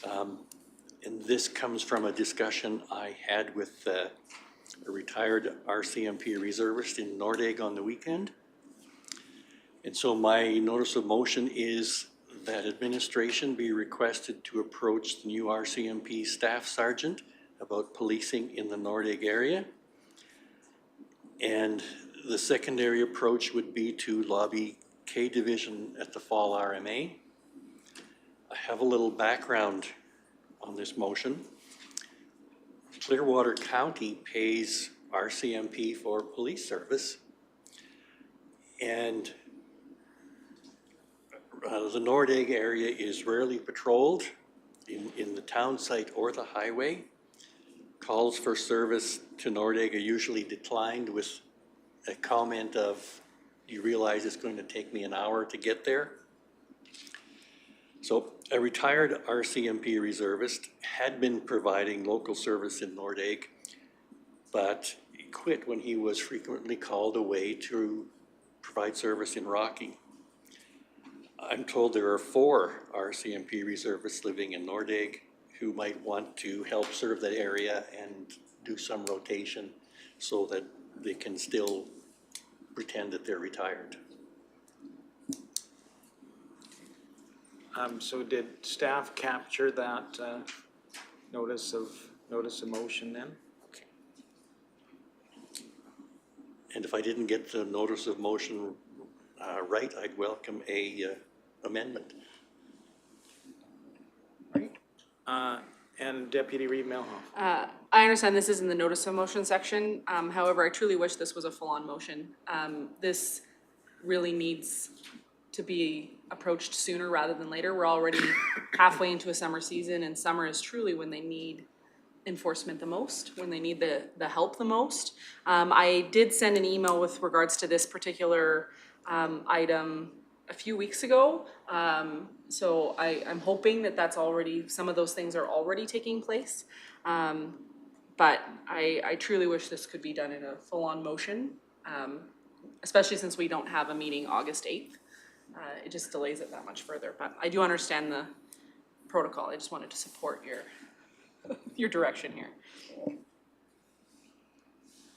And this comes from a discussion I had with a retired RCMP reservist in Nordegg on the weekend. And so my notice of motion is that administration be requested to approach the new RCMP staff sergeant about policing in the Nordegg area. And the secondary approach would be to lobby K Division at the Fall RMA. I have a little background on this motion. Clearwater County pays RCMP for police service, and the Nordegg area is rarely patrolled in the town site or the highway. Calls for service to Nordegg are usually declined with a comment of, you realize it's going to take me an hour to get there? So a retired RCMP reservist had been providing local service in Nordegg, but he quit when he was frequently called away to provide service in Rocky. I'm told there are 4 RCMP reservists living in Nordegg who might want to help serve that area and do some rotation so that they can still pretend that they're retired. So did staff capture that notice of motion then? Okay. And if I didn't get the notice of motion right, I'd welcome a amendment. Right. And Deputy Reeve Lougheed. I understand this is in the notice of motion section. However, I truly wish this was a full-on motion. This really needs to be approached sooner rather than later. We're already halfway into a summer season, and summer is truly when they need enforcement the most, when they need the help the most. I did send an email with regards to this particular item a few weeks ago. So I'm hoping that that's already, some of those things are already taking place. But I truly wish this could be done in a full-on motion, especially since we don't have a meeting August 8th. it just delays it that much further. But I do understand the protocol. I just wanted to support your direction here.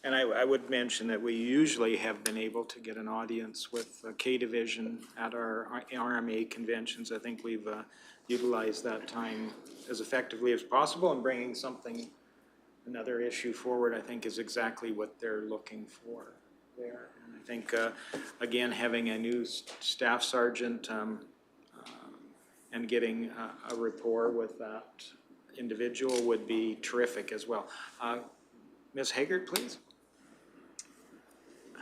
And I would mention that we usually have been able to get an audience with K Division at our RMA conventions. I think we've utilized that time as effectively as possible, and bringing another issue forward, I think, is exactly what they're looking for there. And I think, again, having a new staff sergeant and getting a rapport with that individual would be terrific as well. Ms. Haggard, please.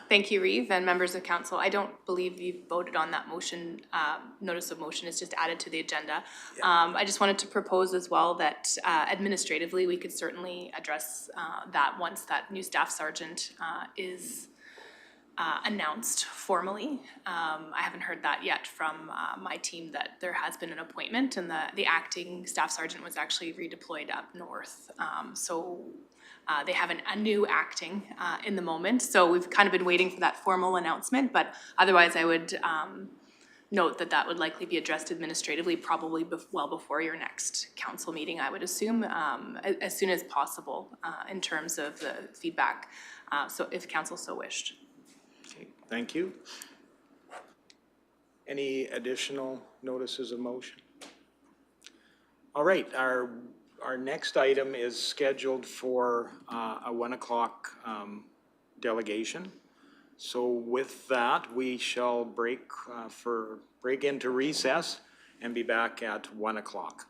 Thank you, Reeve, and members of council. I don't believe you voted on that motion. Notice of motion is just added to the agenda. I just wanted to propose as well that administratively, we could certainly address that once that new staff sergeant is announced formally. I haven't heard that yet from my team, that there has been an appointment, and the acting staff sergeant was actually redeployed up north. They have a new acting in the moment, so we've kind of been waiting for that formal announcement, but otherwise I would note that that would likely be addressed administratively, probably well before your next council meeting, I would assume, as soon as possible in terms of the feedback, so if council so wished. Okay, thank you. Any additional notices of motion? All right, our next item is scheduled for a 1 o'clock delegation. So with that, we shall break into recess and be back at 1 o'clock.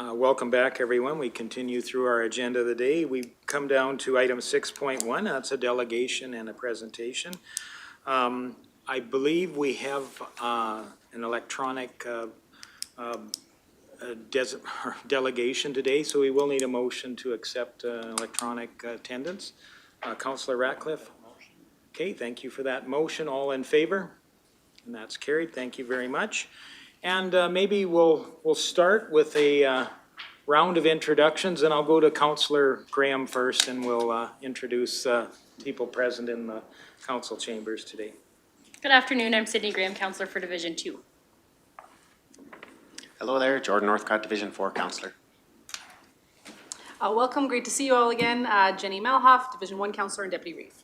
Welcome back, everyone. We continue through our agenda of the day. We come down to item 6.1. That's a delegation and a presentation. I believe we have an electronic delegation today, so we will need a motion to accept electronic attendance. Councillor Ratcliffe? Okay, thank you for that motion. All in favor? And that's carried. Thank you very much. And maybe we'll start with a round of introductions, and I'll go to Councillor Graham first, and we'll introduce people present in the council chambers today. Good afternoon, I'm Sydney Graham, Councillor for Division 2. Hello there, Jordan Northcott, Division 4 Councillor. Welcome, great to see you all again. Jenny Malhoff, Division 1 Councillor and Deputy Reeve.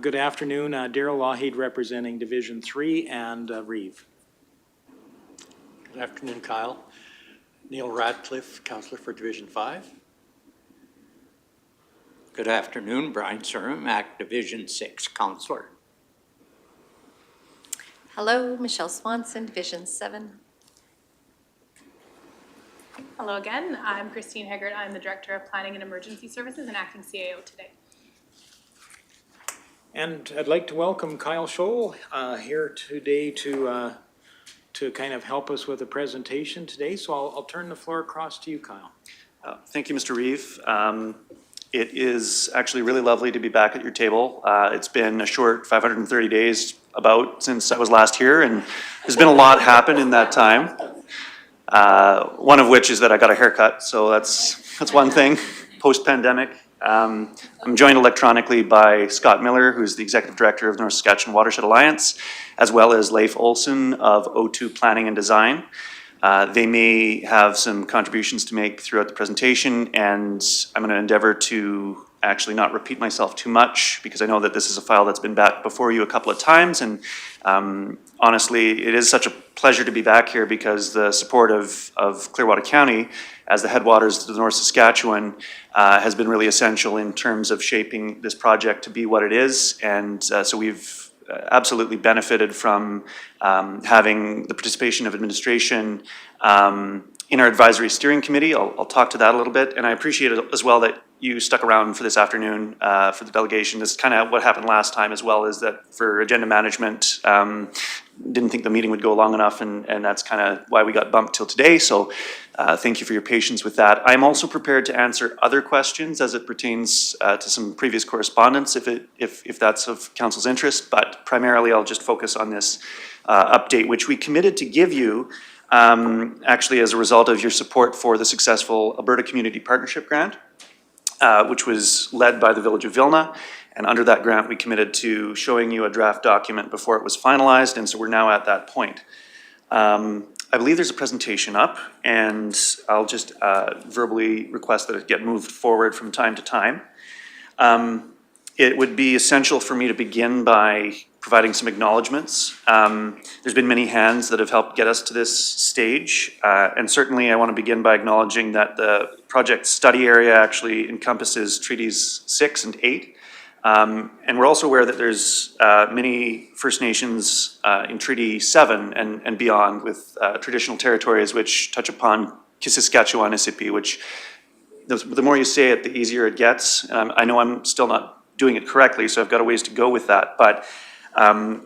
Good afternoon, Daryl Lougheed representing Division 3 and Reeve. Good afternoon, Kyle. Neil Ratcliffe, Councillor for Division 5. Good afternoon, Brian Cermak, Division 6 Councillor. Hello, Michelle Swanson, Division 7. Hello again, I'm Christine Haggard. I'm the Director of Planning and Emergency Services and acting CAO today. And I'd like to welcome Kyle Schole here today to kind of help us with the presentation today. So I'll turn the floor across to you, Kyle. Thank you, Mr. Reeve. It is actually really lovely to be back at your table. It's been a short 530 days about since I was last here, and there's been a lot happen in that time. One of which is that I got a haircut, so that's one thing, post-pandemic. I'm joined electronically by Scott Miller, who's the Executive Director of North Saskatchewan Watershed Alliance, as well as Leif Olson of O2 Planning and Design. They may have some contributions to make throughout the presentation, and I'm going to endeavor to actually not repeat myself too much, because I know that this is a file that's been back before you a couple of times, and honestly, it is such a pleasure to be back here because the support of Clearwater County as the headwaters to the North Saskatchewan has been really essential in terms of shaping this project to be what it is, and so we've absolutely benefited from having the participation of administration in our advisory steering committee. I'll talk to that a little bit, and I appreciate it as well that you stuck around for this afternoon for the delegation. This is kind of what happened last time as well, is that for agenda management, didn't think the meeting would go long enough, and that's kind of why we got bumped till today. So thank you for your patience with that. I'm also prepared to answer other questions as it pertains to some previous correspondence if that's of council's interest, but primarily I'll just focus on this update, which we committed to give you actually as a result of your support for the successful Alberta Community Partnership Grant, which was led by the Village of Vilna. And under that grant, we committed to showing you a draft document before it was finalized, and so we're now at that point. I believe there's a presentation up, and I'll just verbally request that it get moved forward from time to time. It would be essential for me to begin by providing some acknowledgements. There's been many hands that have helped get us to this stage, and certainly I want to begin by acknowledging that the project study area actually encompasses Treaties 6 and 8. And we're also aware that there's many First Nations in Treaty 7 and beyond with traditional territories which touch upon Saskatchewan Isippi, which the more you say it, the easier it gets. I know I'm still not doing it correctly, so I've got a ways to go with that. But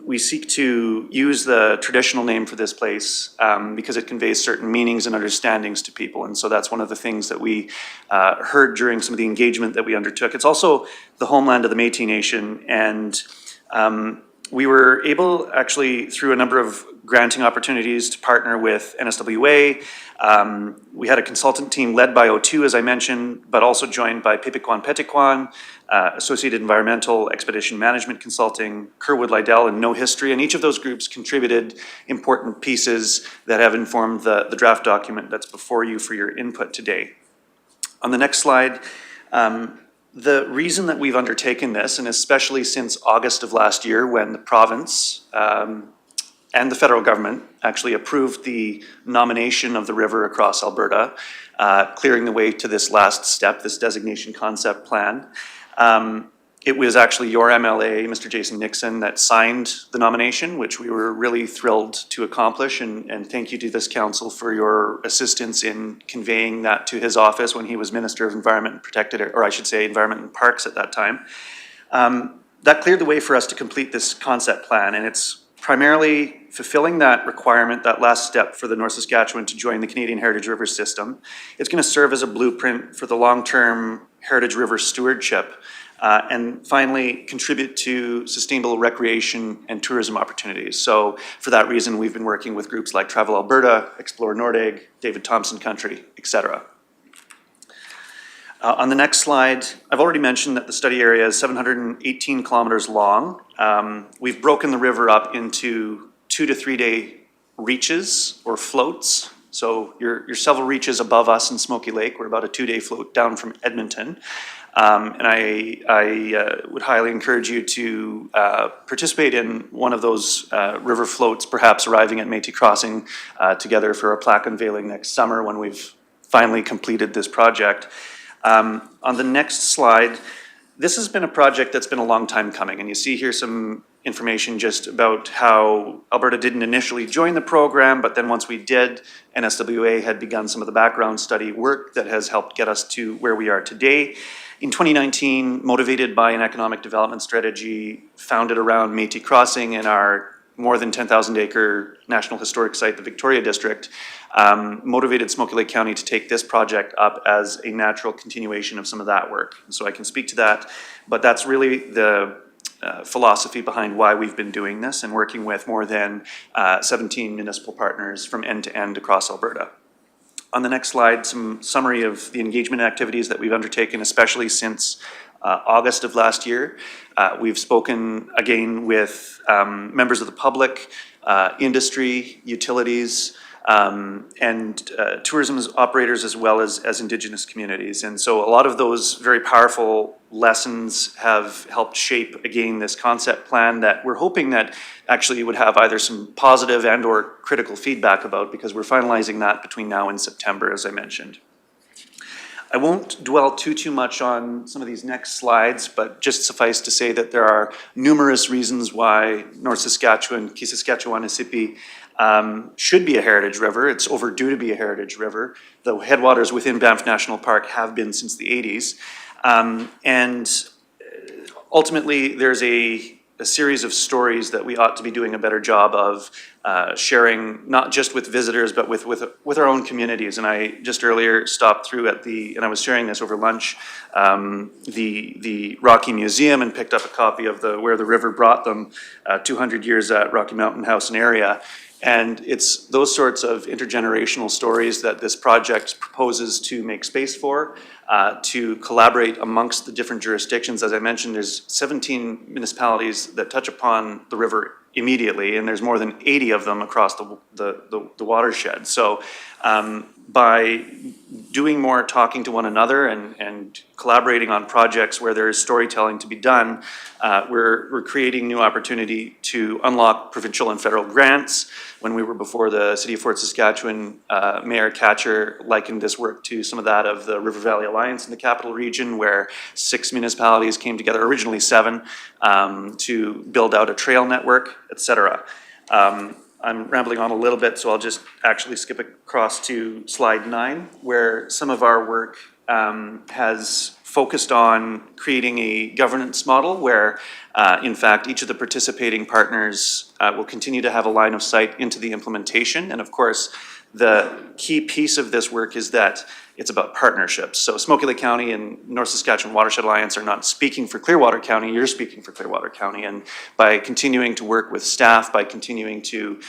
we seek to use the traditional name for this place because it conveys certain meanings and understandings to people. And so that's one of the things that we heard during some of the engagement that we undertook. It's also the homeland of the Métis Nation. And we were able, actually, through a number of granting opportunities to partner with NSWA. We had a consultant team led by O2, as I mentioned, but also joined by Pepequan Petequan, Associated Environmental Expedition Management Consulting, Kerwood Lydell, and No History. And each of those groups contributed important pieces that have informed the draft document that's before you for your input today. On the next slide, the reason that we've undertaken this, and especially since August of last year when the province and the federal government actually approved the nomination of the river across Alberta, clearing the way to this last step, this designation concept plan, It was actually your MLA, Mr. Jason Nixon, that signed the nomination, which we were really thrilled to accomplish. And thank you to this council for your assistance in conveying that to his office when he was Minister of Environment and Protected, or I should say Environment and Parks at that time. That cleared the way for us to complete this concept plan, and it's primarily fulfilling that requirement, that last step for the North Saskatchewan to join the Canadian Heritage River System. It's going to serve as a blueprint for the long-term Heritage River stewardship, and finally contribute to sustainable recreation and tourism opportunities. So for that reason, we've been working with groups like Travel Alberta, Explore Nordegg, David Thompson Country, etc. On the next slide, I've already mentioned that the study area is 718 kilometers long. We've broken the river up into 2 to 3 day reaches or floats. So you're several reaches above us in Smoky Lake. We're about a 2 day float down from Edmonton. And I would highly encourage you to participate in one of those river floats, perhaps arriving at Métis Crossing together for a plaque unveiling next summer when we've finally completed this project. On the next slide, this has been a project that's been a long time coming, and you see here some information just about how Alberta didn't initially join the program, but then once we did, NSWA had begun some of the background study work that has helped get us to where we are today. In 2019, motivated by an economic development strategy founded around Métis Crossing and our more than 10,000 acre National Historic Site, the Victoria District, motivated Smoky Lake County to take this project up as a natural continuation of some of that work. So I can speak to that, but that's really the philosophy behind why we've been doing this and working with more than 17 municipal partners from end to end across Alberta. On the next slide, some summary of the engagement activities that we've undertaken, especially since August of last year. We've spoken again with members of the public, industry, utilities, and tourism operators as well as Indigenous communities. And so a lot of those very powerful lessons have helped shape, again, this concept plan that we're hoping that actually would have either some positive and or critical feedback about, because we're finalizing that between now and September, as I mentioned. I won't dwell too much on some of these next slides, but just suffice to say that there are numerous reasons why North Saskatchewan, Saskatchewan-Mississippi, should be a heritage river. It's overdue to be a heritage river. The headwaters within Banff National Park have been since the 80s. And ultimately, there's a series of stories that we ought to be doing a better job of sharing, not just with visitors, but with our own communities. And I just earlier stopped through at and I was sharing this over lunch, the Rocky Museum, and picked up a copy of Where the River Brought Them, 200 Years at Rocky Mountain House and Area. And it's those sorts of intergenerational stories that this project proposes to make space for, to collaborate amongst the different jurisdictions. As I mentioned, there's 17 municipalities that touch upon the river immediately, and there's more than 80 of them across the watershed. So by doing more talking to one another and collaborating on projects where there is storytelling to be done, we're creating new opportunity to unlock provincial and federal grants. When we were before the City of Fort Saskatchewan, Mayor Katcher likened this work to some of that of the River Valley Alliance in the Capital Region, where 6 municipalities came together, originally 7, to build out a trail network, etc. I'm rambling on a little bit, so I'll just actually skip across to slide 9, where some of our work has focused on creating a governance model where, in fact, each of the participating partners will continue to have a line of sight into the implementation. And of course, the key piece of this work is that it's about partnerships. So Smoky Lake County and North Saskatchewan Watershed Alliance are not speaking for Clearwater County, you're speaking for Clearwater County. And by continuing to work with staff, by continuing to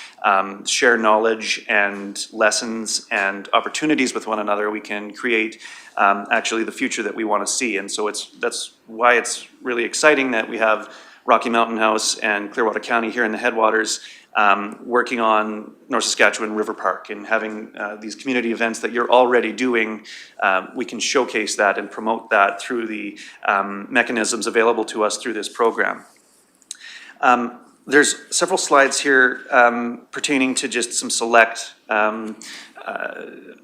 share knowledge and lessons and opportunities with one another, we can create actually the future that we want to see. And so that's why it's really exciting that we have Rocky Mountain House and Clearwater County here in the headwaters working on North Saskatchewan River Park and having these community events that you're already doing. We can showcase that and promote that through the mechanisms available to us through this program. There's several slides here pertaining to just some select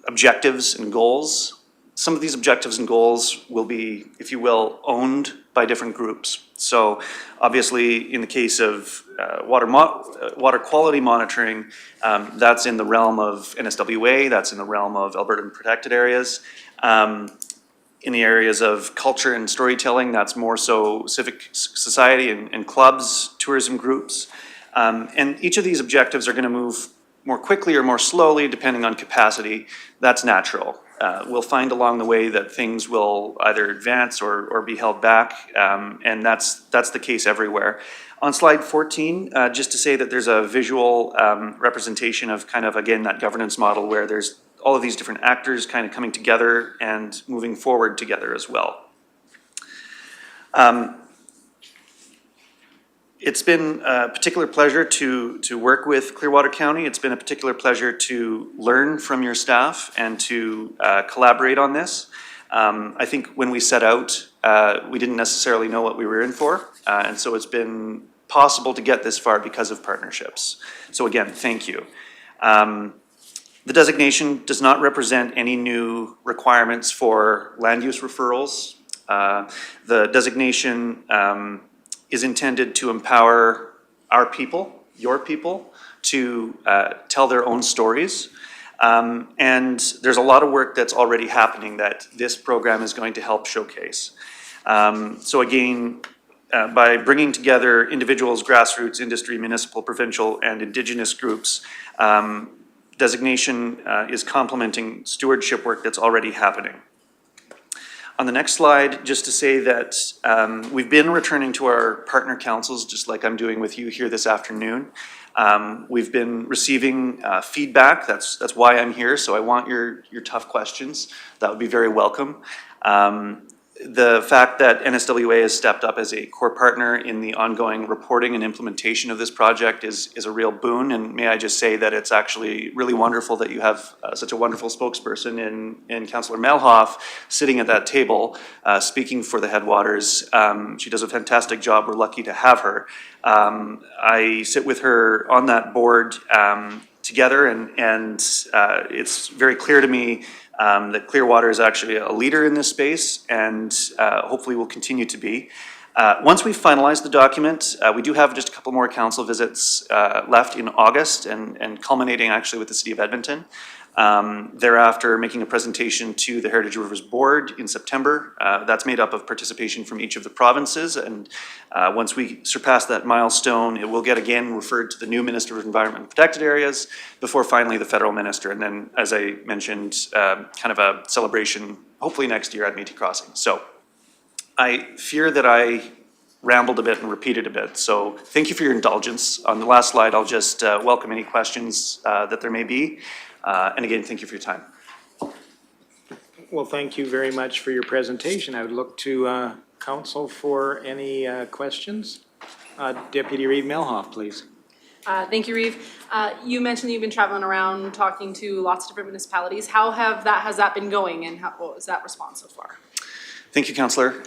objectives and goals. Some of these objectives and goals will be, if you will, owned by different groups. So obviously, in the case of water quality monitoring, that's in the realm of NSWA, that's in the realm of Albertan protected areas. In the areas of culture and storytelling, that's more so civic society and clubs, tourism groups. And each of these objectives are going to move more quickly or more slowly depending on capacity. That's natural. We'll find along the way that things will either advance or be held back, and that's the case everywhere. On slide 14, just to say that there's a visual representation of kind of, again, that governance model where there's all of these different actors kind of coming together and moving forward together as well. It's been a particular pleasure to work with Clearwater County. It's been a particular pleasure to learn from your staff and to collaborate on this. I think when we set out, we didn't necessarily know what we were in for, and so it's been possible to get this far because of partnerships. So again, thank you. The designation does not represent any new requirements for land use referrals. The designation is intended to empower our people, your people, to tell their own stories. And there's a lot of work that's already happening that this program is going to help showcase. So again, by bringing together individuals, grassroots, industry, municipal, provincial, and Indigenous groups, designation is complementing stewardship work that's already happening. On the next slide, just to say that we've been returning to our partner councils, just like I'm doing with you here this afternoon. We've been receiving feedback. That's why I'm here. So I want your tough questions. That would be very welcome. The fact that NSWA has stepped up as a core partner in the ongoing reporting and implementation of this project is a real boon. And may I just say that it's actually really wonderful that you have such a wonderful spokesperson in Councillor Melhoff sitting at that table speaking for the Headwaters. She does a fantastic job. We're lucky to have her. I sit with her on that board together, and it's very clear to me that Clearwater is actually a leader in this space, and hopefully will continue to be. Once we finalize the document, we do have just a couple more council visits left in August, and culminating actually with the City of Edmonton. Thereafter, making a presentation to the Heritage Rivers Board in September. That's made up of participation from each of the provinces, and once we surpass that milestone, it will get again referred to the new Minister of Environment and Protected Areas before finally the federal minister, and then, as I mentioned, kind of a celebration hopefully next year at Métis Crossing. So I fear that I rambled a bit and repeated a bit, so thank you for your indulgence. On the last slide, I'll just welcome any questions that there may be. And again, thank you for your time. Well, thank you very much for your presentation. I would look to council for any questions. Deputy Reeve Melhoff, please. Thank you, Reeve. You mentioned that you've been traveling around talking to lots of different municipalities. How has that been going, and what was that response so far? Thank you, Councillor.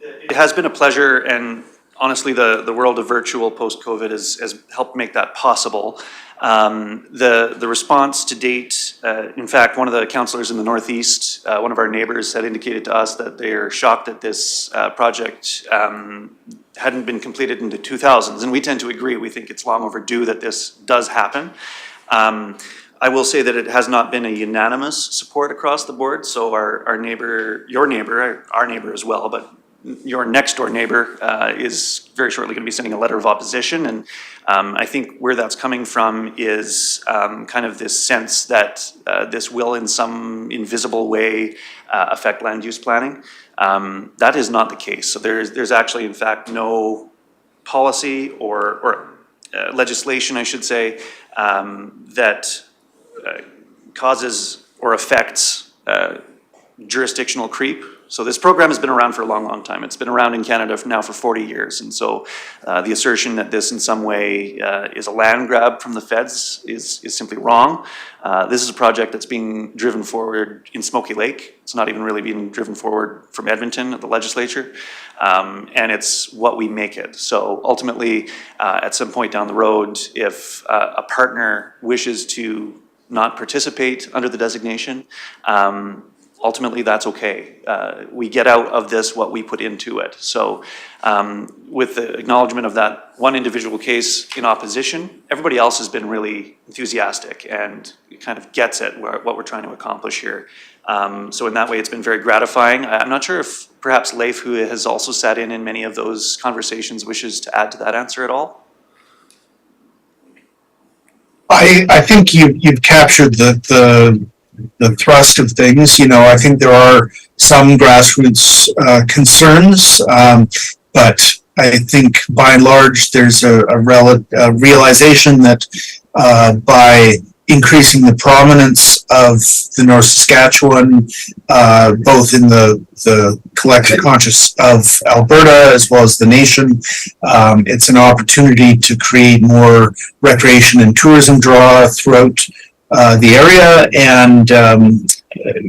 It has been a pleasure, and honestly, the world of virtual post-COVID has helped make that possible. The response to date, in fact, one of the councillors in the Northeast, one of our neighbors, had indicated to us that they are shocked that this project hadn't been completed in the 2000s, and we tend to agree. We think it's long overdue that this does happen. I will say that it has not been a unanimous support across the board, so our neighbor, your neighbor, our neighbor as well, but your next door neighbor is very shortly going to be sending a letter of opposition, and I think where that's coming from is kind of this sense that this will in some invisible way affect land use planning. That is not the case. So there's actually in fact no policy or legislation, I should say, that causes or affects jurisdictional creep. So this program has been around for a long, long time. It's been around in Canada now for 40 years. And so the assertion that this in some way is a land grab from the feds is simply wrong. This is a project that's being driven forward in Smoky Lake. It's not even really being driven forward from Edmonton at the legislature. And it's what we make it. So ultimately, at some point down the road, if a partner wishes to not participate under the designation, ultimately that's okay. We get out of this what we put into it. So with the acknowledgement of that one individual case in opposition, everybody else has been really enthusiastic and kind of gets it, what we're trying to accomplish here. So in that way, it's been very gratifying. I'm not sure if perhaps Leif, who has also sat in many of those conversations, wishes to add to that answer at all? I think you've captured the thrust of things. You know, I think there are some grassroots concerns, but I think by and large there's a realization that by increasing the prominence of the North Saskatchewan, both in the collective conscious of Alberta as well as the nation, it's an opportunity to create more recreation and tourism draw throughout the area, and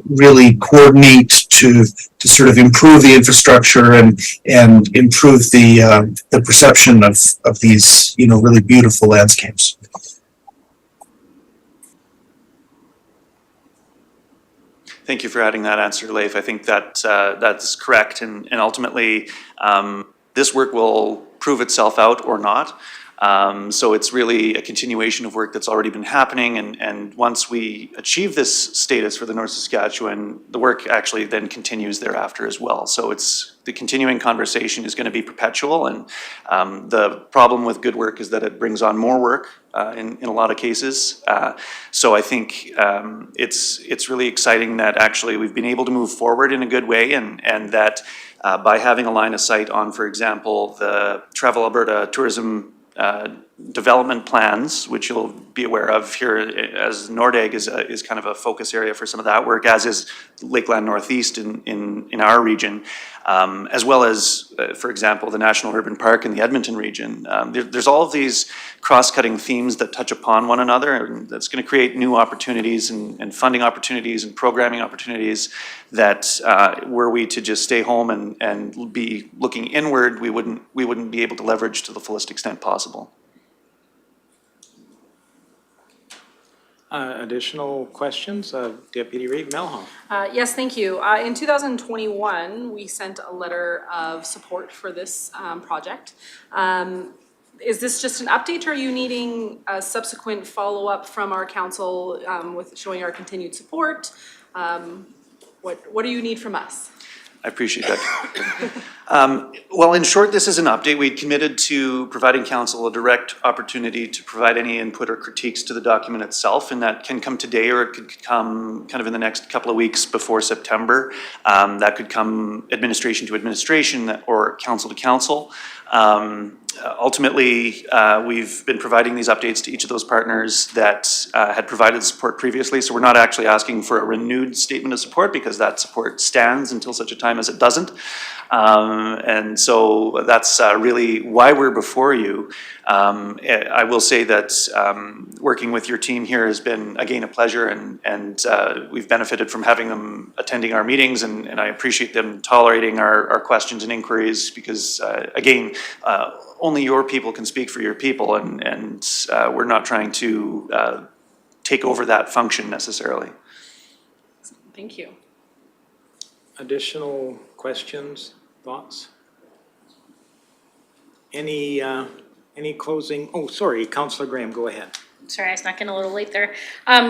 really coordinate to sort of improve the infrastructure and improve the perception of these, you know, really beautiful landscapes. Thank you for adding that answer, Leif. I think that that's correct, and ultimately this work will prove itself out or not. So it's really a continuation of work that's already been happening, and once we achieve this status for the North Saskatchewan, the work actually then continues thereafter as well. So it's the continuing conversation is going to be perpetual, and the problem with good work is that it brings on more work in a lot of cases. So I think it's really exciting that actually we've been able to move forward in a good way, and that by having a line of sight on, for example, the Travel Alberta Tourism development plans, which you'll be aware of here, as Nordegg is kind of a focus area for some of that work, as is Lakeland Northeast in our region, as well as, for example, the National Urban Park in the Edmonton region. There's all of these cross-cutting themes that touch upon one another, and that's going to create new opportunities and funding opportunities and programming opportunities that were we to just stay home and be looking inward, we wouldn't be able to leverage to the fullest extent possible. Additional questions? Deputy Reeve Lougheed. Yes, thank you. In 2021, we sent a letter of support for this project. Is this just an update, or are you needing a subsequent follow-up from our council with showing our continued support? What do you need from us? I appreciate that. Well, in short, this is an update. We committed to providing council a direct opportunity to provide any input or critiques to the document itself, and that can come today, or it could come kind of in the next couple of weeks before September. That could come administration to administration or council to council. Ultimately, we've been providing these updates to each of those partners that had provided support previously, so we're not actually asking for a renewed statement of support, because that support stands until such a time as it doesn't. And so that's really why we're before you. I will say that working with your team here has been, again, a pleasure, and we've benefited from having them attending our meetings, and I appreciate them tolerating our questions and inquiries, because, again, only your people can speak for your people, and we're not trying to take over that function necessarily. Thank you. Additional questions, thoughts? Any closing? Oh, sorry, Councillor Graham, go ahead. Sorry, I snuck in a little late there.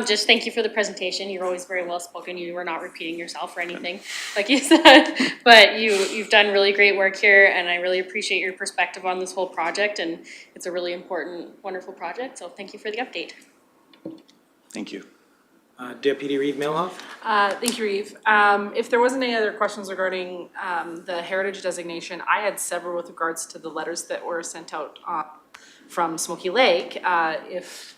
Just thank you for the presentation. You're always very well spoken. You were not repeating yourself or anything, like you said, but you've done really great work here, and I really appreciate your perspective on this whole project, and it's a really important, wonderful project, so thank you for the update. Thank you. Deputy Reeve Lougheed. Thank you, Reeve. If there wasn't any other questions regarding the heritage designation, I had several with regards to the letters that were sent out from Smoky Lake. If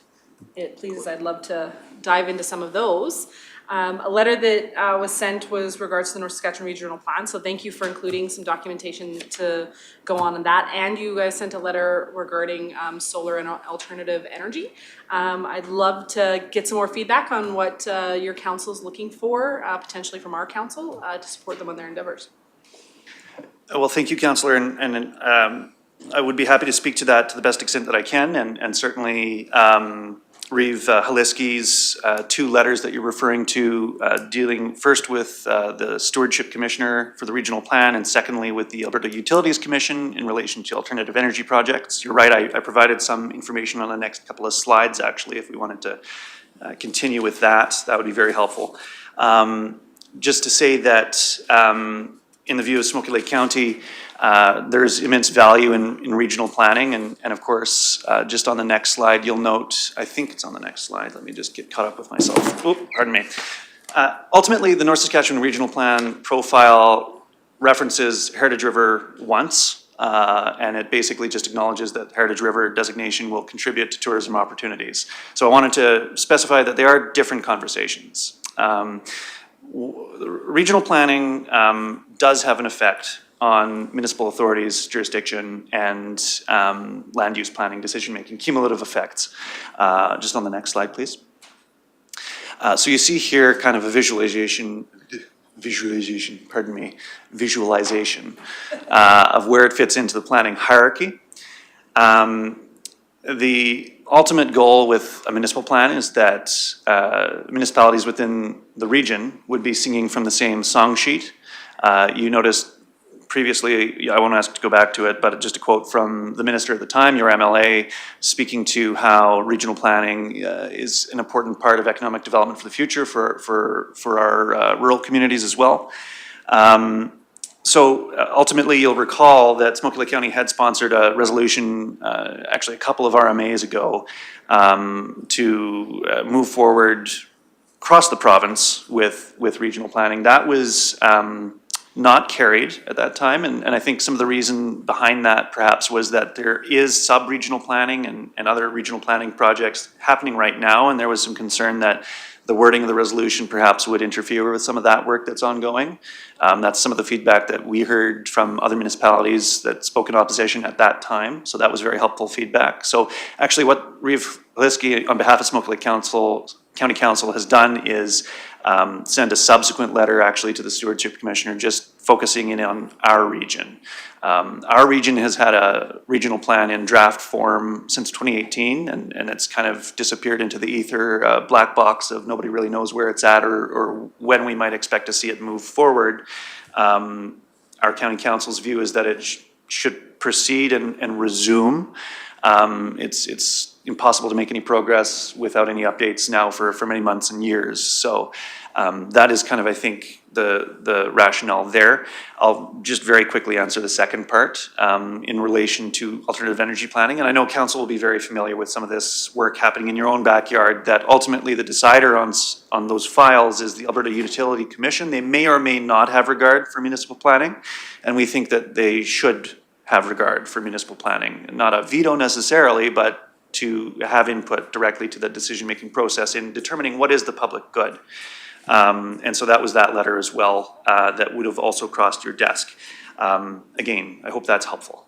it pleases, I'd love to dive into some of those. A letter that was sent was regards to the North Saskatchewan Regional Plan, so thank you for including some documentation to go on that. And you guys sent a letter regarding solar and alternative energy. I'd love to get some more feedback on what your council's looking for, potentially from our council, to support them on their endeavors. Well, thank you, Councillor, and I would be happy to speak to that to the best extent that I can, and certainly Reeve Lougheed's two letters that you're referring to, dealing first with the Stewardship Commissioner for the Regional Plan, and secondly with the Alberta Utilities Commission in relation to alternative energy projects. You're right, I provided some information on the next couple of slides, actually, if we wanted to continue with that. That would be very helpful. Just to say that in the view of Smoky Lake County, there's immense value in regional planning, and of course, just on the next slide, you'll note, I think it's on the next slide, let me just get caught up with myself. Oop, pardon me. Ultimately, the North Saskatchewan Regional Plan profile references Heritage River once, and it basically just acknowledges that Heritage River designation will contribute to tourism opportunities. So I wanted to specify that they are different conversations. Regional planning does have an effect on municipal authorities' jurisdiction and land use planning decision-making, cumulative effects. Just on the next slide, please. So you see here kind of a visualization of where it fits into the planning hierarchy. The ultimate goal with a municipal plan is that municipalities within the region would be singing from the same song sheet. You noticed previously, I won't ask to go back to it, but just a quote from the minister at the time, your MLA, speaking to how regional planning is an important part of economic development for the future for our rural communities as well. So ultimately, you'll recall that Smoky Lake County had sponsored a resolution, actually a couple of RMAs ago, to move forward across the province with regional planning. That was not carried at that time, and I think some of the reason behind that perhaps was that there is sub-regional planning and other regional planning projects happening right now, and there was some concern that the wording of the resolution perhaps would interfere with some of that work that's ongoing. That's some of the feedback that we heard from other municipalities that spoke in opposition at that time, so that was very helpful feedback. So actually what Reeve Lougheed on behalf of Smoky Lake County Council has done is send a subsequent letter actually to the Stewardship Commissioner just focusing in on our region. Our region has had a regional plan in draft form since 2018, and it's kind of disappeared into the ether, black box of nobody really knows where it's at or when we might expect to see it move forward. Our county council's view is that it should proceed and resume. It's impossible to make any progress without any updates now for many months and years. So that is kind of, I think, the rationale there. I'll just very quickly answer the second part in relation to alternative energy planning. And I know council will be very familiar with some of this work happening in your own backyard, that ultimately the decider on those files is the Alberta Utility Commission. They may or may not have regard for municipal planning, and we think that they should have regard for municipal planning. Not a veto necessarily, but to have input directly to the decision-making process in determining what is the public good. And so that was that letter as well that would have also crossed your desk. Again, I hope that's helpful.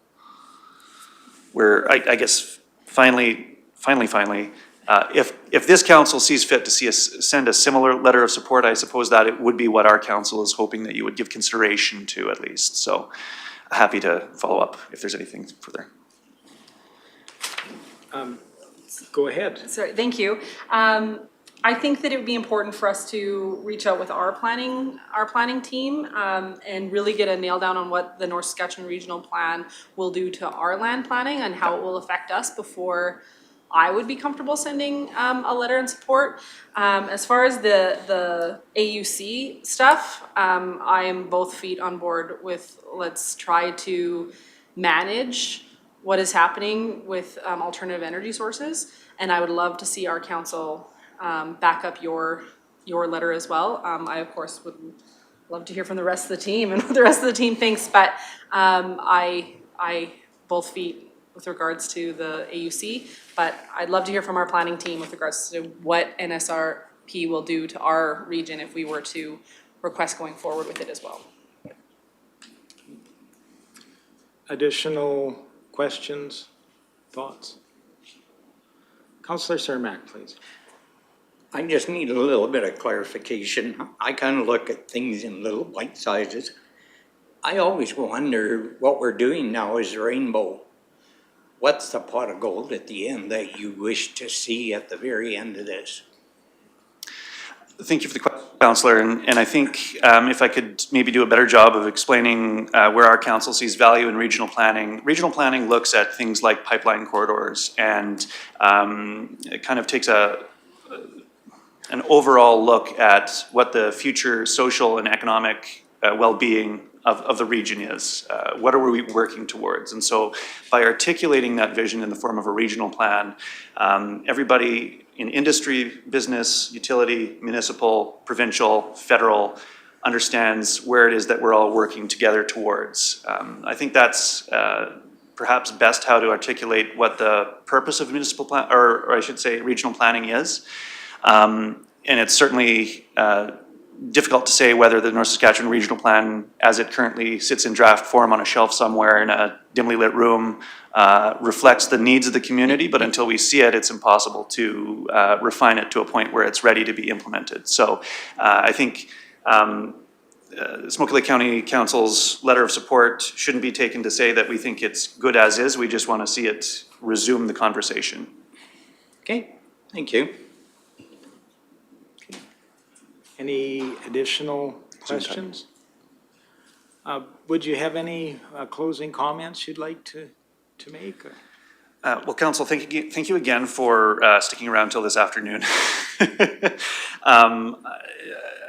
I guess finally, if this council sees fit to send a similar letter of support, I suppose that it would be what our council is hoping that you would give consideration to at least. So happy to follow up if there's anything further. Go ahead. Sorry, thank you. I think that it would be important for us to reach out with our planning team and really get a nail down on what the North Saskatchewan Regional Plan will do to our land planning and how it will affect us before I would be comfortable sending a letter in support. As far as the AUC stuff, I am both feet on board with let's try to manage what is happening with alternative energy sources, and I would love to see our council back up your letter as well. I of course would love to hear from the rest of the team and what the rest of the team thinks, but I both feet with regards to the AUC, but I'd love to hear from our planning team with regards to what NSRP will do to our region if we were to request going forward with it as well. Additional questions, thoughts? Councillor Cermak, please. I just need a little bit of clarification. I kind of look at things in little bite sizes. I always wonder what we're doing now is rainbow. what's the pot of gold at the end that you wish to see at the very end of this? Thank you for the question, Councillor, and I think if I could maybe do a better job of explaining where our council sees value in regional planning. Regional planning looks at things like pipeline corridors and it kind of takes an overall look at what the future social and economic well-being of the region is. What are we working towards? And so by articulating that vision in the form of a regional plan, everybody in industry, business, utility, municipal, provincial, federal, understands where it is that we're all working together towards. I think that's perhaps best how to articulate what the purpose of municipal plan, or I should say regional planning is. And it's certainly difficult to say whether the North Saskatchewan Regional Plan, as it currently sits in draft form on a shelf somewhere in a dimly lit room, reflects the needs of the community, but until we see it, it's impossible to refine it to a point where it's ready to be implemented. So I think Smoky Lake County Council's letter of support shouldn't be taken to say that we think it's good as is. We just want to see it resume the conversation. Okay, thank you. Any additional questions? Would you have any closing comments you'd like to make? Well, Council, thank you again for sticking around till this afternoon.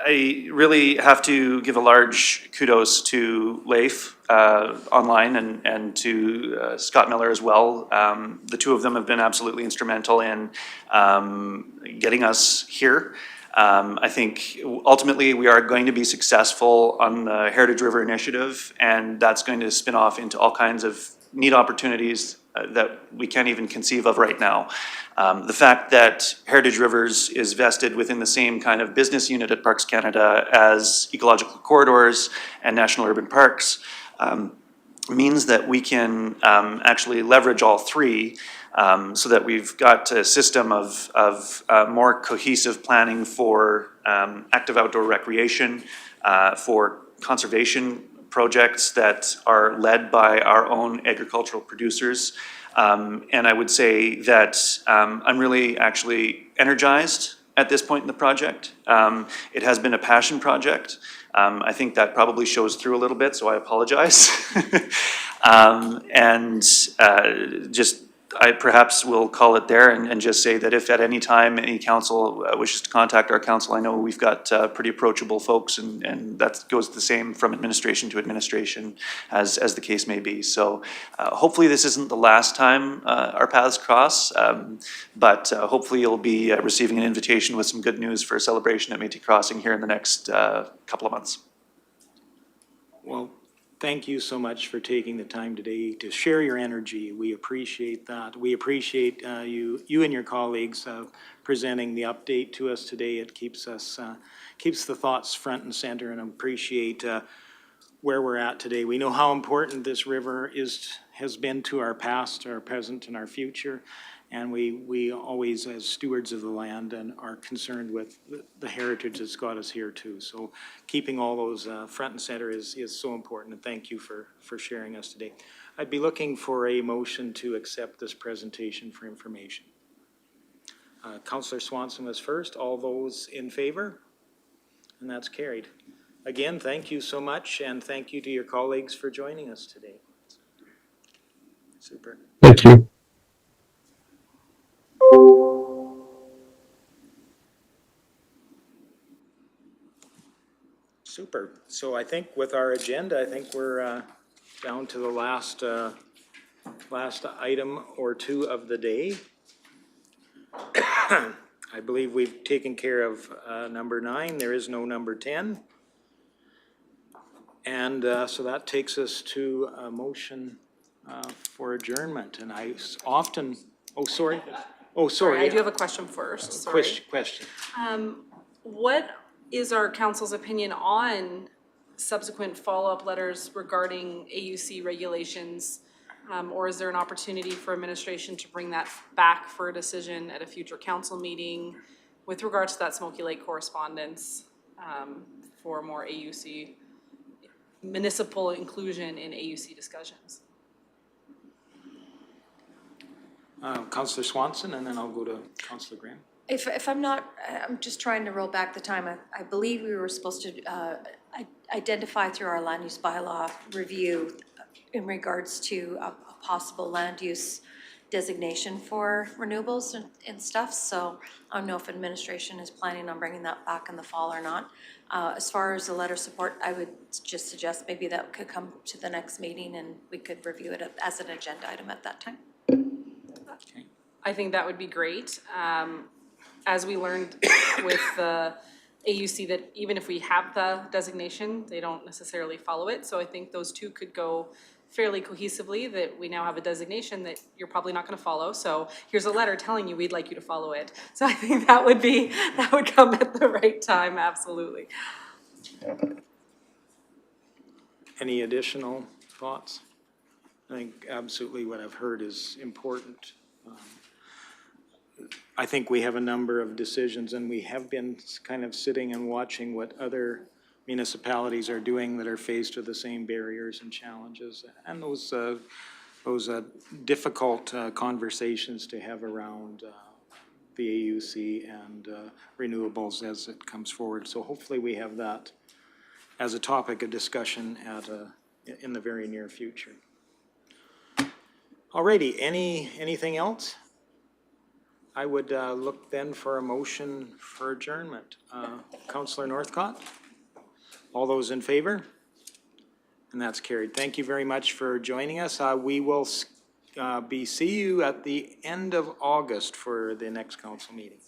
I really have to give a large kudos to Leif online and to Scott Miller as well. The two of them have been absolutely instrumental in getting us here. I think ultimately we are going to be successful on the Heritage River Initiative, and that's going to spin off into all kinds of neat opportunities that we can't even conceive of right now. The fact that Heritage Rivers is vested within the same kind of business unit at Parks Canada as ecological corridors and national urban parks means that we can actually leverage all three so that we've got a system of more cohesive planning for active outdoor recreation, for conservation projects that are led by our own agricultural producers. And I would say that I'm really actually energized at this point in the project. It has been a passion project. I think that probably shows through a little bit, so I apologize. I perhaps will call it there and just say that if at any time any council wishes to contact our council, I know we've got pretty approachable folks, and that goes the same from administration to administration as the case may be. So hopefully this isn't the last time our paths cross, but hopefully you'll be receiving an invitation with some good news for a celebration at Métis Crossing here in the next couple of months. Well, thank you so much for taking the time today to share your energy. We appreciate that. We appreciate you and your colleagues presenting the update to us today. It keeps the thoughts front and center, and I appreciate where we're at today. We know how important this river has been to our past, our present, and our future. And we always, as stewards of the land, and are concerned with the heritage that's got us here too. So keeping all those front and center is so important, and thank you for sharing us today. I'd be looking for a motion to accept this presentation for information. Councillor Swanson was first. All those in favor? And that's carried. Again, thank you so much, and thank you to your colleagues for joining us today. Super. Thank you. Super. So I think with our agenda, I think we're down to the last item or two of the day. I believe we've taken care of number 9. There is no number 10. And so that takes us to a motion for adjournment. And I often, sorry. I do have a question first, sorry. Question. What is our council's opinion on subsequent follow-up letters regarding AUC regulations? Or is there an opportunity for administration to bring that back for a decision at a future council meeting with regards to that Smoky Lake correspondence for more AUC, municipal inclusion in AUC discussions? Councillor Swanson, and then I'll go to Councillor Graham. If I'm not, I'm just trying to roll back the time. I believe we were supposed to identify through our land use bylaw review in regards to a possible land use designation for renewables and stuff. So I don't know if administration is planning on bringing that back in the fall or not. As far as the letter of support, I would just suggest maybe that could come to the next meeting and we could review it as an agenda item at that time. I think that would be great. As we learned with the AUC, that even if we have the designation, they don't necessarily follow it. So I think those two could go fairly cohesively, that we now have a designation that you're probably not gonna follow. So here's a letter telling you we'd like you to follow it. So I think that would come at the right time, absolutely. Any additional thoughts? I think absolutely what I've heard is important. I think we have a number of decisions, and we have been kind of sitting and watching what other municipalities are doing that are faced with the same barriers and challenges, and those difficult conversations to have around the AUC and renewables as it comes forward. So hopefully we have that as a topic of discussion in the very near future. Alrighty, anything else? I would look then for a motion for adjournment. Councillor Northcott? All those in favor? And that's carried. Thank you very much for joining us. We will see you at the end of August for the next council meeting.